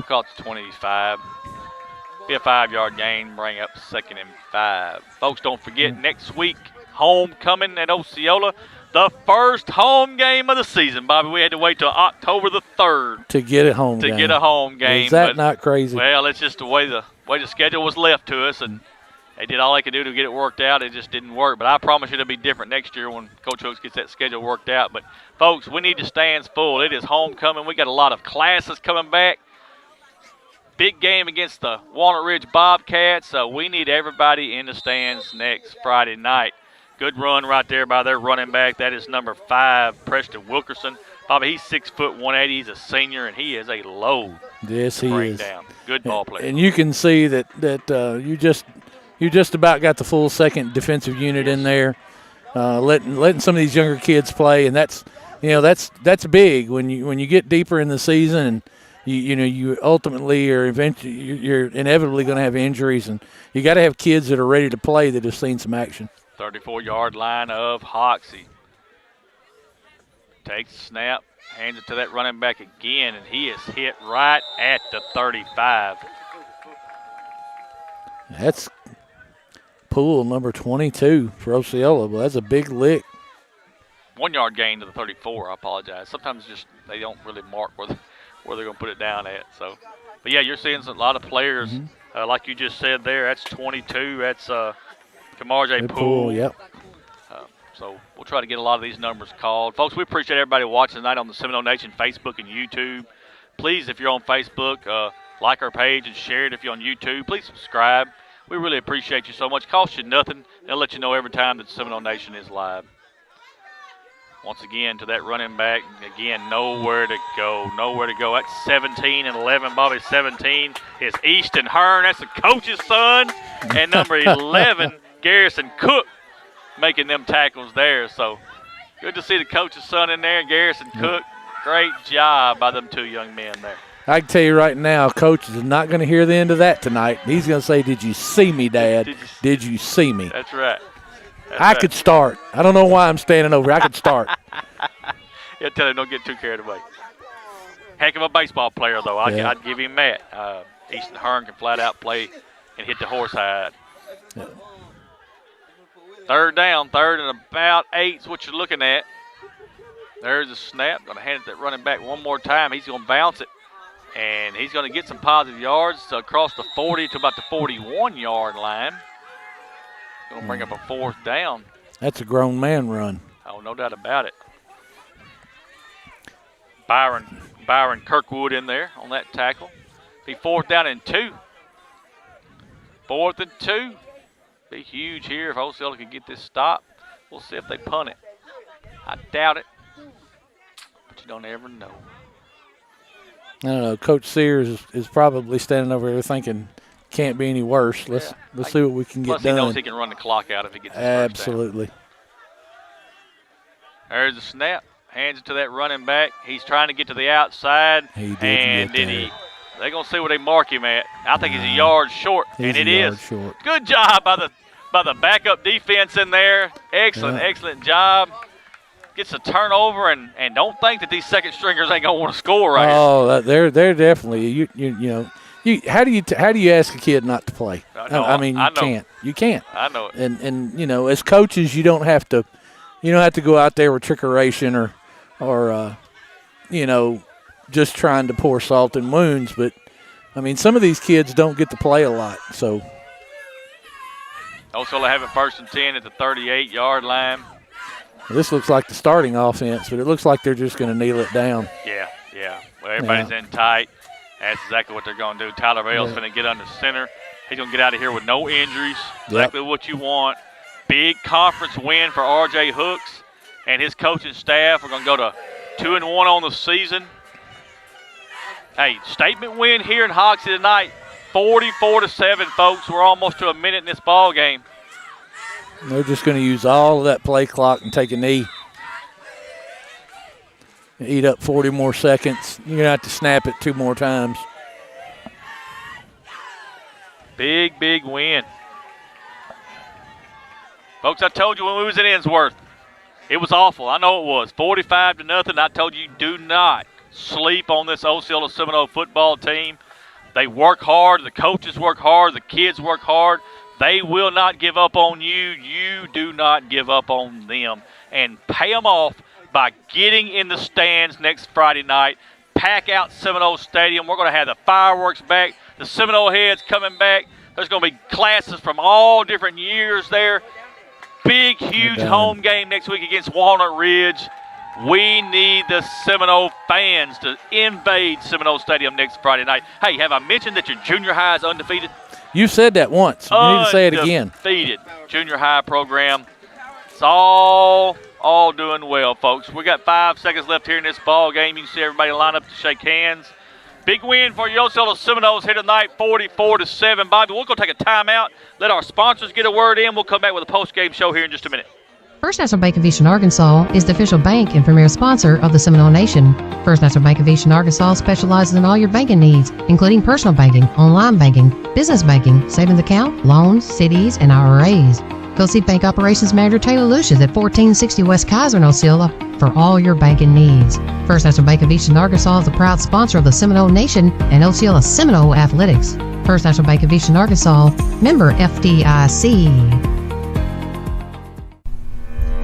call it the 25. Be a 5-yard gain, bring up 2nd and 5. Folks, don't forget next week, homecoming at Osceola, the first home game of the season. Bobby, we had to wait till October the 3rd to get a home game. Is that not crazy? Well, it's just the way the schedule was left to us, and they did all they could do to get it worked out. It just didn't work. But I promise you it'll be different next year when Coach Hooks gets that schedule worked out. But, folks, we need the stands full. It is homecoming. We got a lot of classes coming back. Big game against the Walnut Ridge Bobcats. So we need everybody in the stands next Friday night. Good run right there by their running back. That is number 5, Preston Wilkerson. Bobby, he's 6 foot 180. He's a senior, and he is a load. Yes, he is. Down. Good ball player. And you can see that you just about got the full second defensive unit in there, letting some of these younger kids play, and that's big when you get deeper in the season, and you ultimately you're inevitably going to have injuries, and you got to have kids that are ready to play that have seen some action. 34-yard line of Hoxie. Takes the snap, hands it to that running back again, and he is hit right at the 35. That's pool number 22 for Osceola. Well, that's a big lick. 1 yard gain to the 34. I apologize. Sometimes just they don't really mark where they're going to put it down at. So, but yeah, you're seeing a lot of players, like you just said there. That's 22. That's Kamarje Poole. Yep. So we'll try to get a lot of these numbers called. Folks, we appreciate everybody watching tonight on the Seminole Nation Facebook and YouTube. Please, if you're on Facebook, like our page and share it. If you're on YouTube, please subscribe. We really appreciate you so much. Cost you nothing. They'll let you know every time that Seminole Nation is live. Once again, to that running back. Again, nowhere to go. That's 17 and 11. Bobby, 17 is Easton Hearn. That's the coach's son. And number 11, Garrison Cook, making them tackles there. So good to see the coach's son in there, Garrison Cook. Great job by them 2 young men there. I can tell you right now, Coach is not going to hear the end of that tonight. He's going to say, "Did you see me, Dad? Did you see me?" That's right. I could start. I don't know why I'm standing over. I could start. Yeah, tell him don't get too carried away. Heck of a baseball player, though. I'd give him that. Easton Hearn can flat out play and hit the horsehide. Yeah. Third down, 3rd and about 8 is what you're looking at. There's a snap. Going to hand it to that running back one more time. He's going to bounce it. And he's going to get some positive yards across the 40 to about the 41-yard line. Going to bring up a 4th down. That's a grown man run. Oh, no doubt about it. Byron Kirkwood in there on that tackle. Be 4th down and 2. 4th and 2. Be huge here if Osceola can get this stop. We'll see if they punt it. I doubt it, but you don't ever know. I don't know. Coach Sears is probably standing over there thinking, can't be any worse. Let's see what we can get done. Plus, he knows he can run the clock out if he gets his Absolutely. first down. There's the snap. Hands it to that running back. He's trying to get to the outside. He did and get then there. they're going to see where they mark him at. I think he's a yard short, He's and it a yard is. short. Good job by the backup defense in there. Excellent job. Gets a turnover, and don't think that these second stringers ain't going to want to score right here. Oh, they're definitely you know. How do you ask a kid not to play? No, I mean, I you know. can't. You can't. I know it. And you know, as coaches, you don't have to go out there with trickeration or you know, just trying to pour salt in wounds. But I mean, some of these kids don't get to play a lot. So Osceola have it 1st and 10 at the 38-yard line. this looks like the starting offense, but it looks like they're just going to kneel it down. Yeah. Well, everybody's in tight. That's exactly what they're going to do. Tyler Bell's going to get under center. He's going to get out of here with no injuries. Exactly what you want. Big conference win for R.J. Hooks and his coaching staff. We're going to go to 2-1 on the season. Hey, statement win here in Hoxie tonight. 44-7, folks. We're almost to a minute in this ball game. They're just going to use all of that play clock and take a knee. And eat up 40 more seconds. You're going to have to snap it 2 more times. Big win. Folks, I told you when we was at Ensworth, it was awful. I know it was. 45-0. I told you do not sleep on this Osceola Seminole football team. They work hard. The coaches work hard. The kids work hard. They will not give up on you. You do not give up on them. And pay them off by getting in the stands next Friday night. Pack out Seminole Stadium. We're going to have the fireworks back. The Seminole heads coming back. There's going to be classes from all different years there. Big, huge home game next week against Walnut Ridge. We need the Seminole fans to invade Seminole Stadium next Friday night. Hey, have I mentioned that your junior high is undefeated? You said that once. You need to say it again. Undefeated junior high program. It's all doing well, folks. We got 5 seconds left here in this ball game. You can see everybody line up to shake hands. Big win for your Osceola Seminoles here tonight, 44-7. Bobby, we'll go take a timeout. Let our sponsors get a word in. We'll come back with a post-game show here in just a minute. First National Bank of Eastern Arkansas is the official bank and premier sponsor of the Seminole Nation. First National Bank of Eastern Arkansas specializes in all your banking needs, including personal banking, online banking, business banking, savings account, loans, CDs, and IRAs. Go see Bank Operations Manager Taylor Lucius at 1460 West Kaiser in Osceola for all your banking needs. First National Bank of Eastern Arkansas is the proud sponsor of the Seminole Nation and Osceola Seminole Athletics. First National Bank of Eastern Arkansas, member FDIC.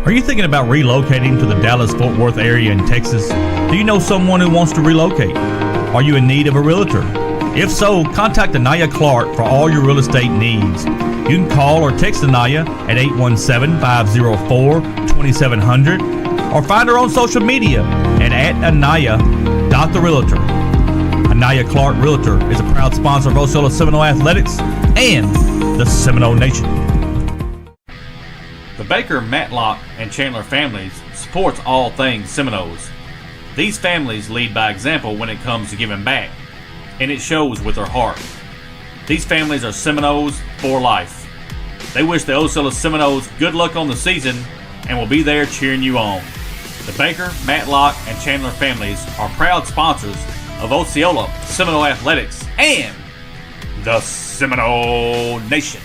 Are you thinking about relocating to the Dallas-Fort Worth area in Texas? Do you know someone who wants to relocate? Are you in need of a realtor? If so, contact Anaya Clark for all your real estate needs. You can call or text Anaya at 817-504-2700 or find her on social media at @Anaya.therealtor. Anaya Clark Realtor is a proud sponsor of Osceola Seminole Athletics and the Seminole Nation. The Baker, Matlock, and Chandler families supports all things Seminoles. These families lead by example when it comes to giving back, and it shows with their heart. These families are Seminoles for life. They wish the Osceola Seminoles good luck on the season and will be there cheering you on. The Baker, Matlock, and Chandler families are proud sponsors of Osceola Seminole Athletics and the Seminole Nation.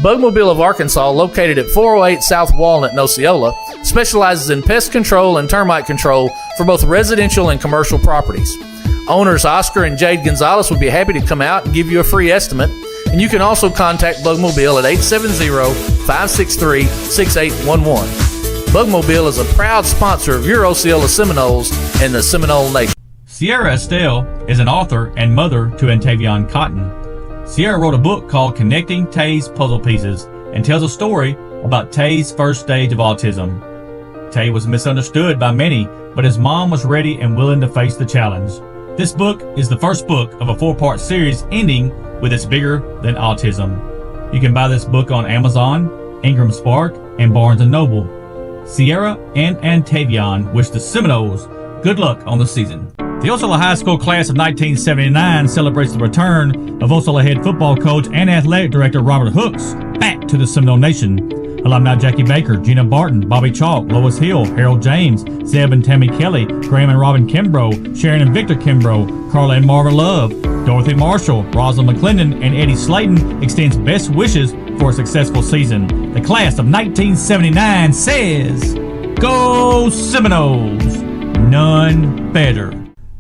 Bugmobile of Arkansas, located at 408 South Walnut in Osceola, specializes in pest control and termite control for both residential and commercial properties. Owners Oscar and Jade Gonzalez would be happy to come out and give you a free estimate, and you can also contact Bugmobile at 870-563-6811. Bugmobile is a proud sponsor of your Osceola Seminoles and the Seminole Nation. Sierra Estelle is an author and mother to Antavion Cotton. Sierra wrote a book called Connecting Tay's Puzzle Pieces and tells a story about Tay's first stage of autism. Tay was misunderstood by many, but his mom was ready and willing to face the challenge. This book is the first book of a 4-part series ending with It's Bigger Than Autism. You can buy this book on Amazon, Ingram Spark, and Barnes & Noble. Sierra and Antavion wish the Seminoles good luck on the season. The Osceola High School class of 1979 celebrates the return of Osceola head football coach and athletic director Robert Hooks back to the Seminole Nation. Alumni Jackie Baker, Gina Barton, Bobby Chalk, Lois Hill, Harold James, Zeb and Tammy Kelly, Graham and Robin Kimbrough, Sharon and Victor Kimbrough, Carla and Marva Love, Dorothy Marshall, Rosalind McClendon, and Eddie Slayton extends best wishes for a successful season. The class of 1979 says, Go Seminoles! None better.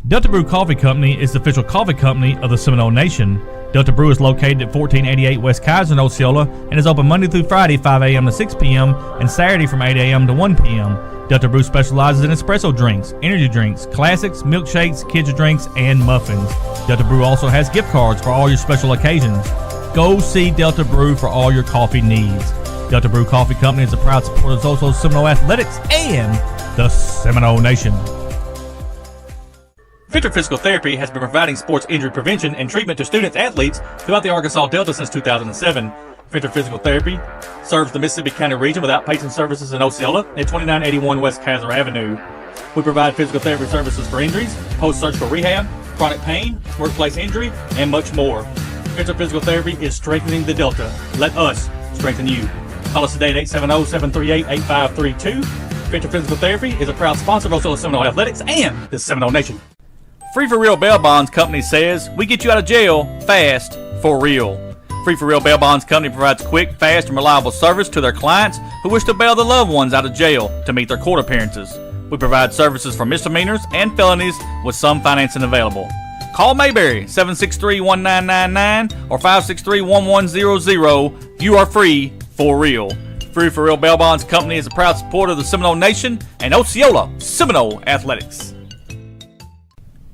Delta Brew Coffee Company is the official coffee company of the Seminole Nation. Delta Brew is located at 1488 West Kaiser in Osceola and is open Monday through Friday 5 a.m. to 6 p.m. and Saturday from 8 a.m. to 1 p.m. Delta Brew specializes in espresso drinks, energy drinks, classics, milkshakes, kids drinks, and muffins. Delta Brew also has gift cards for all your special occasions. Go see Delta Brew for all your coffee needs. Delta Brew Coffee Company is a proud supporter of Osceola Seminole Athletics and the Seminole Nation. Victor Physical Therapy has been providing sports injury prevention and treatment to students athletes throughout the Arkansas Delta since 2007. Victor Physical Therapy serves the Mississippi County region with outpatient services in Osceola at 2981 West Kaiser Avenue. We provide physical therapy services for injuries, post-surgical rehab, chronic pain, workplace injury, and much more. Victor Physical Therapy is strengthening the Delta. Let us strengthen you. Call us today at 870-738-8532. Victor Physical Therapy is a proud sponsor of Osceola Seminole Athletics and the Seminole Nation. Free for Real Bail Bonds Company says, we get you out of jail fast for real. Free for Real Bail Bonds Company provides quick, fast, and reliable service to their clients who wish to bail their loved ones out of jail to meet their court appearances. We provide services for misdemeanors and felonies with some financing available. Call Mayberry 763-1999 or 563-1100. You are free for real. Free for Real Bail Bonds Company is a proud supporter of the Seminole Nation and Osceola Seminole Athletics.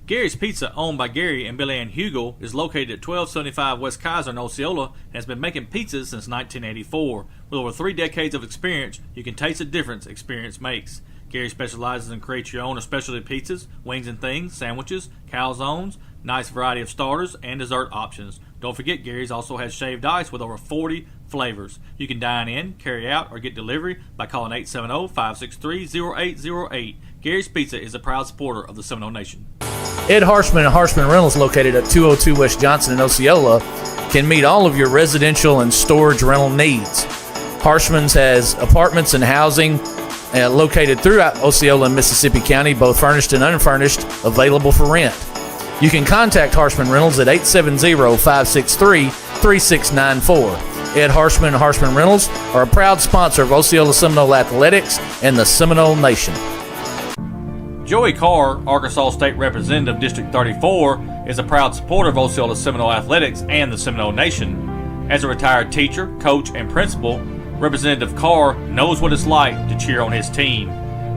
Gary's Pizza, owned by Gary and Billy Ann Hugel, is located at 1275 West Kaiser in Osceola and has been making pizzas since 1984. With over 3 decades of experience, you can taste the difference experience makes. Gary specializes in create your own specialty pizzas, wings and things, sandwiches, calzones, nice variety of starters, and dessert options. Don't forget, Gary's also has shaved ice with over 40 flavors. You can dine in, carry out, or get delivery by calling 870-563-0808. Gary's Pizza is a proud supporter of the Seminole Nation. Ed Harshman and Harshman Rentals, located at 202 West Johnson in Osceola, can meet all of your residential and storage rental needs. Harshman's has apartments and housing located throughout Osceola and Mississippi County, both furnished and unfurnished, available for rent. You can contact Harshman Rentals at 870-563-3694. Ed Harshman and Harshman Rentals are a proud sponsor of Osceola Seminole Athletics and the Seminole Nation. Joey Carr, Arkansas State Representative District 34, is a proud supporter of Osceola Seminole Athletics and the Seminole Nation. As a retired teacher, coach, and principal, Representative Carr knows what it's like to cheer on his team.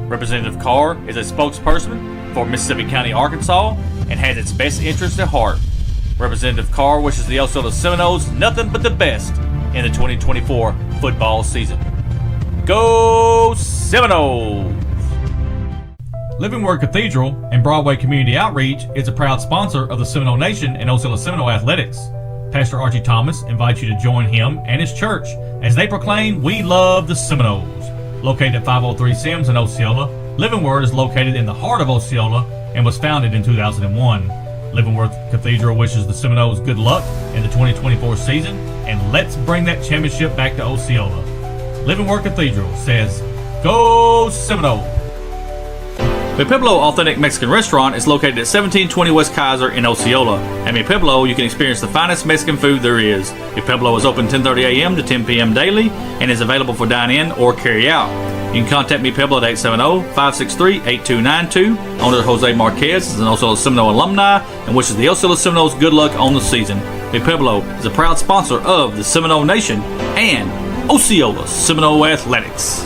Representative Carr is a spokesperson for Mississippi County, Arkansas, and has its best interests at heart. Representative Carr wishes the Osceola Seminoles nothing but the best in the 2024 football season. Go Seminoles! Living Word Cathedral and Broadway Community Outreach is a proud sponsor of the Seminole Nation and Osceola Seminole Athletics. Pastor Archie Thomas invites you to join him and his church as they proclaim, "We love the Seminoles." Located at 503 Sims in Osceola, Living Word is located in the heart of Osceola and was founded in 2001. Living Word Cathedral wishes the Seminoles good luck in the 2024 season, and let's bring that championship back to Osceola. Living Word Cathedral says, "Go Seminoles!" Mi Pueblo Authentic Mexican Restaurant is located at 1720 West Kaiser in Osceola. At Mi Pueblo, you can experience the finest Mexican food there is. Mi Pueblo is open 10:30 a.m. to 10 p.m. daily and is available for dine-in or carry-out. You can contact Mi Pueblo at 870-563-8292. Owner Jose Marquez is an Osceola Seminole alumni and wishes the Osceola Seminoles good luck on the season. Mi Pueblo is a proud sponsor of the Seminole Nation and Osceola Seminole Athletics.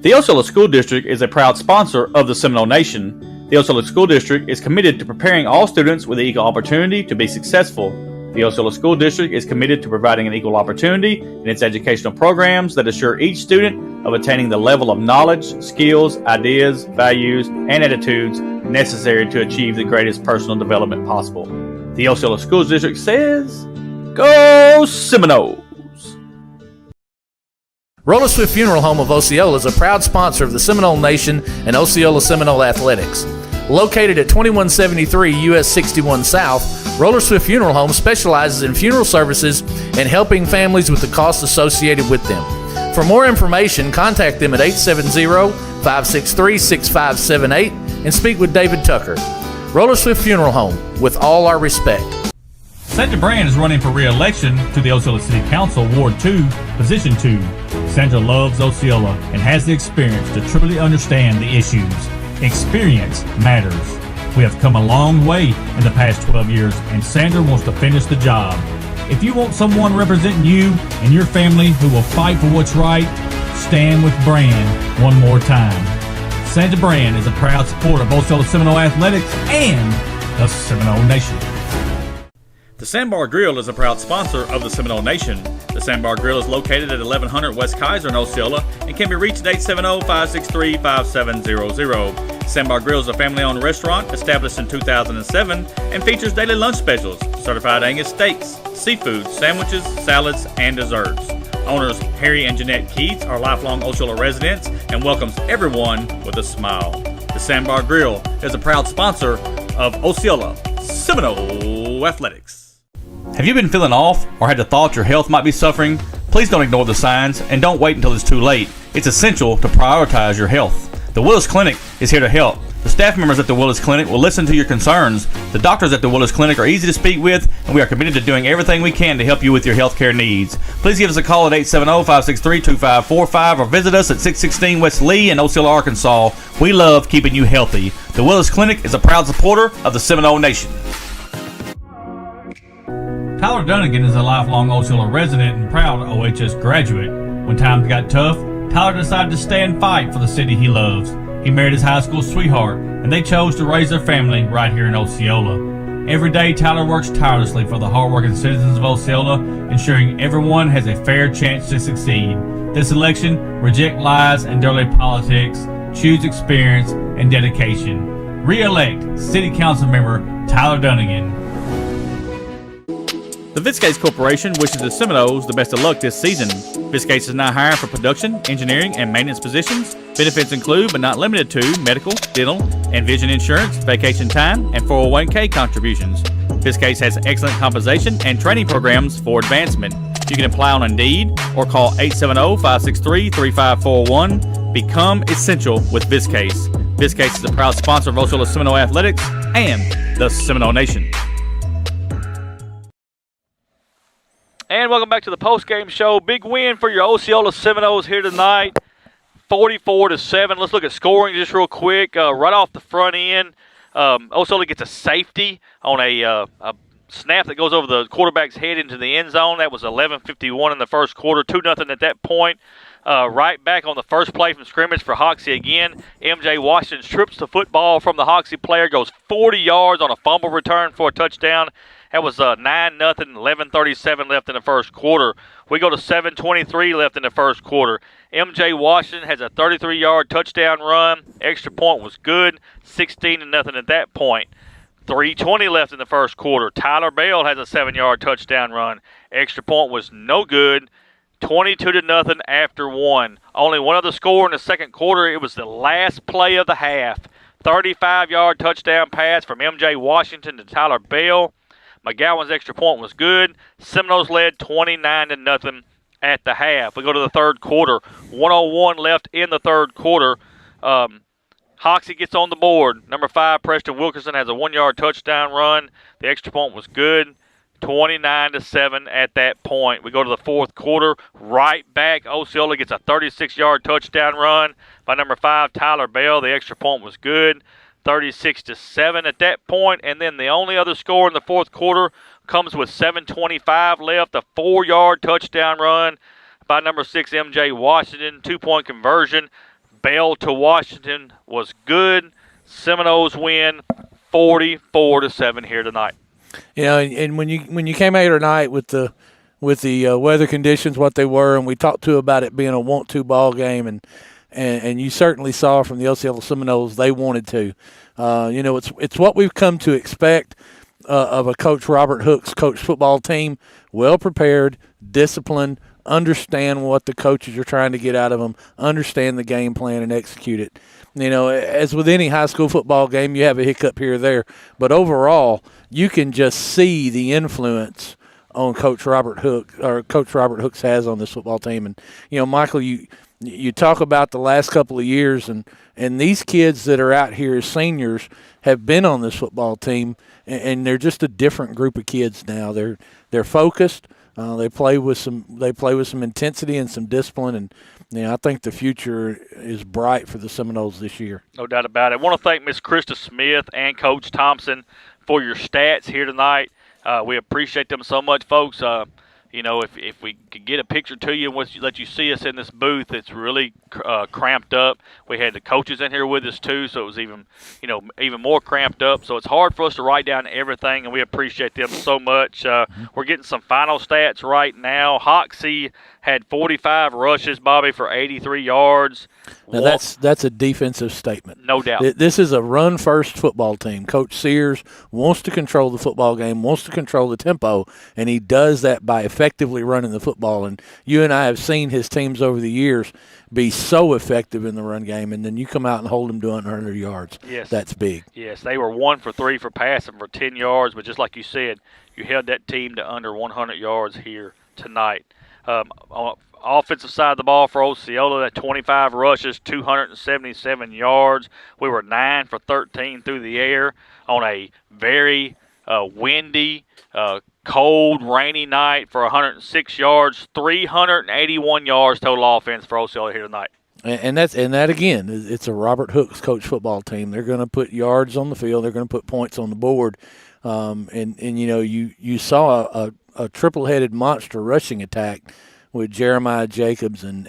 The Osceola School District is a proud sponsor of the Seminole Nation. The Osceola School District is committed to preparing all students with equal opportunity to be successful. The Osceola School District is committed to providing an equal opportunity in its educational programs that assure each student of attaining the level of knowledge, skills, ideas, values, and attitudes necessary to achieve the greatest personal development possible. The Osceola School District says, "Go Seminoles!" Roller Swift Funeral Home of Osceola is a proud sponsor of the Seminole Nation and Osceola Seminole Athletics. Located at 2173 US 61 South, Roller Swift Funeral Home specializes in funeral services and helping families with the costs associated with them. For more information, contact them at 870-563-6578 and speak with David Tucker. Roller Swift Funeral Home, with all our respect. Sandra Brand is running for re-election to the Osceola City Council, Ward 2, Position 2. Sandra loves Osceola and has the experience to truly understand the issues. Experience matters. We have come a long way in the past 12 years, and Sandra wants to finish the job. If you want someone representing you and your family who will fight for what's right, stand with Brand one more time. Sandra Brand is a proud supporter of Osceola Seminole Athletics and the Seminole Nation. The Sandbar Grill is a proud sponsor of the Seminole Nation. The Sandbar Grill is located at 1100 West Kaiser in Osceola and can be reached at 870-563-5700. Sandbar Grill is a family-owned restaurant established in 2007 and features daily lunch specials, certified Angus steaks, seafood, sandwiches, salads, and desserts. Owners Harry and Jeanette Keats are lifelong Osceola residents and welcomes everyone with a smile. The Sandbar Grill is a proud sponsor of Osceola Seminole Athletics. Have you been feeling off or had the thought your health might be suffering? Please don't ignore the signs and don't wait until it's too late. It's essential to prioritize your health. The Willis Clinic is here to help. The staff members at the Willis Clinic will listen to your concerns. The doctors at the Willis Clinic are easy to speak with, and we are committed to doing everything we can to help you with your healthcare needs. Please give us a call at 870-563-2545 or visit us at 616 West Lee in Osceola, Arkansas. We love keeping you healthy. The Willis Clinic is a proud supporter of the Seminole Nation. Tyler Dunnigan is a lifelong Osceola resident and proud OHS graduate. When times got tough, Tyler decided to stay and fight for the city he loves. He married his high school sweetheart, and they chose to raise their family right here in Osceola. Every day, Tyler works tirelessly for the hardworking citizens of Osceola, ensuring everyone has a fair chance to succeed. This election, reject lies and dirty politics, choose experience and dedication. Re-elect City Council Member Tyler Dunnigan. The Viscase Corporation wishes the Seminoles the best of luck this season. Viscase is now hiring for production, engineering, and maintenance positions. Benefits include, but not limited to, medical, dental, and vision insurance, vacation time, and 401k contributions. Viscase has excellent compensation and training programs for advancement. You can apply on Indeed or call 870-563-3541. Become essential with Viscase. Viscase is a proud sponsor of Osceola Seminole Athletics and the Seminole Nation. And welcome back to the postgame show. Big win for your Osceola Seminoles here tonight, 44-7. Let's look at scoring just real quick. Right off the front end, Osceola gets a safety on a snap that goes over the quarterback's head into the end zone. That was 11:51 in the first quarter, 2-0 at that point. Right back on the first play from scrimmage for Hoxie again. MJ Washington strips the football from the Hoxie player, goes 40 yards on a fumble return for a touchdown. That was 9-0, 11:37 left in the first quarter. We go to 7:23 left in the first quarter. MJ Washington has a 33-yard touchdown run. Extra point was good, 16-0 at that point. 3:20 left in the first quarter. Tyler Bell has a 7-yard touchdown run. Extra point was no good, 22-0 after one. Only one other score in the second quarter. It was the last play of the half. 35-yard touchdown pass from MJ Washington to Tyler Bell. McGowan's extra point was good. Seminoles led 29-0 at the half. We go to the third quarter. 1:01 left in the third quarter. Hoxie gets on the board. Number 5, Preston Wilkerson, has a 1-yard touchdown run. The extra point was good. 29-7 at that point. We go to the fourth quarter. Right back, Osceola gets a 36-yard touchdown run by number 5, Tyler Bell. The extra point was good. 36-7 at that point, and then the only other score in the fourth quarter comes with 7:25 left, a 4-yard touchdown run by number 6, MJ Washington. 2-point conversion. Bell to Washington was good. Seminoles win 44-7 here tonight. You know, and when you came out here tonight with the weather conditions, what they were, and we talked to about it being a want-to ball game, and you certainly saw from the Osceola Seminoles they wanted to. You know, it's what we've come to expect of a Coach Robert Hooks coach football team, well prepared, disciplined, understand what the coaches are trying to get out of them, understand the game plan, and execute it. You know, as with any high school football game, you have a hiccup here or there, but overall, you can just see the influence on Coach Robert Hooks has on this football team. And you know, Michael, you talk about the last couple of years, and these kids that are out here as seniors have been on this football team, and they're just a different group of kids now. They're focused. They play with some intensity and some discipline, and you know, I think the future is bright for the Seminoles this year. No doubt about it. I want to thank Miss Krista Smith and Coach Thompson for your stats here tonight. We appreciate them so much, folks. You know, if we could get a picture to you and let you see us in this booth, it's really cramped up. We had the coaches in here with us too, so it was even more cramped up. So it's hard for us to write down everything, and we appreciate them so much. We're getting some final stats right now. Hoxie had 45 rushes, Bobby, for 83 yards. Now that's a defensive statement. No doubt. This is a run-first football team. Coach Sears wants to control the football game, wants to control the tempo, and he does that by effectively running the football. And you and I have seen his teams over the years be so effective in the run game, and then you come out and hold them to 100 yards. Yes. That's big. Yes, they were 1 for 3 for passing for 10 yards, but just like you said, you held that team to under 100 yards here tonight. On offensive side of the ball for Osceola, that 25 rushes, 277 yards. We were 9 for 13 through the air on a very windy, cold, rainy night for 106 yards, 381 yards total offense for Osceola here tonight. And that again, it's a Robert Hooks coach football team. They're going to put yards on the field. They're going to put points on the board. And you know, you saw a triple-headed monster rushing attack with Jeremiah Jacobs and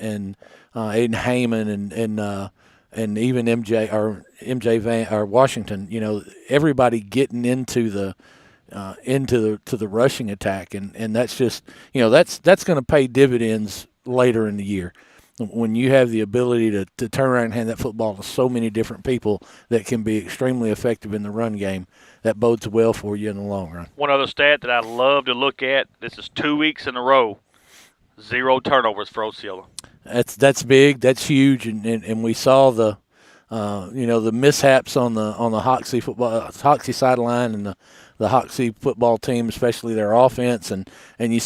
Aiden Heyman and even MJ Van or Washington. You know, everybody getting into the rushing attack, and that's just, you know, that's going to pay dividends later in the year when you have the ability to turn around and hand that football to so many different people that can be extremely effective in the run game. That bodes well for you in the long run. One other stat that I love to look at, this is 2 weeks in a row, 0 turnovers for Osceola. That's big. That's huge, and we saw the the mishaps on the Hoxie sideline and the Hoxie football team, especially their offense, and you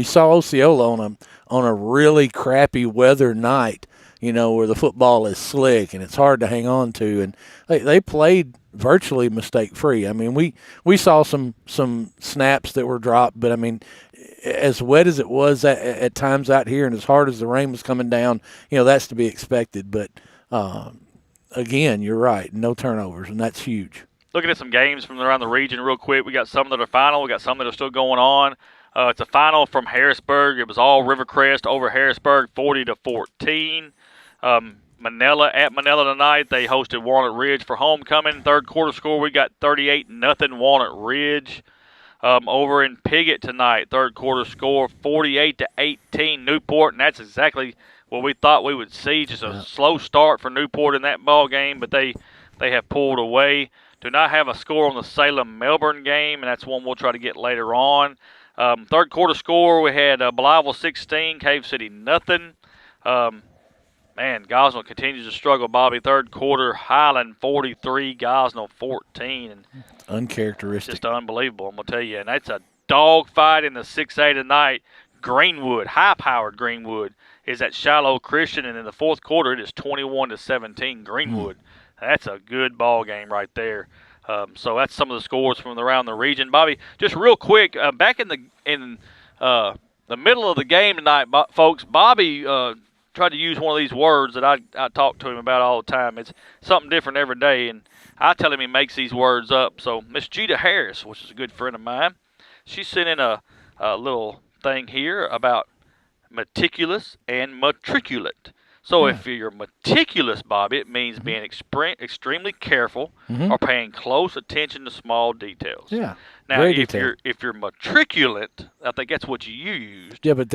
saw Osceola on a really crappy weather night, you know, where the football is slick and it's hard to hang on to, and they played virtually mistake-free. I mean, we saw some snaps that were dropped, but I mean, as wet as it was at times out here, and as hard as the rain was coming down, you know, that's to be expected. But again, you're right, no turnovers, and that's huge. Looking at some games from around the region real quick, we got some that are final, we got some that are still going on. It's a final from Harrisburg. It was all Rivercrest over Harrisburg, 40-14. Manila tonight, they hosted Walnut Ridge for homecoming. Third quarter score, we got 38-0 Walnut Ridge. Over in Piggott tonight, third quarter score, 48-18 Newport, and that's exactly what we thought we would see. Just a slow start for Newport in that ball game, but they have pulled away. Do not have a score on the Salem-Melbourne game, and that's one we'll try to get later on. Third quarter score, we had Blytheville 16, Cave City nothing. Man, Gosnell continues to struggle, Bobby. Third quarter, Highland 43, Gosnell 14. And uncharacteristic. Just unbelievable, I'm going to tell you. And that's a dogfight in the 6A tonight. Greenwood, high-powered Greenwood, is at Shiloh Christian. And in the fourth quarter, it is 21-17 Greenwood. That's a good ball game right there. So that's some of the scores from around the region. Bobby, just real quick, back in the middle of the game tonight, folks, Bobby tried to use one of these words that I talk to him about all the time. It's something different every day, and I tell him he makes these words up. So Miss Gita Harris, which is a good friend of mine, she sent in a little thing here about meticulous and matriculate. So if you're meticulous, Bobby, it means being extremely careful or paying close attention to small details. Yeah. Now, if you're matriculate, I think that's what you used. Yeah, but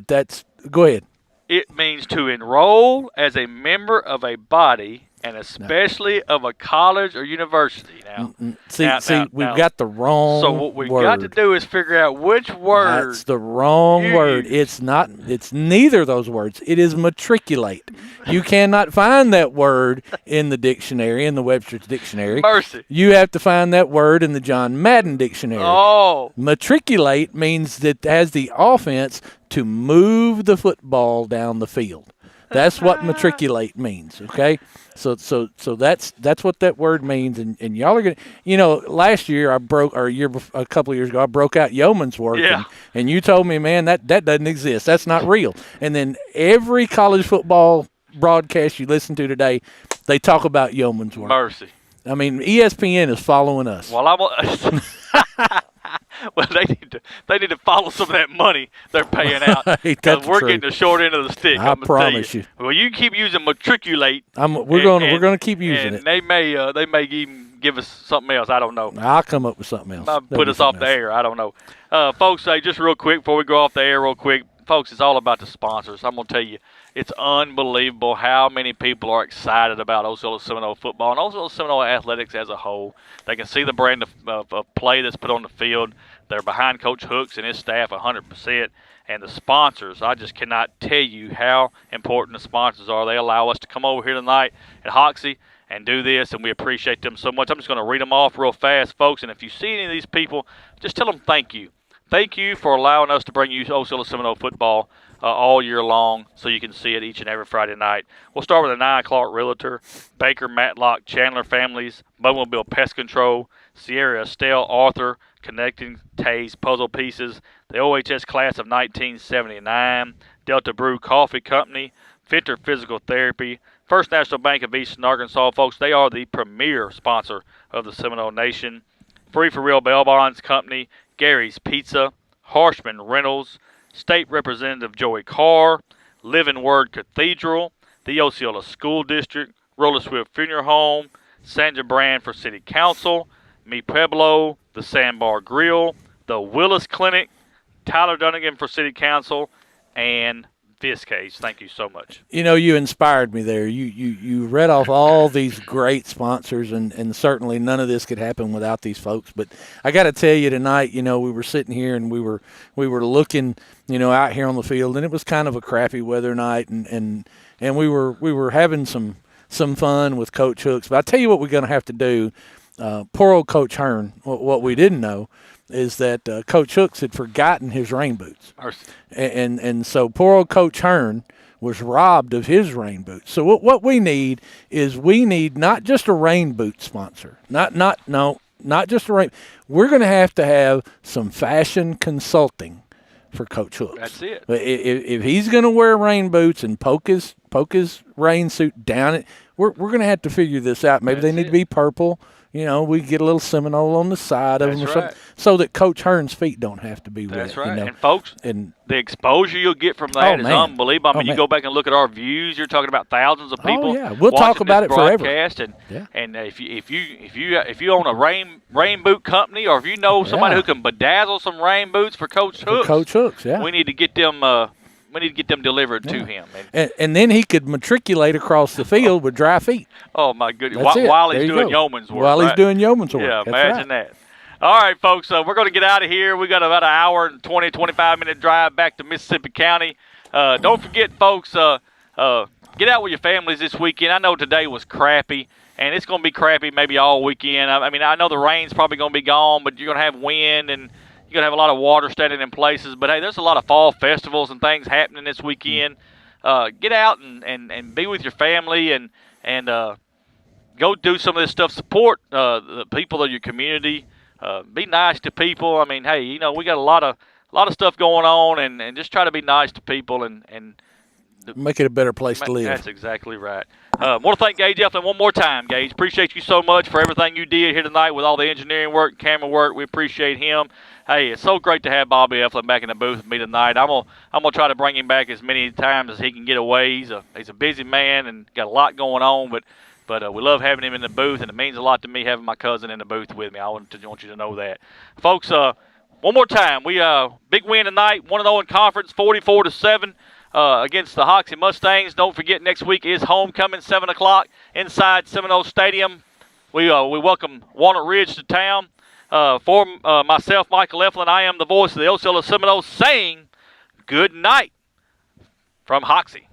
that's go ahead. It means to enroll as a member of a body and especially of a college or university. Now, we've got the wrong. So what we've word. got to do is figure out which word. That's the wrong word. It's not. It's neither of those words. It is matriculate. You cannot find that word in the dictionary, in the Webster's dictionary. Mercy. You have to find that word in the John Madden dictionary. Oh. Matriculate means that it has the offense to move the football down the field. That's what matriculate means, okay? So that's what that word means, and y'all are gonna, last year a couple of years ago I broke out yeoman's work, and you told me, man, that doesn't exist, that's not real. And then every college football broadcast you listen to today, they talk about yeoman's work. Mercy. I mean, ESPN is following us. Well, well, they need to follow some of that money they're paying out, because we're getting the short end of the stick. I promise you. Well, you keep using matriculate. We're gonna keep using it. They may even give us something else. I don't know. I'll come up with something else. Might put us off the air. I don't know. Folks, just real quick before we go off the air, real quick, folks, it's all about the sponsors. I'm gonna tell you, it's unbelievable how many people are excited about Osceola Seminole football and Osceola Seminole athletics as a whole. They can see the brand of play that's put on the field. They're behind Coach Hooks and his staff 100%. And the sponsors, I just cannot tell you how important the sponsors are. They allow us to come over here tonight at Hoxie and do this, and we appreciate them so much. I'm just going to read them off real fast, folks. And if you see any of these people, just tell them thank you. Thank you for allowing us to bring you Osceola Seminole football all year long, so you can see it each and every Friday night. We'll start with the 9 o'clock Realtor, Baker, Matlock, Chandler Families, Bumblebee Pest Control, Sierra Estelle, Arthur, Connecting Tays Puzzle Pieces, the OHS class of 1979, Delta Brew Coffee Company, Fitter Physical Therapy, First National Bank of Eastern Arkansas, folks. They are the premier sponsor of the Seminole Nation. Free for Real Bail Bonds Company, Gary's Pizza, Harshman Reynolds, State Representative Joey Carr, Living Word Cathedral, the Osceola School District, Roller Swift Funeral Home, Sandra Brand for City Council, Mi Pueblo, the Sandbar Grill, the Willis Clinic, Tyler Dunnigan for City Council, and Viscase. Thank you so much. You inspired me there. You read off all these great sponsors, and certainly none of this could happen without these folks. But I got to tell you tonight, we were sitting here and we were looking, out here on the field, and it was kind of a crappy weather night, and we were having some fun with Coach Hooks. But I tell you what we're going to have to do. Poor old Coach Hearn. What we didn't know is that Coach Hooks had forgotten his rain boots. And so poor old Coach Hearn was robbed of his rain boots. So what we need is not just a rain boot sponsor. Not just a rain. We're going to have some fashion consulting for Coach Hooks. That's it. If he's going to wear rain boots and poke his rain suit down it, we're going to have to figure this out. Maybe they need to be purple. We get a little Seminole on the side of them or something, so that Coach Hearn's feet don't have to be wet. That's right. And folks, the exposure you'll get from that is unbelievable. I mean, you go back and look at our views. You're talking about thousands of people. Oh yeah, we'll talk about it forever. And if you own a rain boot company, or if you know somebody who can bedazzle some rain boots for Coach Hooks, we need to get them. We need to get them delivered to him. And then he could matriculate across the field with dry feet. Oh, my goodness. While he's doing yeoman's work. While he's doing yeoman's work. Yeah, imagine that. All right, folks, we're going to get out of here. We got about an hour and 20, 25-minute drive back to Mississippi County. Don't forget, folks, get out with your families this weekend. I know today was crappy, and it's going to be crappy maybe all weekend. I mean, I know the rain's probably going to be gone, but you're going to have wind and you're going to have a lot of water standing in places. But, hey, there's a lot of fall festivals and things happening this weekend. Get out and be with your family and go do some of this stuff. Support the people of your community. Be nice to people. I mean, hey, we got a lot of stuff going on, and just try to be nice to people and make it a better place to live. That's exactly right. I want to thank Gage Eflin one more time, Gage. Appreciate you so much for everything you did here tonight with all the engineering work, camera work. We appreciate him. Hey, it's so great to have Bobby Eflin back in the booth with me tonight. I'm gonna try to bring him back as many times as he can get away. He's a busy man and got a lot going on, but we love having him in the booth, and it means a lot to me having my cousin in the booth with me. I want you to know that, folks. One more time, we big win tonight, 1-0 in conference, 44-7. against the Hoxie Mustangs. Don't forget, next week is homecoming, 7 o'clock inside Seminoles Stadium. We welcome Walnut Ridge to town. For myself, Michael Eflin, I am the voice of the Osceola Seminoles saying good night from Hoxie.